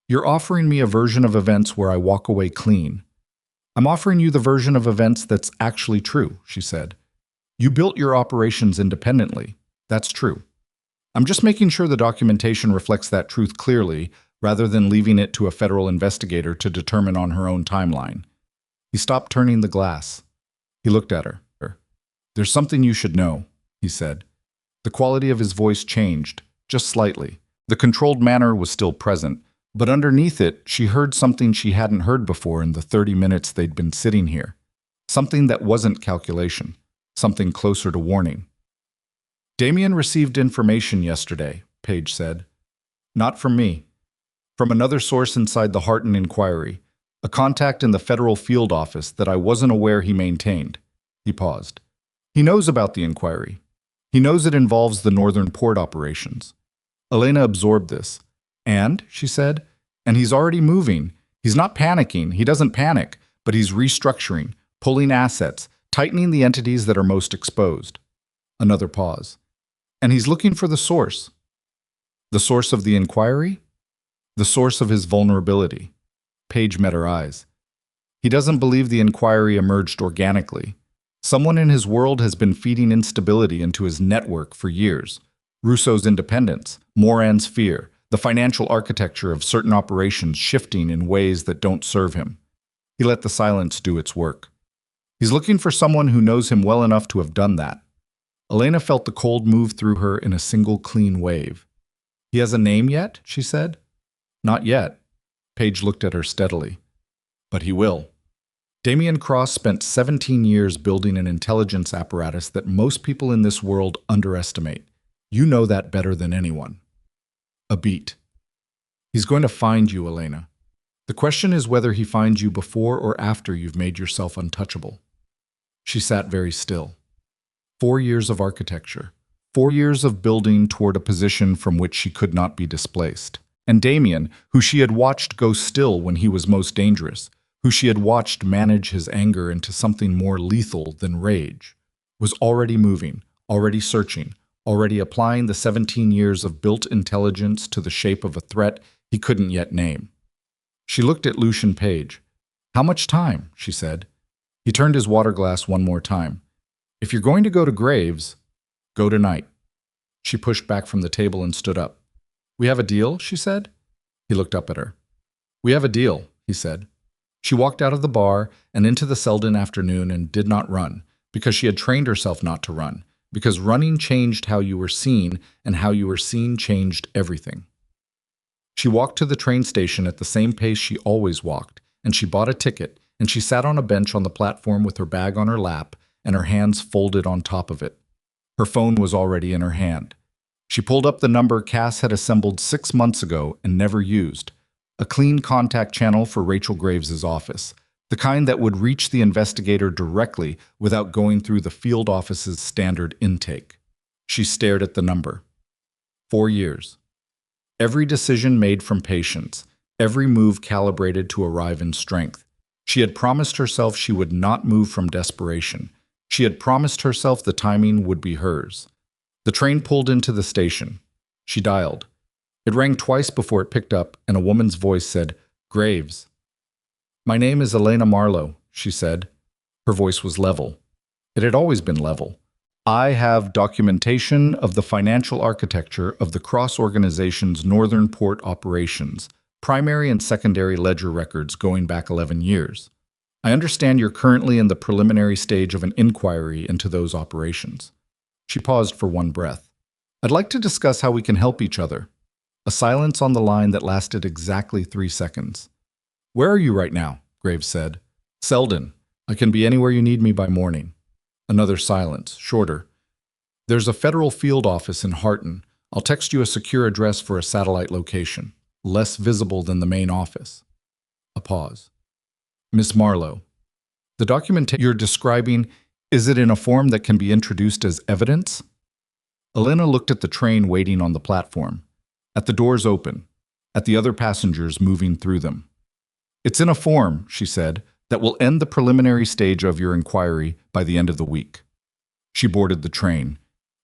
You're offering me a version of events where I walk away clean. I'm offering you the version of events that's actually true, she said. You built your operations independently. That's true. I'm just making sure the documentation reflects that truth clearly, rather than leaving it to a federal investigator to determine on her own timeline. He stopped turning the glass. He looked at her. There's something you should know, he said. The quality of his voice changed, just slightly. The controlled manner was still present, but underneath it, she heard something she hadn't heard before in the 30 minutes they'd been sitting here. Something that wasn't calculation, something closer to warning. Damien received information yesterday, Paige said. Not from me. From another source inside the Harton inquiry, a contact in the federal field office that I wasn't aware he maintained. He paused. He knows about the inquiry. He knows it involves the Northern Port operations. Elena absorbed this. And, she said, and he's already moving. He's not panicking. He doesn't panic, but he's restructuring, pulling assets, tightening the entities that are most exposed. Another pause. And he's looking for the source. The source of the inquiry? The source of his vulnerability. Paige met her eyes. He doesn't believe the inquiry emerged organically. Someone in his world has been feeding instability into his network for years. Russo's independence, Moran's fear, the financial architecture of certain operations shifting in ways that don't serve him. He let the silence do its work. He's looking for someone who knows him well enough to have done that. Elena felt the cold move through her in a single clean wave. He has a name yet? She said. Not yet. Paige looked at her steadily. But he will. Damien Cross spent 17 years building an intelligence apparatus that most people in this world underestimate. You know that better than anyone. A beat. He's going to find you, Elena. The question is whether he finds you before or after you've made yourself untouchable. She sat very still. 4 years of architecture. 4 years of building toward a position from which she could not be displaced. And Damien, who she had watched go still when he was most dangerous, who she had watched manage his anger into something more lethal than rage, was already moving, already searching, already applying the 17 years of built intelligence to the shape of a threat he couldn't yet name. She looked at Lucian Page. "How much time?" she said. He turned his water glass one more time. "If you're going to go to Graves, go tonight." She pushed back from the table and stood up. "We have a deal?" she said. He looked up at her. "We have a deal," he said. She walked out of the bar and into the Selden afternoon and did not run, because she had trained herself not to run, because running changed how you were seen, and how you were seen changed everything. She walked to the train station at the same pace she always walked, and she bought a ticket, and she sat on a bench on the platform with her bag on her lap and her hands folded on top of it. Her phone was already in her hand. She pulled up the number Cass had assembled 6 months ago and never used, a clean contact channel for Rachel Graves's office, the kind that would reach the investigator directly without going through the field office's standard intake. She stared at the number. 4 years. Every decision made from patience, every move calibrated to arrive in strength. She had promised herself she would not move from desperation. She had promised herself the timing would be hers. The train pulled into the station. She dialed. It rang twice before it picked up, and a woman's voice said, "Graves." "My name is Elena Marlowe," she said. Her voice was level. It had always been level. "I have documentation of the financial architecture of the Cross Organization's Northern Port operations, primary and secondary ledger records going back 11 years. I understand you're currently in the preliminary stage of an inquiry into those operations." She paused for one breath. "I'd like to discuss how we can help each other." A silence on the line that lasted exactly 3 seconds. "Where are you right now?" Graves said. "Selden. I can be anywhere you need me by morning." Another silence, shorter. "There's a federal field office in Harton. I'll text you a secure address for a satellite location, less visible than the main office." A pause. "Miss Marlowe, the document you're describing, is it in a form that can be introduced as evidence?" Elena looked at the train waiting on the platform, at the doors open, at the other passengers moving through them. "It's in a form," she said, "that will end the preliminary stage of your inquiry by the end of the week." She boarded the train.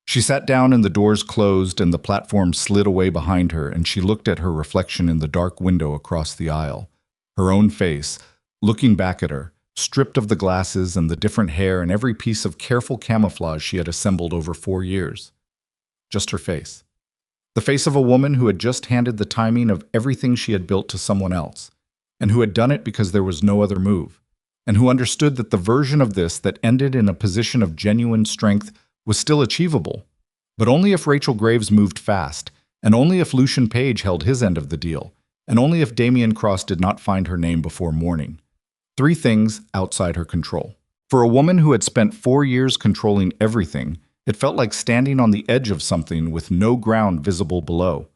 She sat down and the doors closed and the platform slid away behind her, and she looked at her reflection in the dark window across the aisle. Her own face, looking back at her, stripped of the glasses and the different hair and every piece of careful camouflage she had assembled over 4 years. Just her face. The face of a woman who had just handed the timing of everything she had built to someone else, and who had done it because there was no other move, and who understood that the version of this that ended in a position of genuine strength was still achievable, but only if Rachel Graves moved fast, and only if Lucian Page held his end of the deal, and only if Damien Cross did not find her name before morning. 3 things outside her control. For a woman who had spent 4 years controlling everything, it felt like standing on the edge of something with no ground visible below.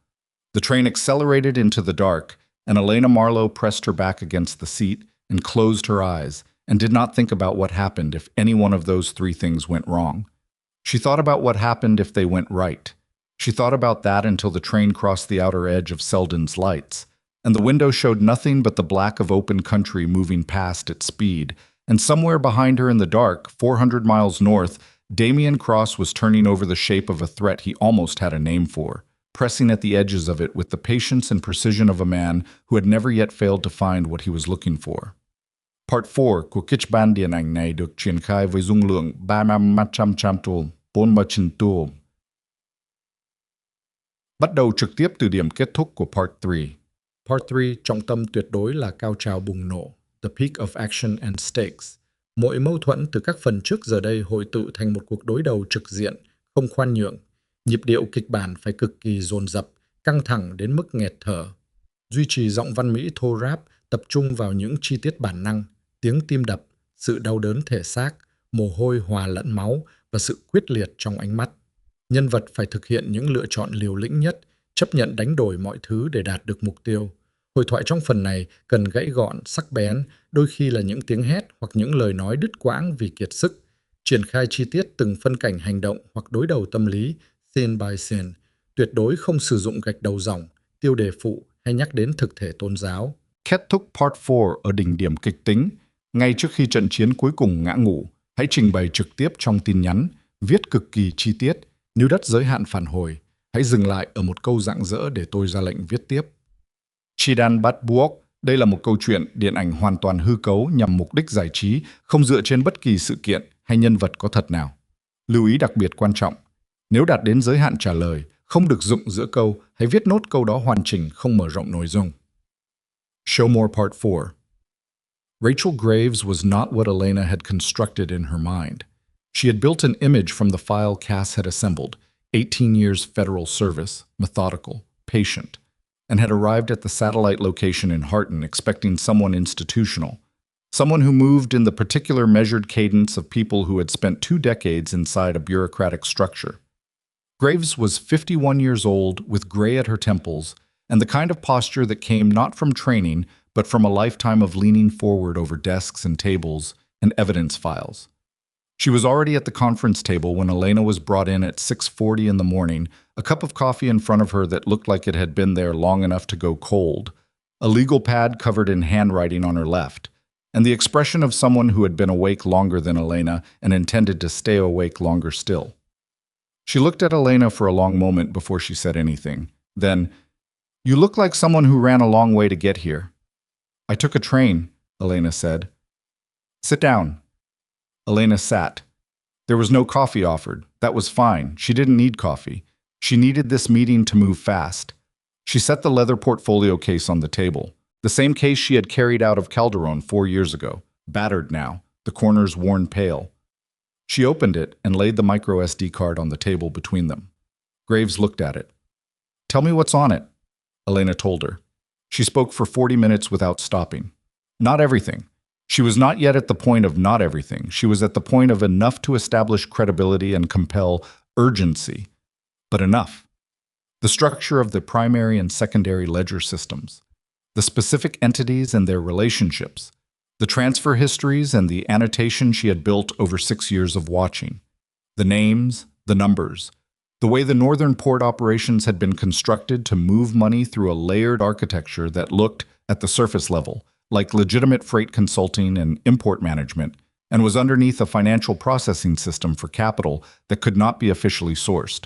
The train accelerated into the dark, and Elena Marlowe pressed her back against the seat and closed her eyes and did not think about what happened if any one of those 3 things went wrong. She thought about what happened if they went right. She thought about that until the train crossed the outer edge of Selden's lights, and the window showed nothing but the black of open country moving past at speed, and somewhere behind her in the dark, 400 miles north, Damien Cross was turning over the shape of a threat he almost had a name for, pressing at the edges of it with the patience and precision of a man who had never yet failed to find what he was looking for. Part 4 của kịch bản điện ảnh này được triển khai với dung lượng 300 tool, 400 tool. Bắt đầu trực tiếp từ điểm kết thúc của Part 3. Part 3 trọng tâm tuyệt đối là cao trào bùng nổ, the peak of action and stakes. Mọi mâu thuẫn từ các phần trước giờ đây hội tụ thành một cuộc đối đầu trực diện, không khoan nhượng. Nhịp điệu kịch bản phải cực kỳ dồn dập, căng thẳng đến mức nghẹt thở. Duy trì giọng văn mỹ thô ráp, tập trung vào những chi tiết bản năng, tiếng tim đập, sự đau đớn thể xác, mồ hôi hòa lẫn máu và sự quyết liệt trong ánh mắt. Nhân vật phải thực hiện những lựa chọn liều lĩnh nhất, chấp nhận đánh đổi mọi thứ để đạt được mục tiêu. Hội thoại trong phần này cần gãy gọn, sắc bén, đôi khi là những tiếng hét hoặc những lời nói đứt quãng vì kiệt sức. Triển khai chi tiết từng phân cảnh hành động hoặc đối đầu tâm lý, scene by scene. Tuyệt đối không sử dụng gạch đầu dòng, tiêu đề phụ hay nhắc đến thực thể tôn giáo. Kết thúc Part 4 ở đỉnh điểm kịch tính. Ngay trước khi trận chiến cuối cùng ngã ngũ, hãy trình bày trực tiếp trong tin nhắn, viết cực kỳ chi tiết. Nếu đất giới hạn phản hồi, hãy dừng lại ở một câu rạng rỡ để tôi ra lệnh viết tiếp. Chidan Bat Buok, đây là một câu chuyện điện ảnh hoàn toàn hư cấu nhằm mục đích giải trí, không dựa trên bất kỳ sự kiện hay nhân vật có thật nào. Lưu ý đặc biệt quan trọng, nếu đạt đến giới hạn trả lời, không được dụng giữa câu, hãy viết nốt câu đó hoàn chỉnh, không mở rộng nội dung. Show more Part 4. Rachel Graves was not what Elena had constructed in her mind. She had built an image from the file Cass had assembled, 18 years federal service, methodical, patient, and had arrived at the satellite location in Harton expecting someone institutional, someone who moved in the particular measured cadence of people who had spent 2 decades inside a bureaucratic structure. Graves was 51 years old, with gray at her temples, and the kind of posture that came not from training, but from a lifetime of leaning forward over desks and tables and evidence files. She was already at the conference table when Elena was brought in at 6:40 in the morning, a cup of coffee in front of her that looked like it had been there long enough to go cold, a legal pad covered in handwriting on her left, and the expression of someone who had been awake longer than Elena and intended to stay awake longer still. She looked at Elena for a long moment before she said anything. Then, "You look like someone who ran a long way to get here." "I took a train," Elena said. "Sit down." Elena sat. There was no coffee offered. That was fine. She didn't need coffee. She needed this meeting to move fast. She set the leather portfolio case on the table, the same case she had carried out of Calderon 4 years ago, battered now, the corners worn pale. She opened it and laid the micro SD card on the table between them. Graves looked at it. "Tell me what's on it," Elena told her. She spoke for 40 minutes without stopping. Not everything. She was not yet at the point of not everything. She was at the point of enough to establish credibility and compel urgency. But enough. The structure of the primary and secondary ledger systems, the specific entities and their relationships, the transfer histories and the annotation she had built over 6 years of watching, the names, the numbers, the way the northern port operations had been constructed to move money through a layered architecture that looked, at the surface level, like legitimate freight consulting and import management, and was underneath a financial processing system for capital that could not be officially sourced.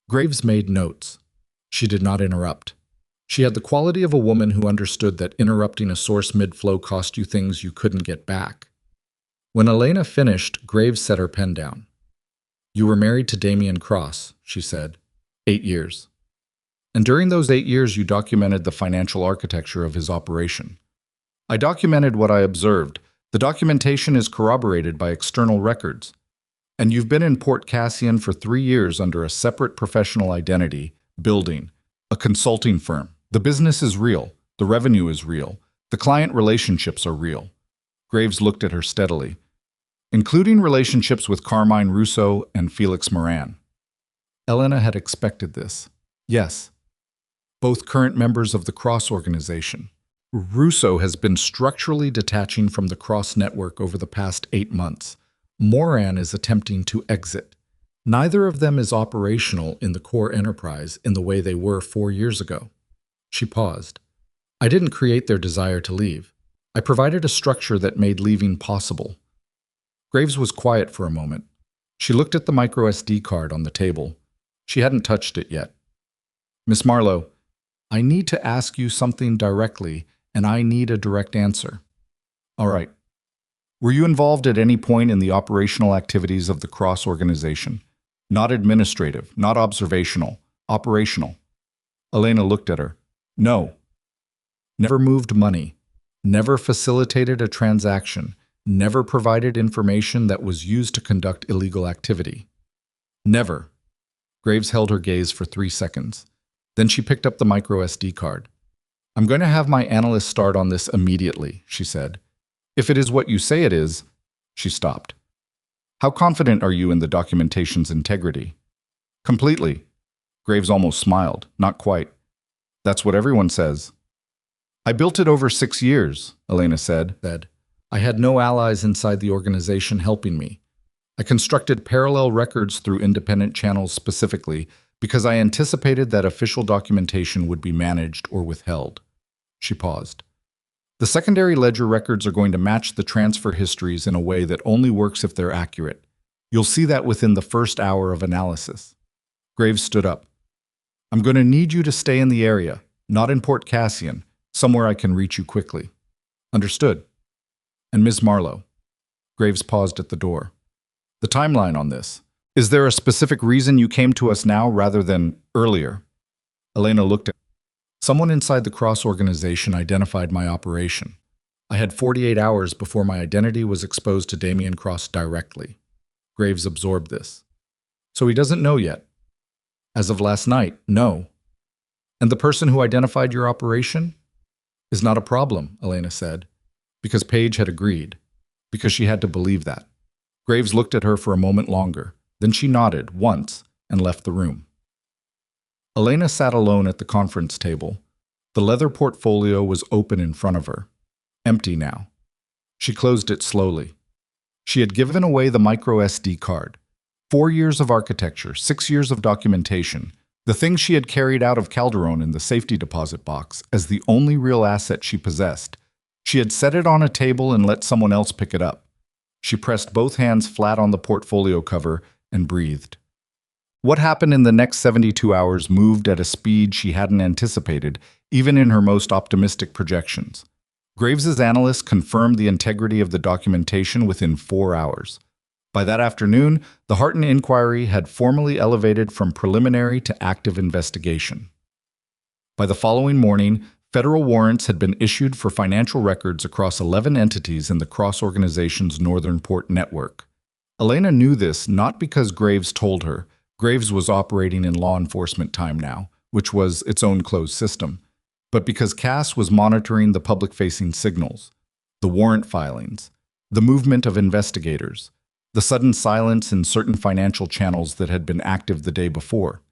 Graves made notes. She did not interrupt. She had the quality of a woman who understood that interrupting a source mid-flow cost you things you couldn't get back. When Elena finished, Graves set her pen down. "You were married to Damien Cross," she said. 8 years. And during those 8 years you documented the financial architecture of his operation. I documented what I observed. The documentation is corroborated by external records. And you've been in Port Cassian for 3 years under a separate professional identity, building a consulting firm. The business is real. The revenue is real. The client relationships are real. Graves looked at her steadily, including relationships with Carmine Russo and Felix Moran. Elena had expected this. Yes. Both current members of the Cross organization. Russo has been structurally detaching from the Cross network over the past 8 months. Moran is attempting to exit. Neither of them is operational in the core enterprise in the way they were 4 years ago. She paused. I didn't create their desire to leave. I provided a structure that made leaving possible. Graves was quiet for a moment. She looked at the micro SD card on the table. She hadn't touched it yet. "Miss Marlowe, I need to ask you something directly, and I need a direct answer." "All right. Were you involved at any point in the operational activities of the Cross organization? Not administrative, not observational, operational." Elena looked at her. "No. Never moved money. Never facilitated a transaction. Never provided information that was used to conduct illegal activity. Never." Graves held her gaze for 3 seconds. Then she picked up the micro SD card. "I'm going to have my analyst start on this immediately," she said. "If it is what you say it is..." She stopped. "How confident are you in the documentation's integrity?" "Completely." Graves almost smiled. Not quite. That's what everyone says. I built it over 6 years, Elena said. I had no allies inside the organization helping me. I constructed parallel records through independent channels specifically because I anticipated that official documentation would be managed or withheld. She paused. The secondary ledger records are going to match the transfer histories in a way that only works if they're accurate. You'll see that within the first hour of analysis. Graves stood up. I'm going to need you to stay in the area, not in Port Cassian, somewhere I can reach you quickly. Understood. And Ms. Marlowe. Graves paused at the door. The timeline on this. Is there a specific reason you came to us now rather than earlier? Elena looked at someone inside the Cross organization identified my operation. I had 48 hours before my identity was exposed to Damien Cross directly. Graves absorbed this. So he doesn't know yet. As of last night, no. And the person who identified your operation? Is not a problem, Elena said, because Paige had agreed, because she had to believe that. Graves looked at her for a moment longer, then she nodded once and left the room. Elena sat alone at the conference table. The leather portfolio was open in front of her, empty now. She closed it slowly. She had given away the micro SD card. 4 years of architecture, 6 years of documentation, the thing she had carried out of Calderon in the safety deposit box as the only real asset she possessed. She had set it on a table and let someone else pick it up. She pressed both hands flat on the portfolio cover and breathed. What happened in the next 72 hours moved at a speed she hadn't anticipated, even in her most optimistic projections. Graves's analysts confirmed the integrity of the documentation within 4 hours. By that afternoon, the Harton inquiry had formally elevated from preliminary to active investigation. By the following morning, federal warrants had been issued for financial records across 11 entities in the Cross organization's Northern Port network. Elena knew this not because Graves told her. Graves was operating in law enforcement time now, which was its own closed system, but because Cass was monitoring the public-facing signals, the warrant filings, the movement of investigators, the sudden silence in certain financial channels that had been active the day before.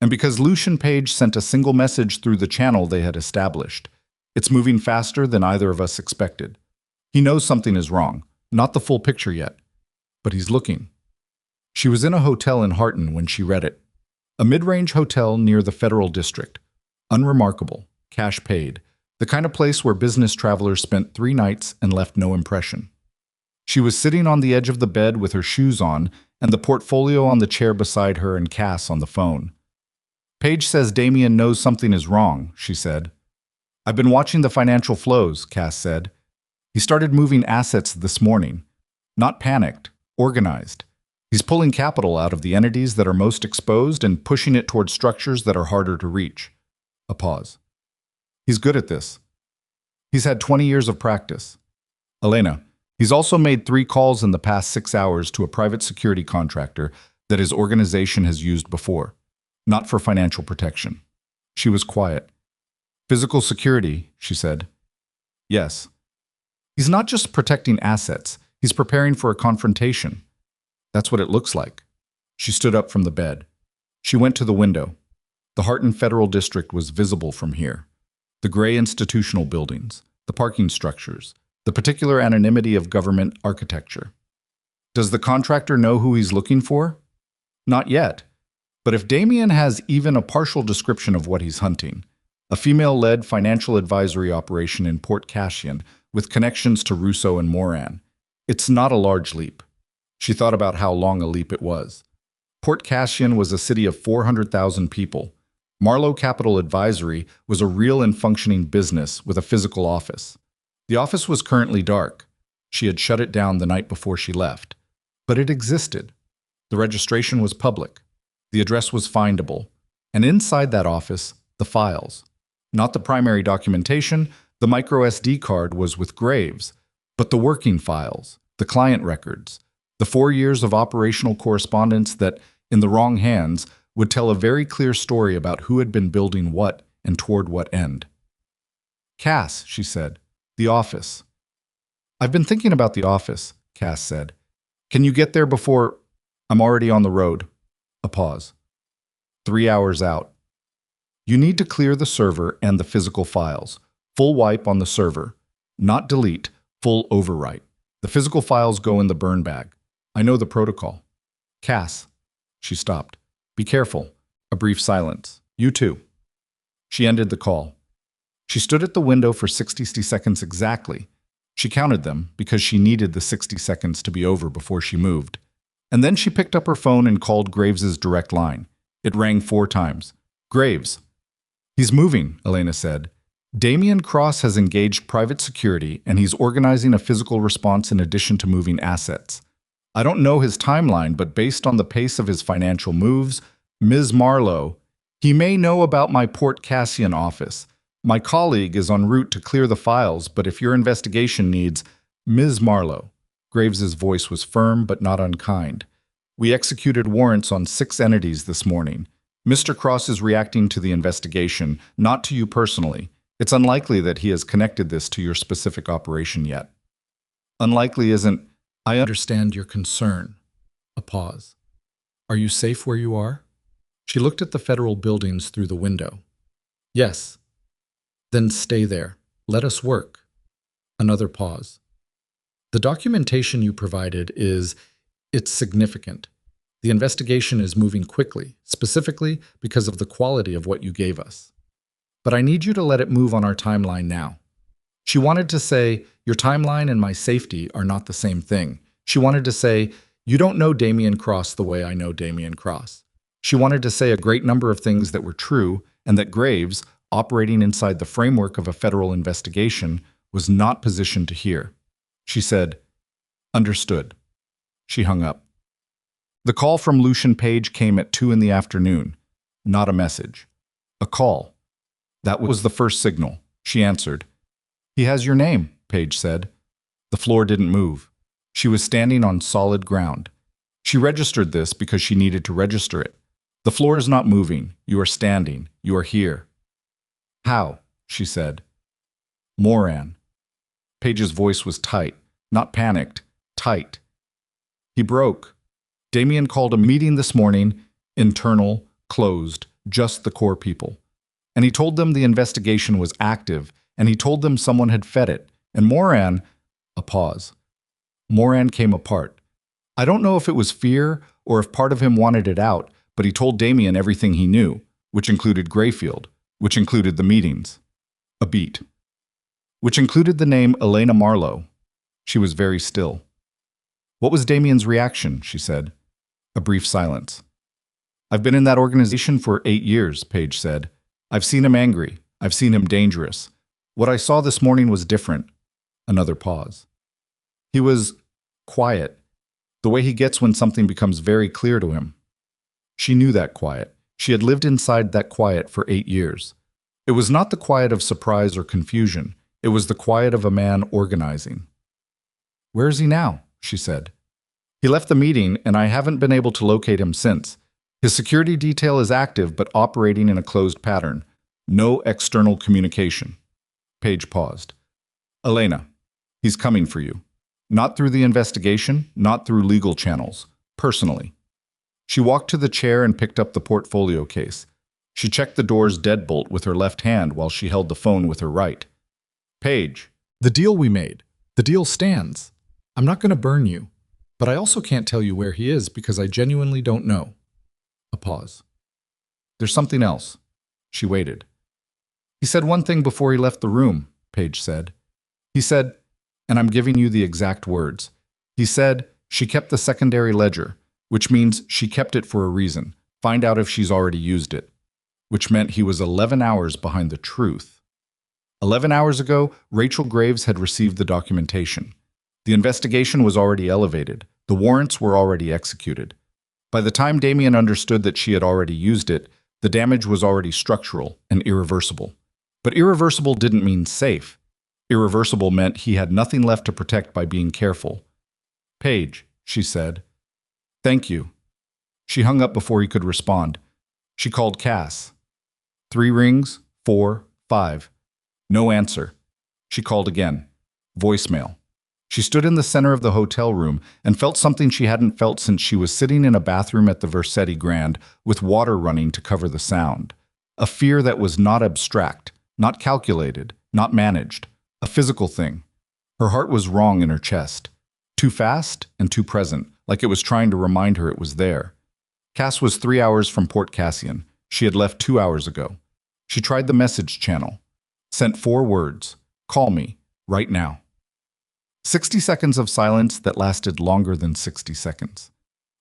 And because Lucian Page sent a single message through the channel they had established. It's moving faster than either of us expected. He knows something is wrong, not the full picture yet, but he's looking. She was in a hotel in Harton when she read it. A mid-range hotel near the Federal District. Unremarkable, cash paid, the kind of place where business travelers spent 3 nights and left no impression. She was sitting on the edge of the bed with her shoes on and the portfolio on the chair beside her and Cass on the phone. Paige says Damien knows something is wrong, she said. I've been watching the financial flows, Cass said. He started moving assets this morning. Not panicked, organized. He's pulling capital out of the entities that are most exposed and pushing it towards structures that are harder to reach. A pause. He's good at this. He's had 20 years of practice. Elena, he's also made 3 calls in the past 6 hours to a private security contractor that his organization has used before. Not for financial protection. She was quiet. Physical security, she said. Yes. He's not just protecting assets. He's preparing for a confrontation. That's what it looks like. She stood up from the bed. She went to the window. The Harton Federal District was visible from here. The gray institutional buildings, the parking structures, the particular anonymity of government architecture. Does the contractor know who he's looking for? Not yet. But if Damien has even a partial description of what he's hunting, a female-led financial advisory operation in Port Cassian with connections to Russo and Moran, it's not a large leap. She thought about how long a leap it was. Port Cassian was a city of 400,000 people. Marlowe Capital Advisory was a real and functioning business with a physical office. The office was currently dark. She had shut it down the night before she left. But it existed. The registration was public. The address was findable. And inside that office, the files. Not the primary documentation, the micro SD card was with Graves, but the working files, the client records, the 4 years of operational correspondence that, in the wrong hands, would tell a very clear story about who had been building what and toward what end. Cass, she said, the office. I've been thinking about the office, Cass said. Can you get there before? I'm already on the road. A pause. 3 hours out. You need to clear the server and the physical files. Full wipe on the server. Not delete, full overwrite. The physical files go in the burn bag. I know the protocol. Cass. She stopped. Be careful. A brief silence. You too. She ended the call. She stood at the window for 60 seconds exactly. She counted them because she needed the 60 seconds to be over before she moved. And then she picked up her phone and called Graves's direct line. It rang 4 times. Graves. He's moving, Elena said. Damien Cross has engaged private security and he's organizing a physical response in addition to moving assets. I don't know his timeline, but based on the pace of his financial moves, Ms. Marlowe, he may know about my Port Cassian office. My colleague is en route to clear the files, but if your investigation needs Ms. Marlowe, Graves's voice was firm but not unkind. We executed warrants on 6 entities this morning. Mr. Cross is reacting to the investigation, not to you personally. It's unlikely that he has connected this to your specific operation yet. Unlikely isn't, I understand your concern. A pause. Are you safe where you are? She looked at the federal buildings through the window. Yes. Then stay there. Let us work. Another pause. The documentation you provided it's significant. The investigation is moving quickly, specifically because of the quality of what you gave us. But I need you to let it move on our timeline now. She wanted to say, your timeline and my safety are not the same thing. She wanted to say, you don't know Damien Cross the way I know Damien Cross. She wanted to say a great number of things that were true and that Graves, operating inside the framework of a federal investigation, was not positioned to hear. She said, understood. She hung up. The call from Lucian Page came at 2 in the afternoon. Not a message. A call. That was the first signal. She answered. He has your name, Page said. The floor didn't move. She was standing on solid ground. She registered this because she needed to register it. The floor is not moving. You are standing. You are here. How? She said. Moran. Page's voice was tight, not panicked, tight. He broke. Damien called a meeting this morning, internal, closed, just the core people. And he told them the investigation was active, and he told them someone had fed it. And Moran, a pause. Moran came apart. I don't know if it was fear or if part of him wanted it out, but he told Damien everything he knew, which included Grayfield, which included the meetings. A beat. Which included the name Elena Marlowe. She was very still. What was Damien's reaction? She said. A brief silence. I've been in that organization for 8 years, Page said. I've seen him angry. I've seen him dangerous. What I saw this morning was different. Another pause. He was quiet, the way he gets when something becomes very clear to him. She knew that quiet. She had lived inside that quiet for 8 years. It was not the quiet of surprise or confusion. It was the quiet of a man organizing. Where is he now? She said. He left the meeting, and I haven't been able to locate him since. His security detail is active but operating in a closed pattern. No external communication. Page paused. Elena, he's coming for you. Not through the investigation, not through legal channels. Personally. She walked to the chair and picked up the portfolio case. She checked the door's deadbolt with her left hand while she held the phone with her right. Page, the deal we made. The deal stands. I'm not going to burn you, but I also can't tell you where he is because I genuinely don't know. A pause. There's something else. She waited. He said one thing before he left the room, Page said. He said, and I'm giving you the exact words. He said, she kept the secondary ledger, which means she kept it for a reason. Find out if she's already used it. Which meant he was 11 hours behind the truth. 11 hours ago, Rachel Graves had received the documentation. The investigation was already elevated. The warrants were already executed. By the time Damien understood that she had already used it, the damage was already structural and irreversible. But irreversible didn't mean safe. Irreversible meant he had nothing left to protect by being careful. Page, she said. Thank you. She hung up before he could respond. She called Cass. 3 rings, 4, 5. No answer. She called again. Voicemail. She stood in the center of the hotel room and felt something she hadn't felt since she was sitting in a bathroom at the Vercetti Grand with water running to cover the sound. A fear that was not abstract, not calculated, not managed. A physical thing. Her heart was wrong in her chest. Too fast and too present, like it was trying to remind her it was there. Cass was 3 hours from Port Cassian. She had left 2 hours ago. She tried the message channel. Sent 4 words. Call me, right now. 60 seconds of silence that lasted longer than 60 seconds.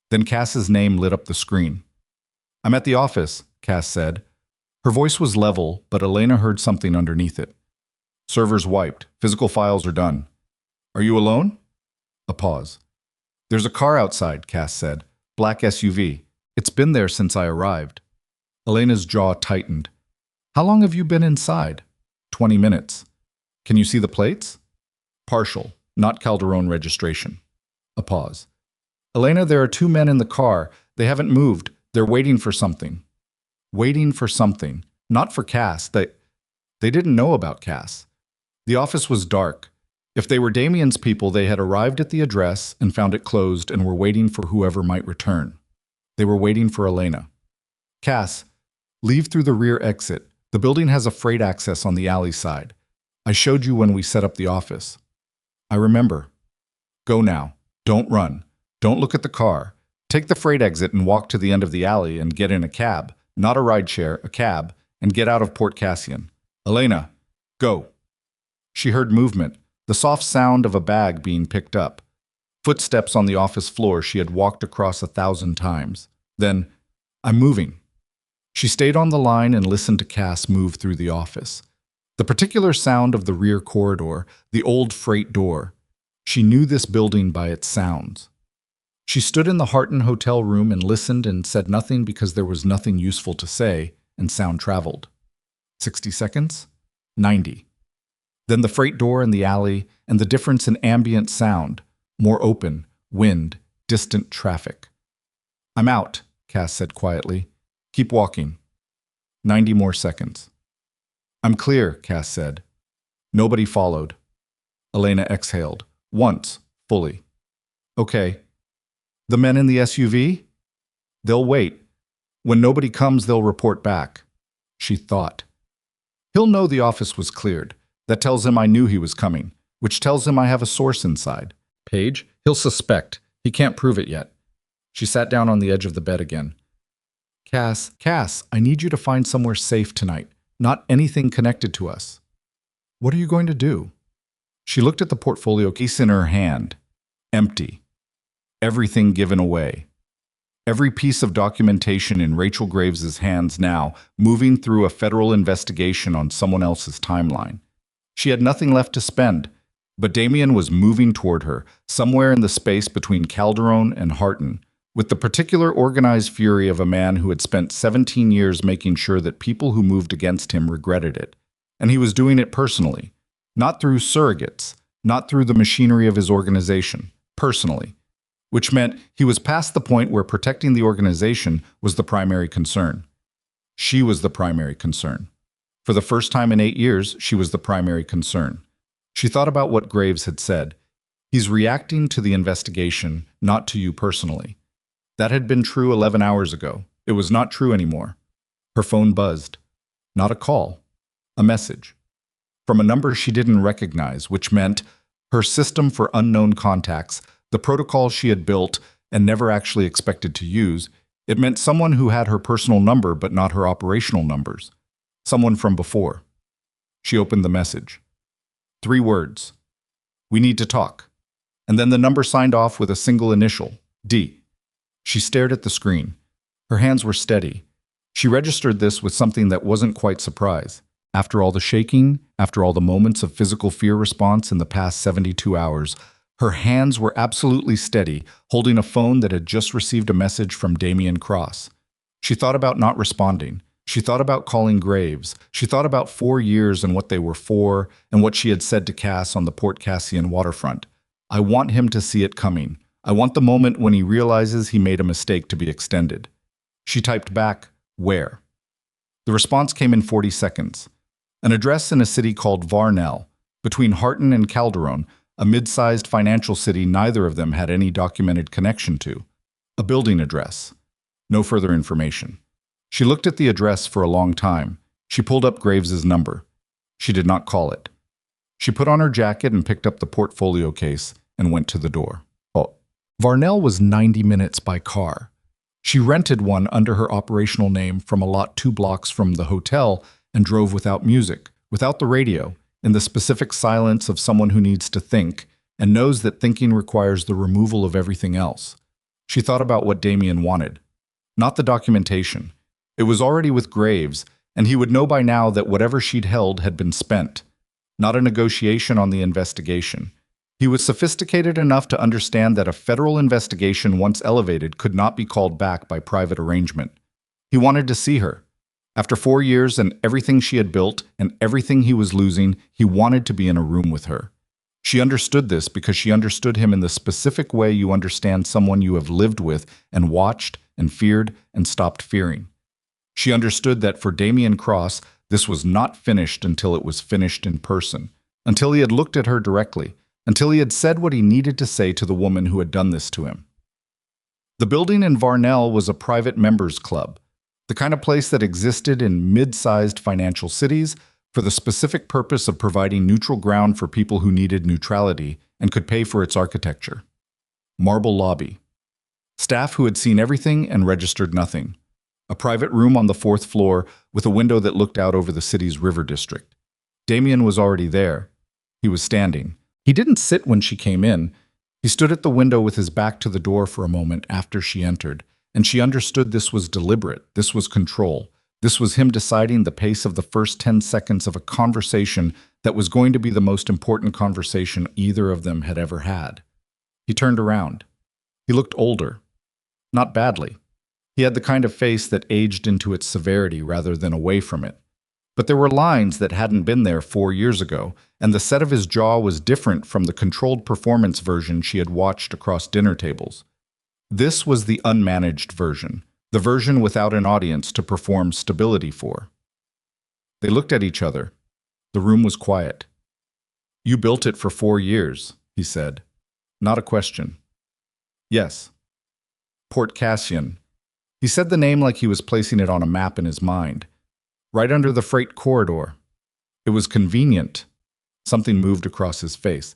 Then Cass's name lit up the screen. I'm at the office, Cass said. Her voice was level, but Elena heard something underneath it. Servers wiped. Physical files are done. Are you alone? A pause. There's a car outside, Cass said. Black SUV. It's been there since I arrived. Elena's jaw tightened. How long have you been inside? 20 minutes. Can you see the plates? Partial, not Calderon registration. A pause. Elena, there are 2 men in the car. They haven't moved. They're waiting for something. Waiting for something. Not for Cass. They didn't know about Cass. The office was dark. If they were Damien's people, they had arrived at the address and found it closed and were waiting for whoever might return. They were waiting for Elena. Cass, leave through the rear exit. The building has a freight access on the alley side. I showed you when we set up the office. I remember. Go now. Don't run. Don't look at the car. Take the freight exit and walk to the end of the alley and get in a cab, not a rideshare, a cab, and get out of Port Cassian. Elena, go. She heard movement, the soft sound of a bag being picked up. Footsteps on the office floor she had walked across 1,000 times. Then, I'm moving. She stayed on the line and listened to Cass move through the office. The particular sound of the rear corridor, the old freight door. She knew this building by its sounds. She stood in the Harton hotel room and listened and said nothing because there was nothing useful to say, and sound traveled. 60 seconds? 90. Then the freight door in the alley and the difference in ambient sound, more open, wind, distant traffic. I'm out, Cass said quietly. Keep walking. 90 more seconds. I'm clear, Cass said. Nobody followed. Elena exhaled. Once, fully. Okay. The men in the SUV? They'll wait. When nobody comes, they'll report back. She thought. He'll know the office was cleared. That tells him I knew he was coming, which tells him I have a source inside. Paige, he'll suspect. He can't prove it yet. She sat down on the edge of the bed again. Cass, I need you to find somewhere safe tonight, not anything connected to us. What are you going to do? She looked at the portfolio case in her hand. Empty. Everything given away. Every piece of documentation in Rachel Graves's hands now, moving through a federal investigation on someone else's timeline. She had nothing left to spend, but Damien was moving toward her, somewhere in the space between Calderon and Harton, with the particular organized fury of a man who had spent 17 years making sure that people who moved against him regretted it. And he was doing it personally, not through surrogates, not through the machinery of his organization, personally. Which meant he was past the point where protecting the organization was the primary concern. She was the primary concern. For the first time in 8 years, she was the primary concern. She thought about what Graves had said. He's reacting to the investigation, not to you personally. That had been true 11 hours ago. It was not true anymore. Her phone buzzed. Not a call. A message. From a number she didn't recognize, which meant her system for unknown contacts, the protocol she had built and never actually expected to use, it meant someone who had her personal number but not her operational numbers. Someone from before. She opened the message. 3 words. We need to talk. And then the number signed off with a single initial, D. She stared at the screen. Her hands were steady. She registered this with something that wasn't quite surprise. After all the shaking, after all the moments of physical fear response in the past 72 hours, her hands were absolutely steady, holding a phone that had just received a message from Damien Cross. She thought about not responding. She thought about calling Graves. She thought about 4 years and what they were for, and what she had said to Cass on the Port Cassian waterfront. I want him to see it coming. I want the moment when he realizes he made a mistake to be extended. She typed back, where? The response came in 40 seconds. An address in a city called Varnell, between Harton and Calderon, a mid-sized financial city neither of them had any documented connection to. A building address. No further information. She looked at the address for a long time. She pulled up Graves's number. She did not call it. She put on her jacket and picked up the portfolio case and went to the door. Oh. Varnell was 90 minutes by car. She rented one under her operational name from a lot 2 blocks from the hotel and drove without music, without the radio, in the specific silence of someone who needs to think and knows that thinking requires the removal of everything else. She thought about what Damien wanted. Not the documentation. It was already with Graves, and he would know by now that whatever she'd held had been spent. Not a negotiation on the investigation. He was sophisticated enough to understand that a federal investigation once elevated could not be called back by private arrangement. He wanted to see her. After 4 years and everything she had built and everything he was losing, he wanted to be in a room with her. She understood this because she understood him in the specific way you understand someone you have lived with and watched and feared and stopped fearing. She understood that for Damien Cross, this was not finished until it was finished in person, until he had looked at her directly, until he had said what he needed to say to the woman who had done this to him. The building in Varnell was a private members club, the kind of place that existed in mid-sized financial cities for the specific purpose of providing neutral ground for people who needed neutrality and could pay for its architecture. Marble lobby. Staff who had seen everything and registered nothing. A private room on the 4th floor with a window that looked out over the city's river district. Damien was already there. He was standing. He didn't sit when she came in. He stood at the window with his back to the door for a moment after she entered, and she understood this was deliberate, this was control. This was him deciding the pace of the first 10 seconds of a conversation that was going to be the most important conversation either of them had ever had. He turned around. He looked older. Not badly. He had the kind of face that aged into its severity rather than away from it. But there were lines that hadn't been there 4 years ago, and the set of his jaw was different from the controlled performance version she had watched across dinner tables. This was the unmanaged version, the version without an audience to perform stability for. They looked at each other. The room was quiet. "You built it for 4 years," he said. Not a question. "Yes." Port Cassian. He said the name like he was placing it on a map in his mind. Right under the freight corridor. It was convenient. Something moved across his face.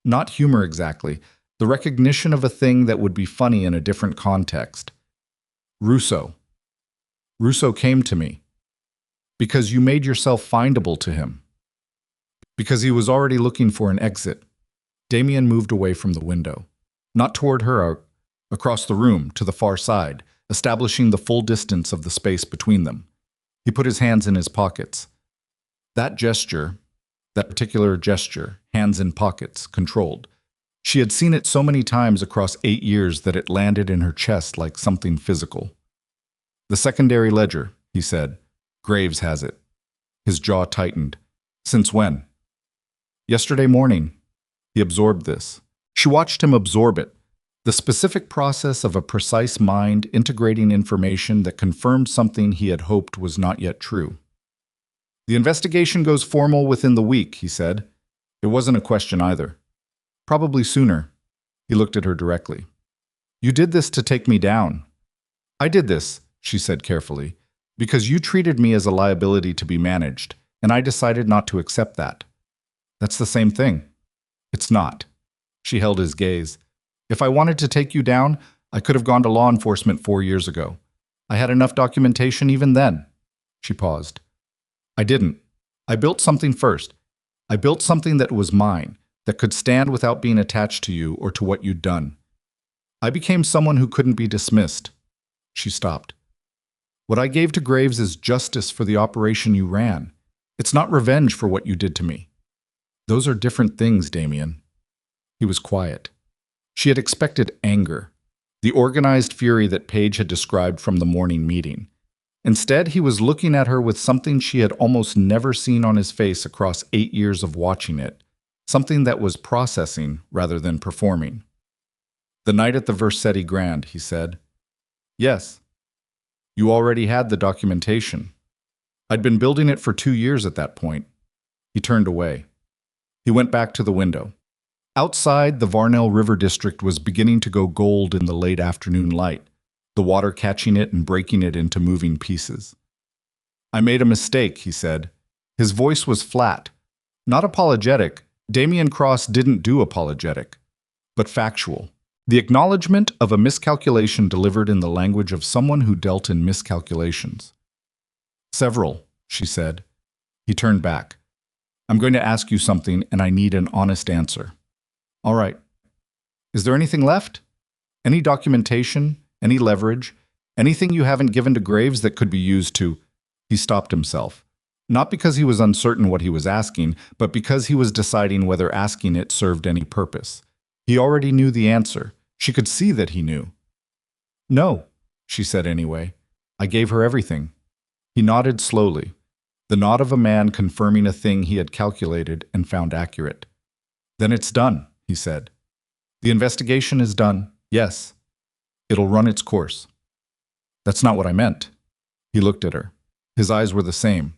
Not humor exactly, the recognition of a thing that would be funny in a different context. Russo. Russo came to me. Because you made yourself findable to him. Because he was already looking for an exit. Damien moved away from the window. Not toward her, across the room, to the far side, establishing the full distance of the space between them. He put his hands in his pockets. That gesture, that particular gesture, hands in pockets, controlled. She had seen it so many times across 8 years that it landed in her chest like something physical. "The secondary ledger," he said. "Graves has it." His jaw tightened. "Since when?" "Yesterday morning." He absorbed this. She watched him absorb it. The specific process of a precise mind integrating information that confirmed something he had hoped was not yet true. "The investigation goes formal within the week," he said. It wasn't a question either. "Probably sooner." He looked at her directly. "You did this to take me down." "I did this," she said carefully, "because you treated me as a liability to be managed, and I decided not to accept that." "That's the same thing." "It's not." She held his gaze. "If I wanted to take you down, I could have gone to law enforcement 4 years ago. I had enough documentation even then." She paused. "I didn't. I built something first. I built something that was mine, that could stand without being attached to you or to what you'd done. I became someone who couldn't be dismissed." She stopped. "What I gave to Graves is justice for the operation you ran. It's not revenge for what you did to me." "Those are different things, Damien." He was quiet. She had expected anger, the organized fury that Paige had described from the morning meeting. Instead, he was looking at her with something she had almost never seen on his face across 8 years of watching it, something that was processing rather than performing. "The night at the Versetti Grand," he said. "Yes. You already had the documentation. I'd been building it for 2 years at that point." He turned away. He went back to the window. Outside, the Varnell River district was beginning to go gold in the late afternoon light, the water catching it and breaking it into moving pieces. "I made a mistake," he said. His voice was flat, not apologetic. Damien Cross didn't do apologetic, but factual. The acknowledgement of a miscalculation delivered in the language of someone who dealt in miscalculations. "Several," she said. He turned back. "I'm going to ask you something, and I need an honest answer." "All right. Is there anything left? Any documentation? Any leverage? Anything you haven't given to Graves that could be used to—" He stopped himself. Not because he was uncertain what he was asking, but because he was deciding whether asking it served any purpose. He already knew the answer. She could see that he knew. "No," she said anyway. "I gave her everything." He nodded slowly, the nod of a man confirming a thing he had calculated and found accurate. "Then it's done," he said. "The investigation is done, yes. It'll run its course." "That's not what I meant." He looked at her. His eyes were the same.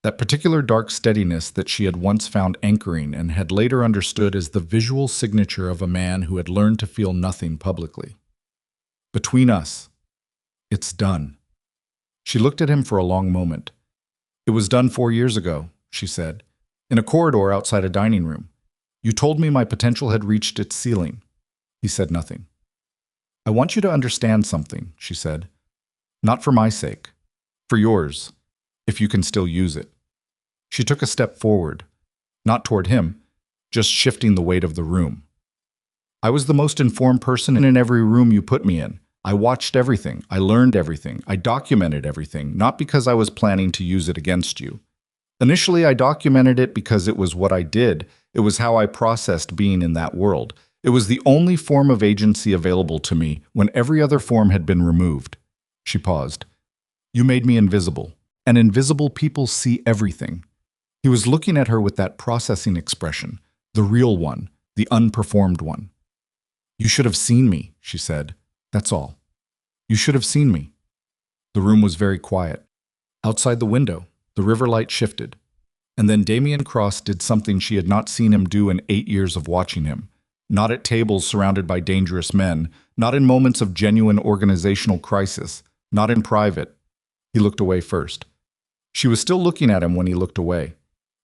That particular dark steadiness that she had once found anchoring and had later understood as the visual signature of a man who had learned to feel nothing publicly. "Between us, it's done." She looked at him for a long moment. "It was done 4 years ago," she said, "in a corridor outside a dining room. You told me my potential had reached its ceiling." He said nothing. "I want you to understand something," she said. "Not for my sake. For yours, if you can still use it." She took a step forward, not toward him, just shifting the weight of the room. "I was the most informed person in every room you put me in. I watched everything, I learned everything, I documented everything, not because I was planning to use it against you. Initially, I documented it because it was what I did. It was how I processed being in that world. It was the only form of agency available to me when every other form had been removed." She paused. "You made me invisible, and invisible people see everything." He was looking at her with that processing expression, the real one, the unperformed one. "You should have seen me," she said. "That's all. You should have seen me." The room was very quiet. Outside the window, the river light shifted. And then Damien Cross did something she had not seen him do in 8 years of watching him. Not at tables surrounded by dangerous men, not in moments of genuine organizational crisis, not in private. He looked away first. She was still looking at him when he looked away.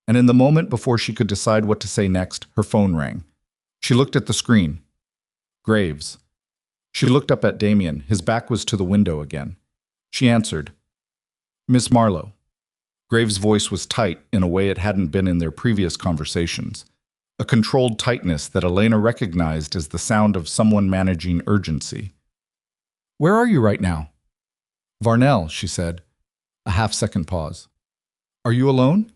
And in the moment before she could decide what to say next, her phone rang. She looked at the screen. Graves. She looked up at Damien. His back was to the window again. She answered. "Miss Marlowe." Graves' voice was tight in a way it hadn't been in their previous conversations. A controlled tightness that Elena recognized as the sound of someone managing urgency. "Where are you right now?" "Varnell," she said. A half-second pause. "Are you alone?"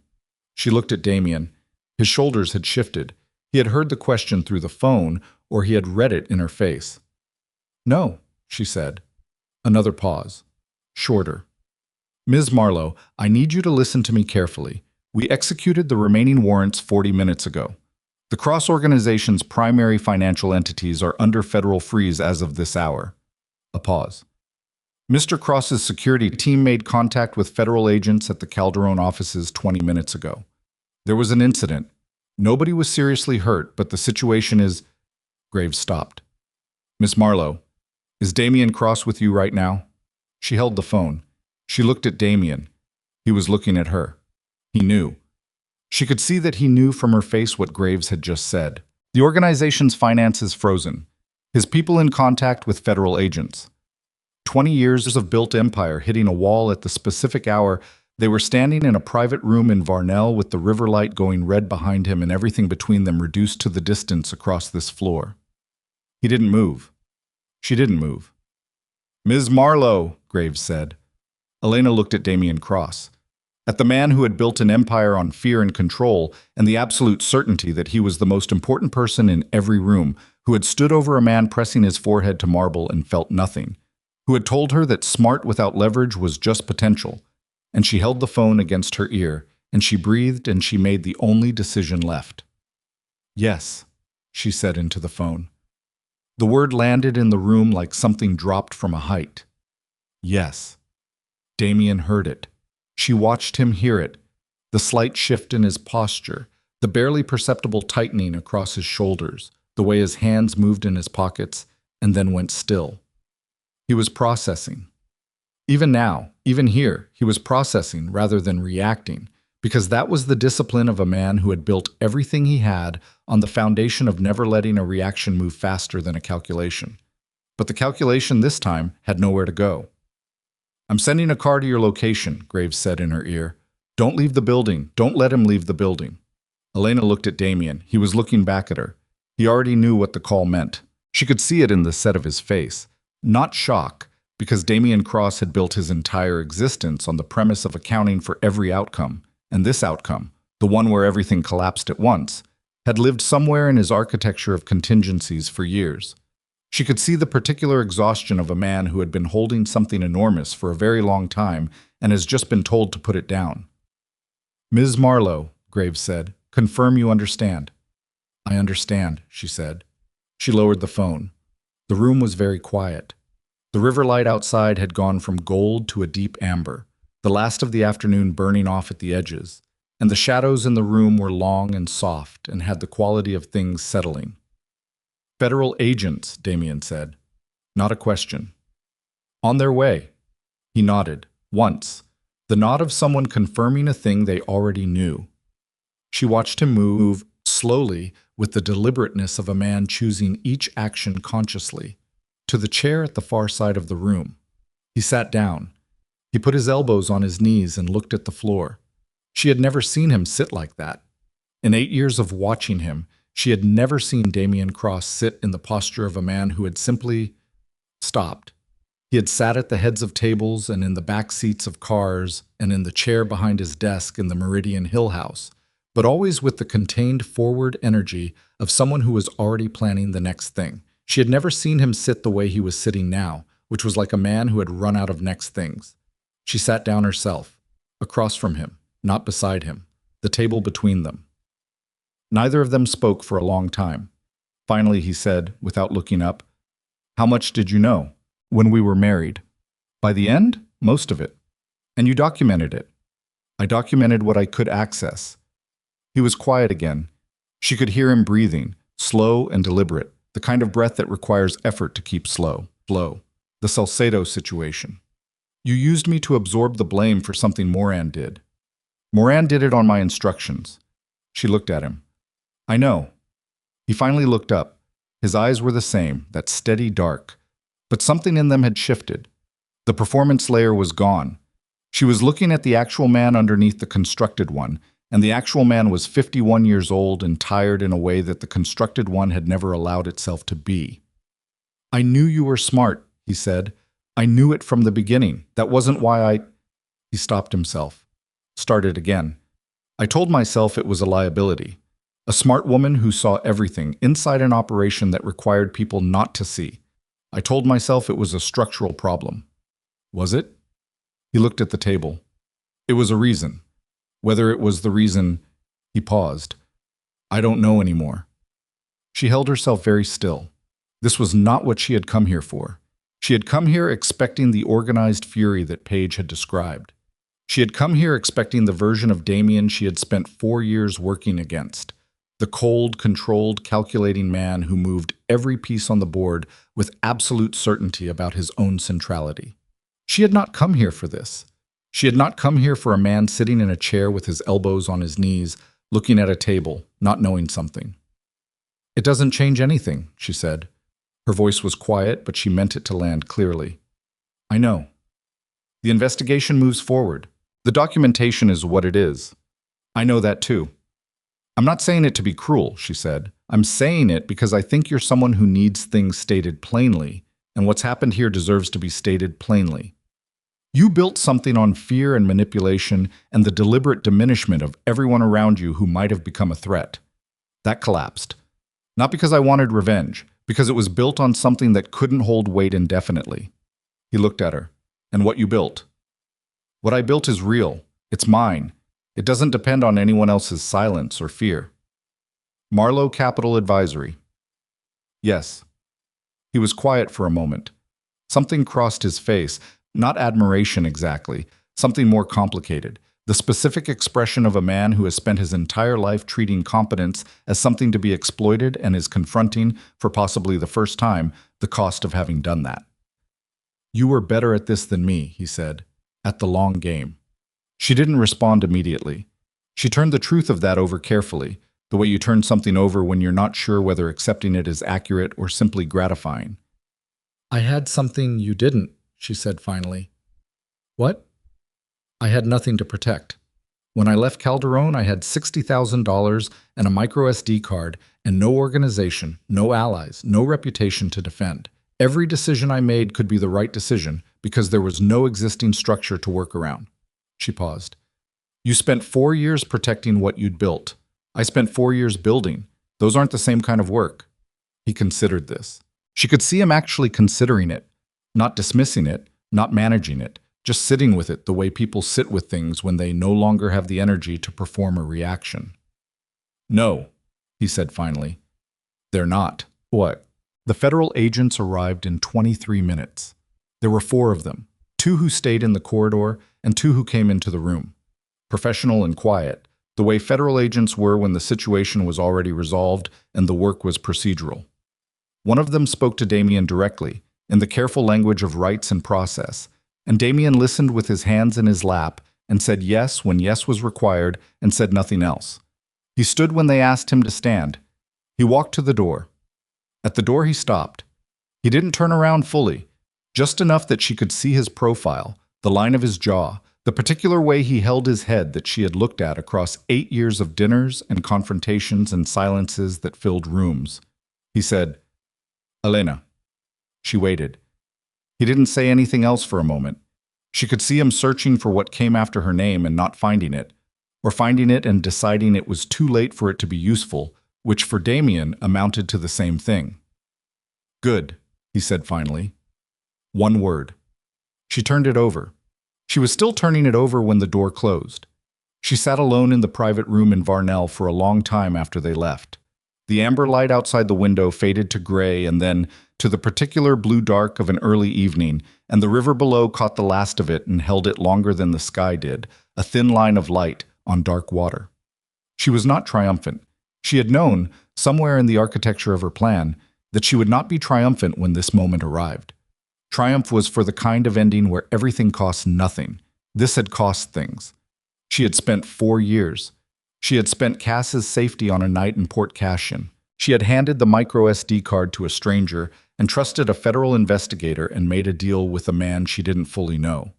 She looked at Damien. His shoulders had shifted. He had heard the question through the phone, or he had read it in her face. "No," she said. Another pause. Shorter. "Ms. Marlowe, I need you to listen to me carefully. We executed the remaining warrants 40 minutes ago. The Cross organization's primary financial entities are under federal freeze as of this hour." A pause. "Mr. Cross's security team made contact with federal agents at the Calderon offices 20 minutes ago. There was an incident. Nobody was seriously hurt, but the situation is—" Graves stopped. "Miss Marlowe, is Damien Cross with you right now?" She held the phone. She looked at Damien. He was looking at her. He knew. She could see that he knew from her face what Graves had just said. The organization's finances frozen. His people in contact with federal agents. 20 years of built empire hitting a wall at the specific hour. They were standing in a private room in Varnell with the river light going red behind him and everything between them reduced to the distance across this floor. He didn't move. She didn't move. "Ms. Marlowe," Graves said. Elena looked at Damien Cross. At the man who had built an empire on fear and control and the absolute certainty that he was the most important person in every room, who had stood over a man pressing his forehead to marble and felt nothing, who had told her that smart without leverage was just potential. And she held the phone against her ear, and she breathed, and she made the only decision left. "Yes," she said into the phone. The word landed in the room like something dropped from a height. Yes. Damien heard it. She watched him hear it, the slight shift in his posture, The barely perceptible tightening across his shoulders, the way his hands moved in his pockets, and then went still. He was processing. Even now, even here, he was processing rather than reacting, because that was the discipline of a man who had built everything he had on the foundation of never letting a reaction move faster than a calculation. But the calculation this time had nowhere to go. "I'm sending a car to your location," Graves said in her ear. "Don't leave the building. Don't let him leave the building." Elena looked at Damien. He was looking back at her. He already knew what the call meant. She could see it in the set of his face. Not shock, because Damien Cross had built his entire existence on the premise of accounting for every outcome, and this outcome, the one where everything collapsed at once, had lived somewhere in his architecture of contingencies for years. She could see the particular exhaustion of a man who had been holding something enormous for a very long time and has just been told to put it down. "Ms. Marlowe," Graves said, "confirm you understand." "I understand," she said. She lowered the phone. The room was very quiet. The river light outside had gone from gold to a deep amber, the last of the afternoon burning off at the edges, and the shadows in the room were long and soft and had the quality of things settling. "Federal agents," Damien said. Not a question. "On their way." He nodded, once, the nod of someone confirming a thing they already knew. She watched him move slowly, with the deliberateness of a man choosing each action consciously, to the chair at the far side of the room. He sat down. He put his elbows on his knees and looked at the floor. She had never seen him sit like that. In 8 years of watching him, she had never seen Damien Cross sit in the posture of a man who had simply stopped. He had sat at the heads of tables and in the back seats of cars and in the chair behind his desk in the Meridian Hill House, but always with the contained forward energy of someone who was already planning the next thing. She had never seen him sit the way he was sitting now, which was like a man who had run out of next things. She sat down herself, across from him, not beside him, the table between them. Neither of them spoke for a long time. Finally, he said, without looking up, "How much did you know when we were married?" "By the end, most of it." "And you documented it." "I documented what I could access." He was quiet again. She could hear him breathing, slow and deliberate, the kind of breath that requires effort to keep slow. The Salcedo situation. "You used me to absorb the blame for something Moran did." "Moran did it on my instructions." She looked at him. "I know." He finally looked up. His eyes were the same, that steady dark. But something in them had shifted. The performance layer was gone. She was looking at the actual man underneath the constructed one, and the actual man was 51 years old and tired in a way that the constructed one had never allowed itself to be. "I knew you were smart," he said. "I knew it from the beginning. That wasn't why I—" He stopped himself. Started again. "I told myself it was a liability. A smart woman who saw everything, inside an operation that required people not to see. I told myself it was a structural problem." "Was it?" He looked at the table. "It was a reason. Whether it was the reason—" He paused. "I don't know anymore." She held herself very still. This was not what she had come here for. She had come here expecting the organized fury that Paige had described. She had come here expecting the version of Damien she had spent 4 years working against. The cold, controlled, calculating man who moved every piece on the board with absolute certainty about his own centrality. She had not come here for this. She had not come here for a man sitting in a chair with his elbows on his knees, looking at a table, not knowing something. "It doesn't change anything," she said. Her voice was quiet, but she meant it to land clearly. "I know. The investigation moves forward. The documentation is what it is. I know that too. I'm not saying it to be cruel," she said. "I'm saying it because I think you're someone who needs things stated plainly, and what's happened here deserves to be stated plainly. You built something on fear and manipulation and the deliberate diminishment of everyone around you who might have become a threat. That collapsed. Not because I wanted revenge, because it was built on something that couldn't hold weight indefinitely." He looked at her. "And what you built?" "What I built is real. It's mine. It doesn't depend on anyone else's silence or fear." "Marlowe Capital Advisory." "Yes." He was quiet for a moment. Something crossed his face, not admiration exactly, something more complicated, the specific expression of a man who has spent his entire life treating competence as something to be exploited and is confronting, for possibly the first time, the cost of having done that. "You were better at this than me," he said, "at the long game." She didn't respond immediately. She turned the truth of that over carefully, the way you turn something over when you're not sure whether accepting it is accurate or simply gratifying. "I had something you didn't," she said finally. "What?" "I had nothing to protect. When I left Calderon, I had $60,000 and a micro SD card and no organization, no allies, no reputation to defend. Every decision I made could be the right decision because there was no existing structure to work around." She paused. "You spent 4 years protecting what you'd built. I spent 4 years building. Those aren't the same kind of work." He considered this. She could see him actually considering it, not dismissing it, not managing it, just sitting with it the way people sit with things when they no longer have the energy to perform a reaction. "No," he said finally. "They're not." "What?" The federal agents arrived in 23 minutes. There were 4 of them, 2 who stayed in the corridor and 2 who came into the room. Professional and quiet, the way federal agents were when the situation was already resolved and the work was procedural. One of them spoke to Damien directly, in the careful language of rights and process, and Damien listened with his hands in his lap and said yes when yes was required and said nothing else. He stood when they asked him to stand. He walked to the door. At the door he stopped. He didn't turn around fully, just enough that she could see his profile, the line of his jaw, the particular way he held his head that she had looked at across 8 years of dinners and confrontations and silences that filled rooms. He said, "Elena." She waited. He didn't say anything else for a moment. She could see him searching for what came after her name and not finding it, or finding it and deciding it was too late for it to be useful, which for Damien amounted to the same thing. "Good," he said finally. One word. She turned it over. She was still turning it over when the door closed. She sat alone in the private room in Varnell for a long time after they left. The amber light outside the window faded to gray and then to the particular blue dark of an early evening, and the river below caught the last of it and held it longer than the sky did, a thin line of light on dark water. She was not triumphant. She had known, somewhere in the architecture of her plan, that she would not be triumphant when this moment arrived. Triumph was for the kind of ending where everything costs nothing. This had cost things. She had spent 4 years. She had spent Cass's safety on a night in Port Cashin. She had handed the micro SD card to a stranger and trusted a federal investigator and made a deal with a man she didn't fully know.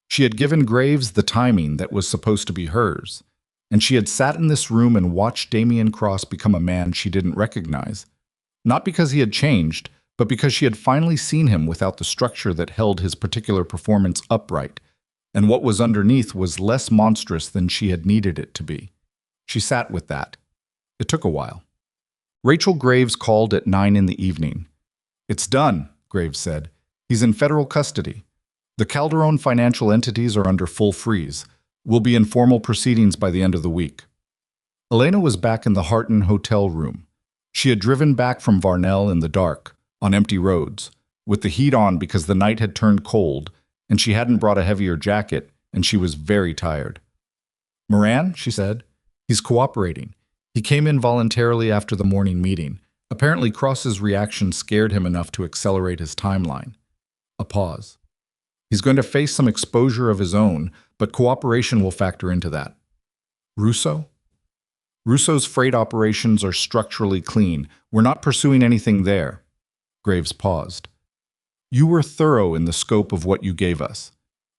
She had given Graves the timing that was supposed to be hers. And she had sat in this room and watched Damien Cross become a man she didn't recognize. Not because he had changed, but because she had finally seen him without the structure that held his particular performance upright, and what was underneath was less monstrous than she had needed it to be. She sat with that. It took a while. Rachel Graves called at 9 in the evening. "It's done," Graves said. "He's in federal custody. The Calderon financial entities are under full freeze. We'll be in formal proceedings by the end of the week." Elena was back in the Harton hotel room. She had driven back from Varnell in the dark, on empty roads, with the heat on because the night had turned cold, and she hadn't brought a heavier jacket, and she was very tired. "Moran," she said, "he's cooperating. He came in voluntarily after the morning meeting. Apparently Cross's reaction scared him enough to accelerate his timeline." A pause. "He's going to face some exposure of his own, but cooperation will factor into that." "Russo?" "Russo's freight operations are structurally clean. We're not pursuing anything there." Graves paused. "You were thorough in the scope of what you gave us.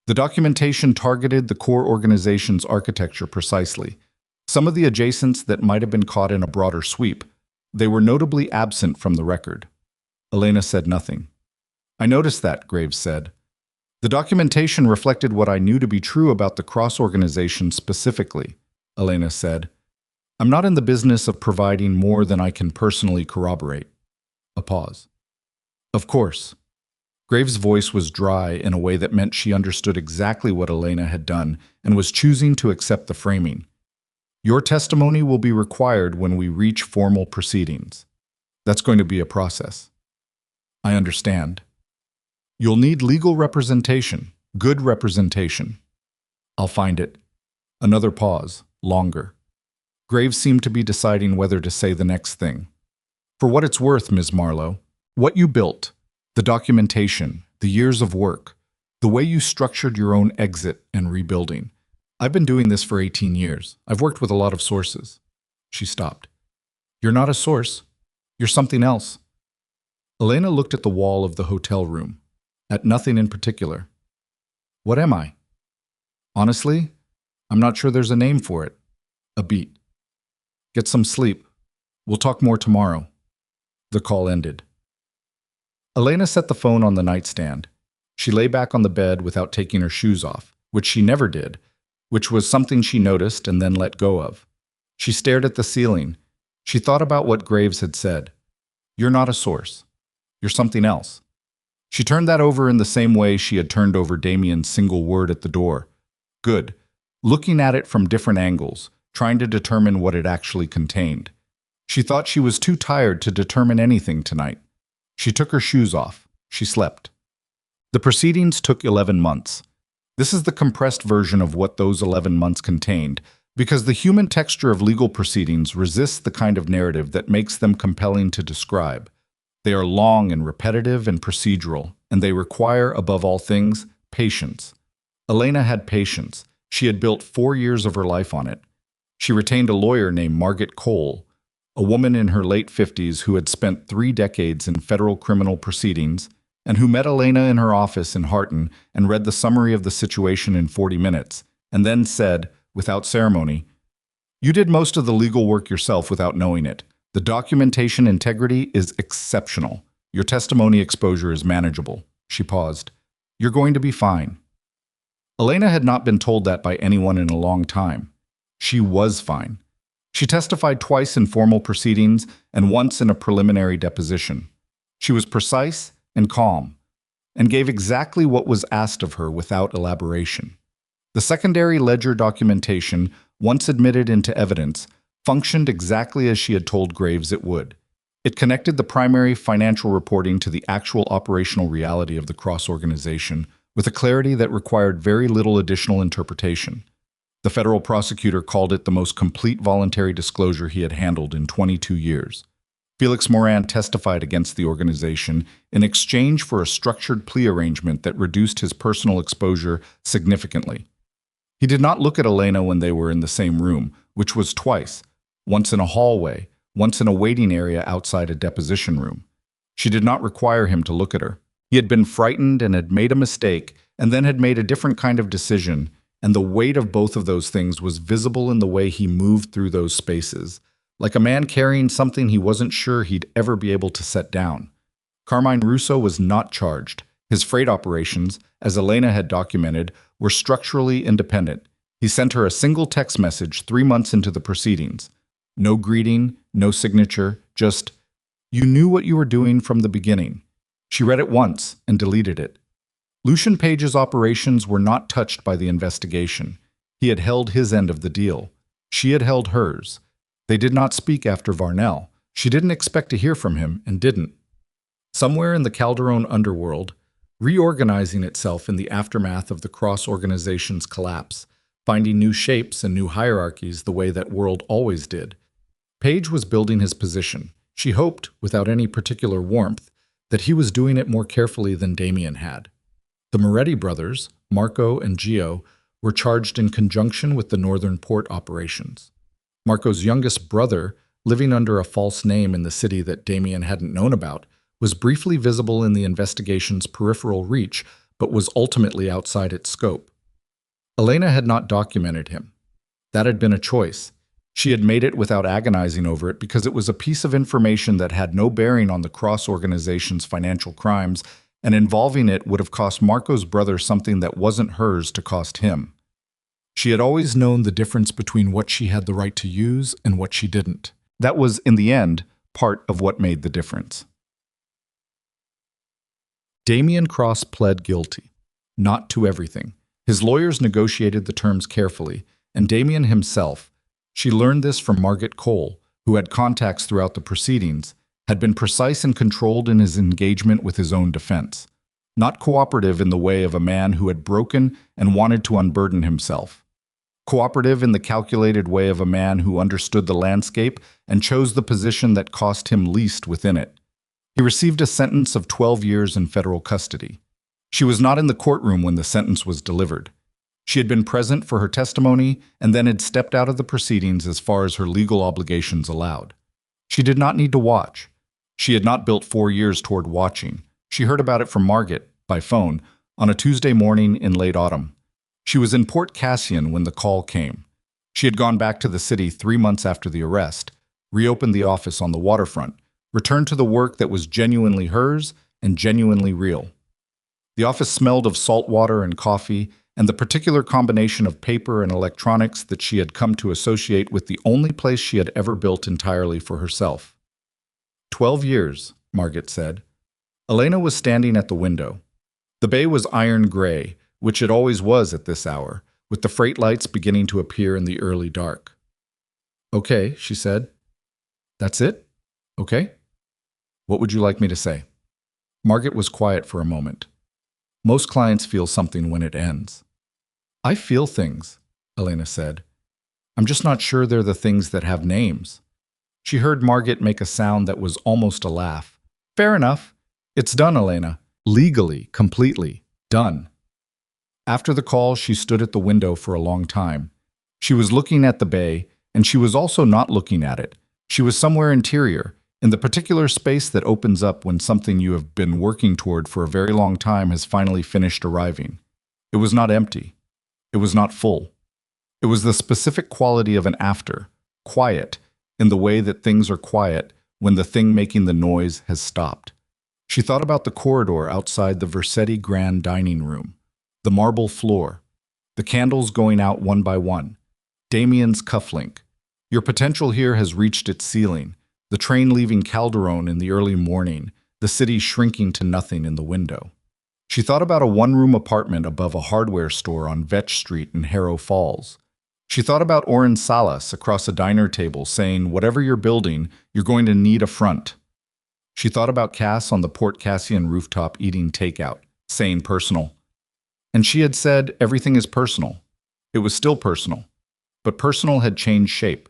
The documentation targeted the core organization's architecture precisely. Some of the adjacents that might have been caught in a broader sweep, they were notably absent from the record." Elena said nothing. "I noticed that," Graves said. "The documentation reflected what I knew to be true about the Cross organization specifically," Elena said. "I'm not in the business of providing more than I can personally corroborate." A pause. "Of course." Graves' voice was dry in a way that meant she understood exactly what Elena had done and was choosing to accept the framing. "Your testimony will be required when we reach formal proceedings. That's going to be a process." "I understand." "You'll need legal representation, good representation." "I'll find it." Another pause, longer. Graves seemed to be deciding whether to say the next thing. For what it's worth, Ms. Marlowe, what you built, the documentation, the years of work, the way you structured your own exit and rebuilding. I've been doing this for 18 years. I've worked with a lot of sources. She stopped. You're not a source. You're something else. Elena looked at the wall of the hotel room, at nothing in particular. What am I? Honestly, I'm not sure there's a name for it. A beat. Get some sleep. We'll talk more tomorrow. The call ended. Elena set the phone on the nightstand. She lay back on the bed without taking her shoes off, which she never did, which was something she noticed and then let go of. She stared at the ceiling. She thought about what Graves had said. You're not a source. You're something else. She turned that over in the same way she had turned over Damien's single word at the door. Good. Looking at it from different angles, trying to determine what it actually contained. She thought she was too tired to determine anything tonight. She took her shoes off. She slept. The proceedings took 11 months. This is the compressed version of what those 11 months contained, because the human texture of legal proceedings resists the kind of narrative that makes them compelling to describe. They are long and repetitive and procedural, and they require, above all things, patience. Elena had patience. She had built 4 years of her life on it. She retained a lawyer named Margaret Cole, a woman in her late 50s who had spent 3 decades in federal criminal proceedings, and who met Elena in her office in Harton and read the summary of the situation in 40 minutes, and then said, without ceremony, "You did most of the legal work yourself without knowing it. The documentation integrity is exceptional. Your testimony exposure is manageable." She paused. "You're going to be fine." Elena had not been told that by anyone in a long time. She was fine. She testified twice in formal proceedings and once in a preliminary deposition. She was precise and calm, and gave exactly what was asked of her without elaboration. The secondary ledger documentation, once admitted into evidence, functioned exactly as she had told Graves it would. It connected the primary financial reporting to the actual operational reality of the cross-organization with a clarity that required very little additional interpretation. The federal prosecutor called it the most complete voluntary disclosure he had handled in 22 years. Felix Moran testified against the organization in exchange for a structured plea arrangement that reduced his personal exposure significantly. He did not look at Elena when they were in the same room, which was twice, once in a hallway, once in a waiting area outside a deposition room. She did not require him to look at her. He had been frightened and had made a mistake, and then had made a different kind of decision, and the weight of both of those things was visible in the way he moved through those spaces, like a man carrying something he wasn't sure he'd ever be able to set down. Carmine Russo was not charged. His freight operations, as Elena had documented, were structurally independent. He sent her a single text message 3 months into the proceedings. No greeting, no signature, just, "You knew what you were doing from the beginning." She read it once and deleted it. Lucian Page's operations were not touched by the investigation. He had held his end of the deal. She had held hers. They did not speak after Varnell. She didn't expect to hear from him and didn't. Somewhere in the Calderon underworld, reorganizing itself in the aftermath of the cross-organization's collapse, finding new shapes and new hierarchies the way that world always did, Page was building his position. She hoped, without any particular warmth, that he was doing it more carefully than Damien had. The Moretti brothers, Marco and Gio, were charged in conjunction with the Northern Port operations. Marco's youngest brother, living under a false name in the city that Damien hadn't known about, was briefly visible in the investigation's peripheral reach, but was ultimately outside its scope. Elena had not documented him. That had been a choice. She had made it without agonizing over it because it was a piece of information that had no bearing on the cross-organization's financial crimes, and involving it would have cost Marco's brother something that wasn't hers to cost him. She had always known the difference between what she had the right to use and what she didn't. That was, in the end, part of what made the difference. Damien Cross pled guilty. Not to everything. His lawyers negotiated the terms carefully, and Damien himself, she learned this from Margaret Cole, who had contacts throughout the proceedings, had been precise and controlled in his engagement with his own defense, not cooperative in the way of a man who had broken and wanted to unburden himself. cooperative in the calculated way of a man who understood the landscape and chose the position that cost him least within it. He received a sentence of 12 years in federal custody. She was not in the courtroom when the sentence was delivered. She had been present for her testimony and then had stepped out of the proceedings as far as her legal obligations allowed. She did not need to watch. She had not built 4 years toward watching. She heard about it from Margaret, by phone, on a Tuesday morning in late autumn. She was in Port Cassian when the call came. She had gone back to the city 3 months after the arrest, reopened the office on the waterfront, returned to the work that was genuinely hers and genuinely real. The office smelled of salt water and coffee, and the particular combination of paper and electronics that she had come to associate with the only place she had ever built entirely for herself. 12 years, Margaret said. Elena was standing at the window. The bay was iron gray, which it always was at this hour, with the freight lights beginning to appear in the early dark. Okay, she said. That's it? Okay? What would you like me to say? Margaret was quiet for a moment. Most clients feel something when it ends. I feel things, Elena said. I'm just not sure they're the things that have names. She heard Margaret make a sound that was almost a laugh. Fair enough. It's done, Elena. Legally, completely, done. After the call, she stood at the window for a long time. She was looking at the bay, and she was also not looking at it. She was somewhere interior, in the particular space that opens up when something you have been working toward for a very long time has finally finished arriving. It was not empty. It was not full. It was the specific quality of an after, quiet, in the way that things are quiet when the thing making the noise has stopped. She thought about the corridor outside the Versetti Grand Dining Room, the marble floor, the candles going out one by one, Damien's cufflink. Your potential here has reached its ceiling, the train leaving Calderon in the early morning, the city shrinking to nothing in the window. She thought about a one-room apartment above a hardware store on Vetch Street in Harrow Falls. She thought about Oren Salas across a diner table saying, whatever you're building, you're going to need a front. She thought about Cass on the Port Cassian rooftop eating takeout, saying personal. And she had said everything is personal. It was still personal. But personal had changed shape.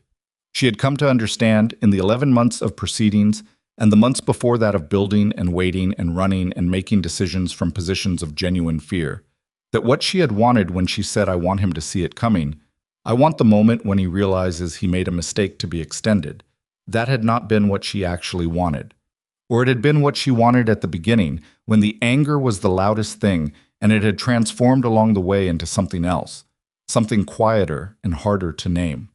She had come to understand, in the 11 months of proceedings, and the months before that of building and waiting and running and making decisions from positions of genuine fear, that what she had wanted when she said, I want him to see it coming, I want the moment when he realizes he made a mistake to be extended, that had not been what she actually wanted. Or it had been what she wanted at the beginning, when the anger was the loudest thing, and it had transformed along the way into something else, something quieter and harder to name.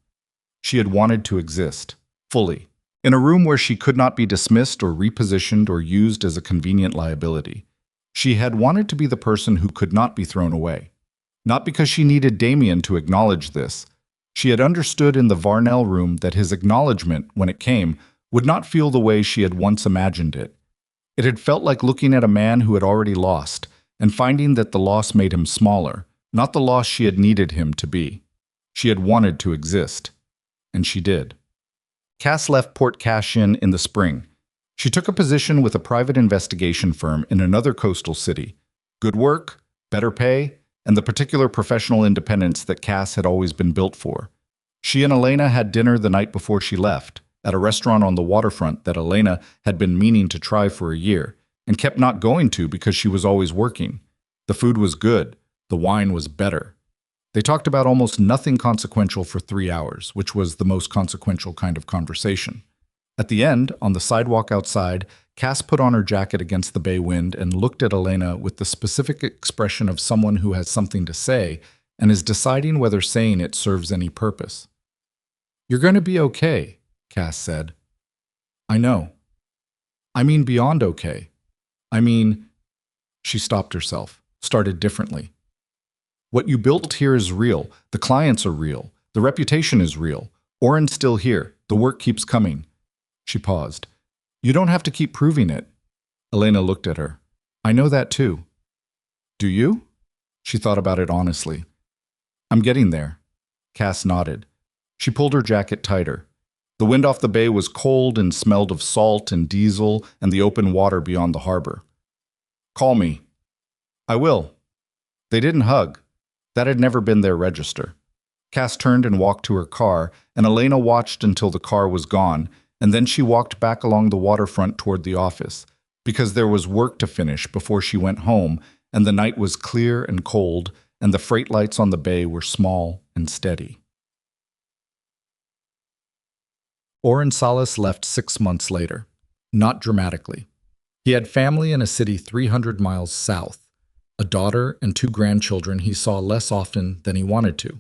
She had wanted to exist, fully, in a room where she could not be dismissed or repositioned or used as a convenient liability. She had wanted to be the person who could not be thrown away. Not because she needed Damien to acknowledge this. She had understood in the Varnell room that his acknowledgement, when it came, would not feel the way she had once imagined it. It had felt like looking at a man who had already lost, and finding that the loss made him smaller, not the loss she had needed him to be. She had wanted to exist. And she did. Cass left Port Cassian in the spring. She took a position with a private investigation firm in another coastal city. Good work, better pay, and the particular professional independence that Cass had always been built for. She and Elena had dinner the night before she left, at a restaurant on the waterfront that Elena had been meaning to try for a year, and kept not going to because she was always working. The food was good, the wine was better. They talked about almost nothing consequential for 3 hours, which was the most consequential kind of conversation. At the end, on the sidewalk outside, Cass put on her jacket against the bay wind and looked at Elena with the specific expression of someone who has something to say and is deciding whether saying it serves any purpose. You're going to be okay, Cass said. I know. I mean beyond okay. I mean, she stopped herself, started differently. What you built here is real. The clients are real. The reputation is real. Oren's still here. The work keeps coming. She paused. You don't have to keep proving it. Elena looked at her. I know that too. Do you? She thought about it honestly. I'm getting there. Cass nodded. She pulled her jacket tighter. The wind off the bay was cold and smelled of salt and diesel and the open water beyond the harbor. Call me. I will. They didn't hug. That had never been their register. Cass turned and walked to her car, and Elena watched until the car was gone, and then she walked back along the waterfront toward the office, because there was work to finish before she went home, and the night was clear and cold, and the freight lights on the bay were small and steady. Oren Salas left 6 months later, not dramatically. He had family in a city 300 miles south, a daughter and 2 grandchildren he saw less often than he wanted to.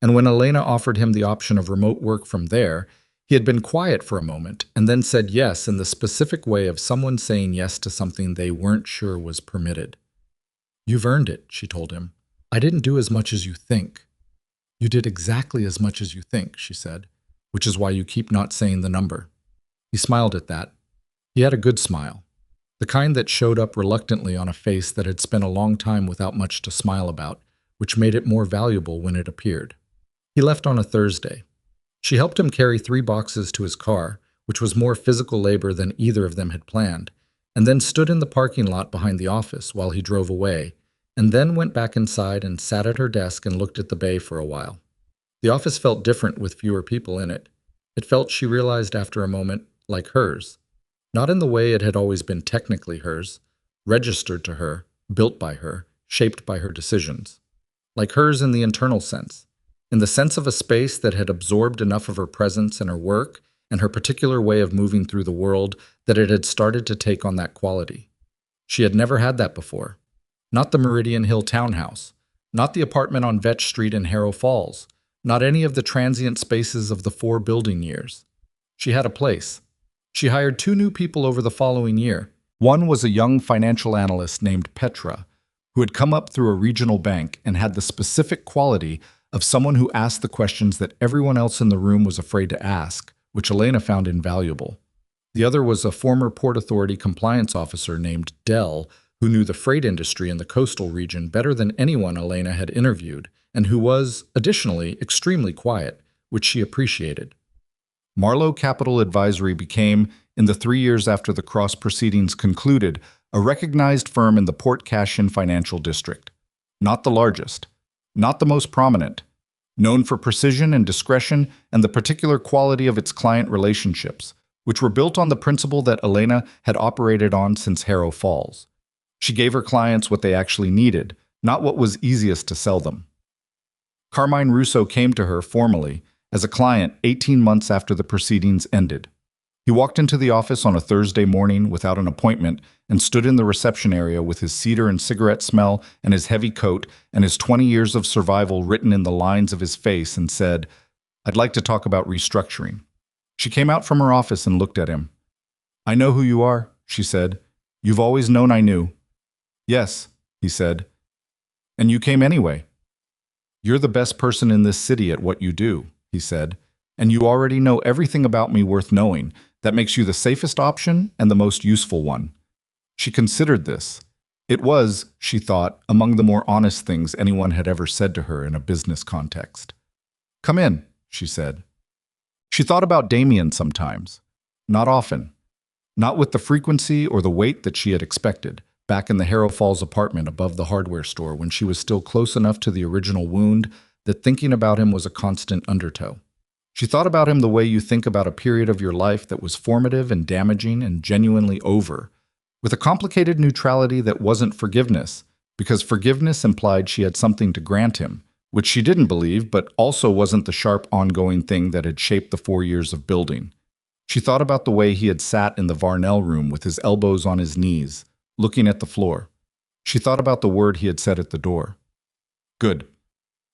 And when Elena offered him the option of remote work from there, he had been quiet for a moment and then said yes in the specific way of someone saying yes to something they weren't sure was permitted. "You've earned it," she told him. "I didn't do as much as you think." "You did exactly as much as you think," she said, "which is why you keep not saying the number." He smiled at that. He had a good smile, the kind that showed up reluctantly on a face that had spent a long time without much to smile about, which made it more valuable when it appeared. He left on a Thursday. She helped him carry 3 boxes to his car, which was more physical labor than either of them had planned, and then stood in the parking lot behind the office while he drove away, and then went back inside and sat at her desk and looked at the bay for a while. The office felt different with fewer people in it. It felt, she realized after a moment, like hers. Not in the way it had always been technically hers, registered to her, built by her, shaped by her decisions. Like hers in the internal sense, in the sense of a space that had absorbed enough of her presence and her work and her particular way of moving through the world that it had started to take on that quality. She had never had that before. Not the Meridian Hill townhouse, not the apartment on Vetch Street in Harrow Falls, not any of the transient spaces of the 4 building years. She had a place. She hired 2 new people over the following year. One was a young financial analyst named Petra, who had come up through a regional bank and had the specific quality of someone who asked the questions that everyone else in the room was afraid to ask, which Elena found invaluable. The other was a former Port Authority compliance officer named Dell, who knew the freight industry in the coastal region better than anyone Elena had interviewed, and who was, additionally, extremely quiet, which she appreciated. Marlowe Capital Advisory became, in the 3 years after the cross proceedings concluded, a recognized firm in the Port Cashin financial district. Not the largest, not the most prominent, known for precision and discretion and the particular quality of its client relationships, which were built on the principle that Elena had operated on since Harrow Falls. She gave her clients what they actually needed, not what was easiest to sell them. Carmine Russo came to her formally as a client 18 months after the proceedings ended. He walked into the office on a Thursday morning without an appointment and stood in the reception area with his cedar and cigarette smell and his heavy coat and his 20 years of survival written in the lines of his face and said, "I'd like to talk about restructuring." She came out from her office and looked at him. "I know who you are," she said. "You've always known I knew." "Yes," he said. "And you came anyway." "You're the best person in this city at what you do," he said, "and you already know everything about me worth knowing. That makes you the safest option and the most useful one." She considered this. It was, she thought, among the more honest things anyone had ever said to her in a business context. "Come in," she said. She thought about Damien sometimes. Not often. Not with the frequency or the weight that she had expected, back in the Harrow Falls apartment above the hardware store when she was still close enough to the original wound that thinking about him was a constant undertow. She thought about him the way you think about a period of your life that was formative and damaging and genuinely over, with a complicated neutrality that wasn't forgiveness, because forgiveness implied she had something to grant him, which she didn't believe, but also wasn't the sharp ongoing thing that had shaped the 4 years of building. She thought about the way he had sat in the Varnell room with his elbows on his knees, looking at the floor. She thought about the word he had said at the door. Good.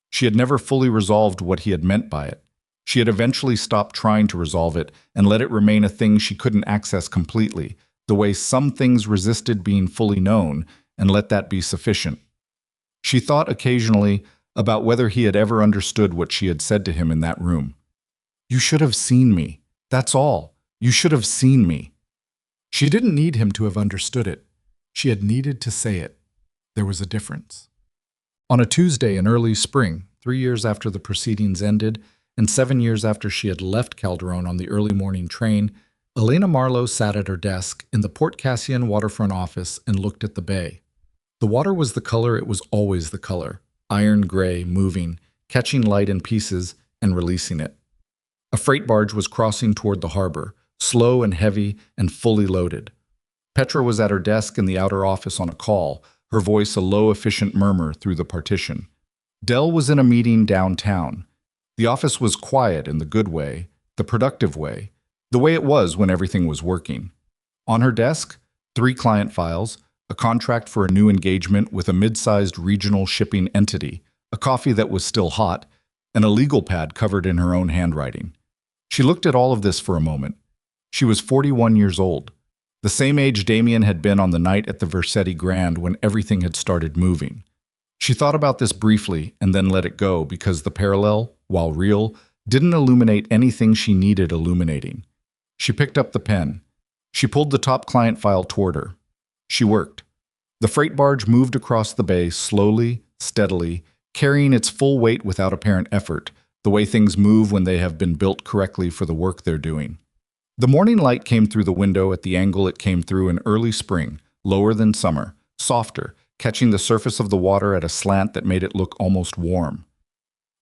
She had never fully resolved what he had meant by it. She had eventually stopped trying to resolve it and let it remain a thing she couldn't access completely, the way some things resisted being fully known, and let that be sufficient. She thought occasionally about whether he had ever understood what she had said to him in that room. "You should have seen me. That's all. You should have seen me." She didn't need him to have understood it. She had needed to say it. There was a difference. On a Tuesday in early spring, 3 years after the proceedings ended, and 7 years after she had left Calderon on the early morning train, Elena Marlowe sat at her desk in the Port Cassian waterfront office and looked at the bay. The water was the color it was always the color, iron gray, moving, catching light in pieces and releasing it. A freight barge was crossing toward the harbor, slow and heavy and fully loaded. Petra was at her desk in the outer office on a call, her voice a low, efficient murmur through the partition. Dell was in a meeting downtown. The office was quiet in the good way, the productive way, the way it was when everything was working. On her desk, 3 client files, a contract for a new engagement with a mid-sized regional shipping entity, a coffee that was still hot, and a legal pad covered in her own handwriting. She looked at all of this for a moment. She was 41 years old, the same age Damien had been on the night at the Versetti Grand when everything had started moving. She thought about this briefly and then let it go because the parallel, while real, didn't illuminate anything she needed illuminating. She picked up the pen. She pulled the top client file toward her. She worked. The freight barge moved across the bay slowly, steadily, carrying its full weight without apparent effort, the way things move when they have been built correctly for the work they're doing. The morning light came through the window at the angle it came through in early spring, lower than summer, softer, catching the surface of the water at a slant that made it look almost warm.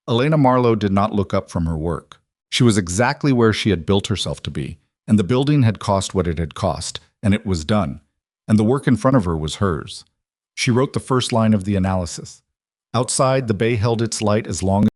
Elena Marlowe did not look up from her work. She was exactly where she had built herself to be, and the building had cost what it had cost, and it was done, and the work in front of her was hers. She wrote the first line of the analysis. Outside, the bay held its light as long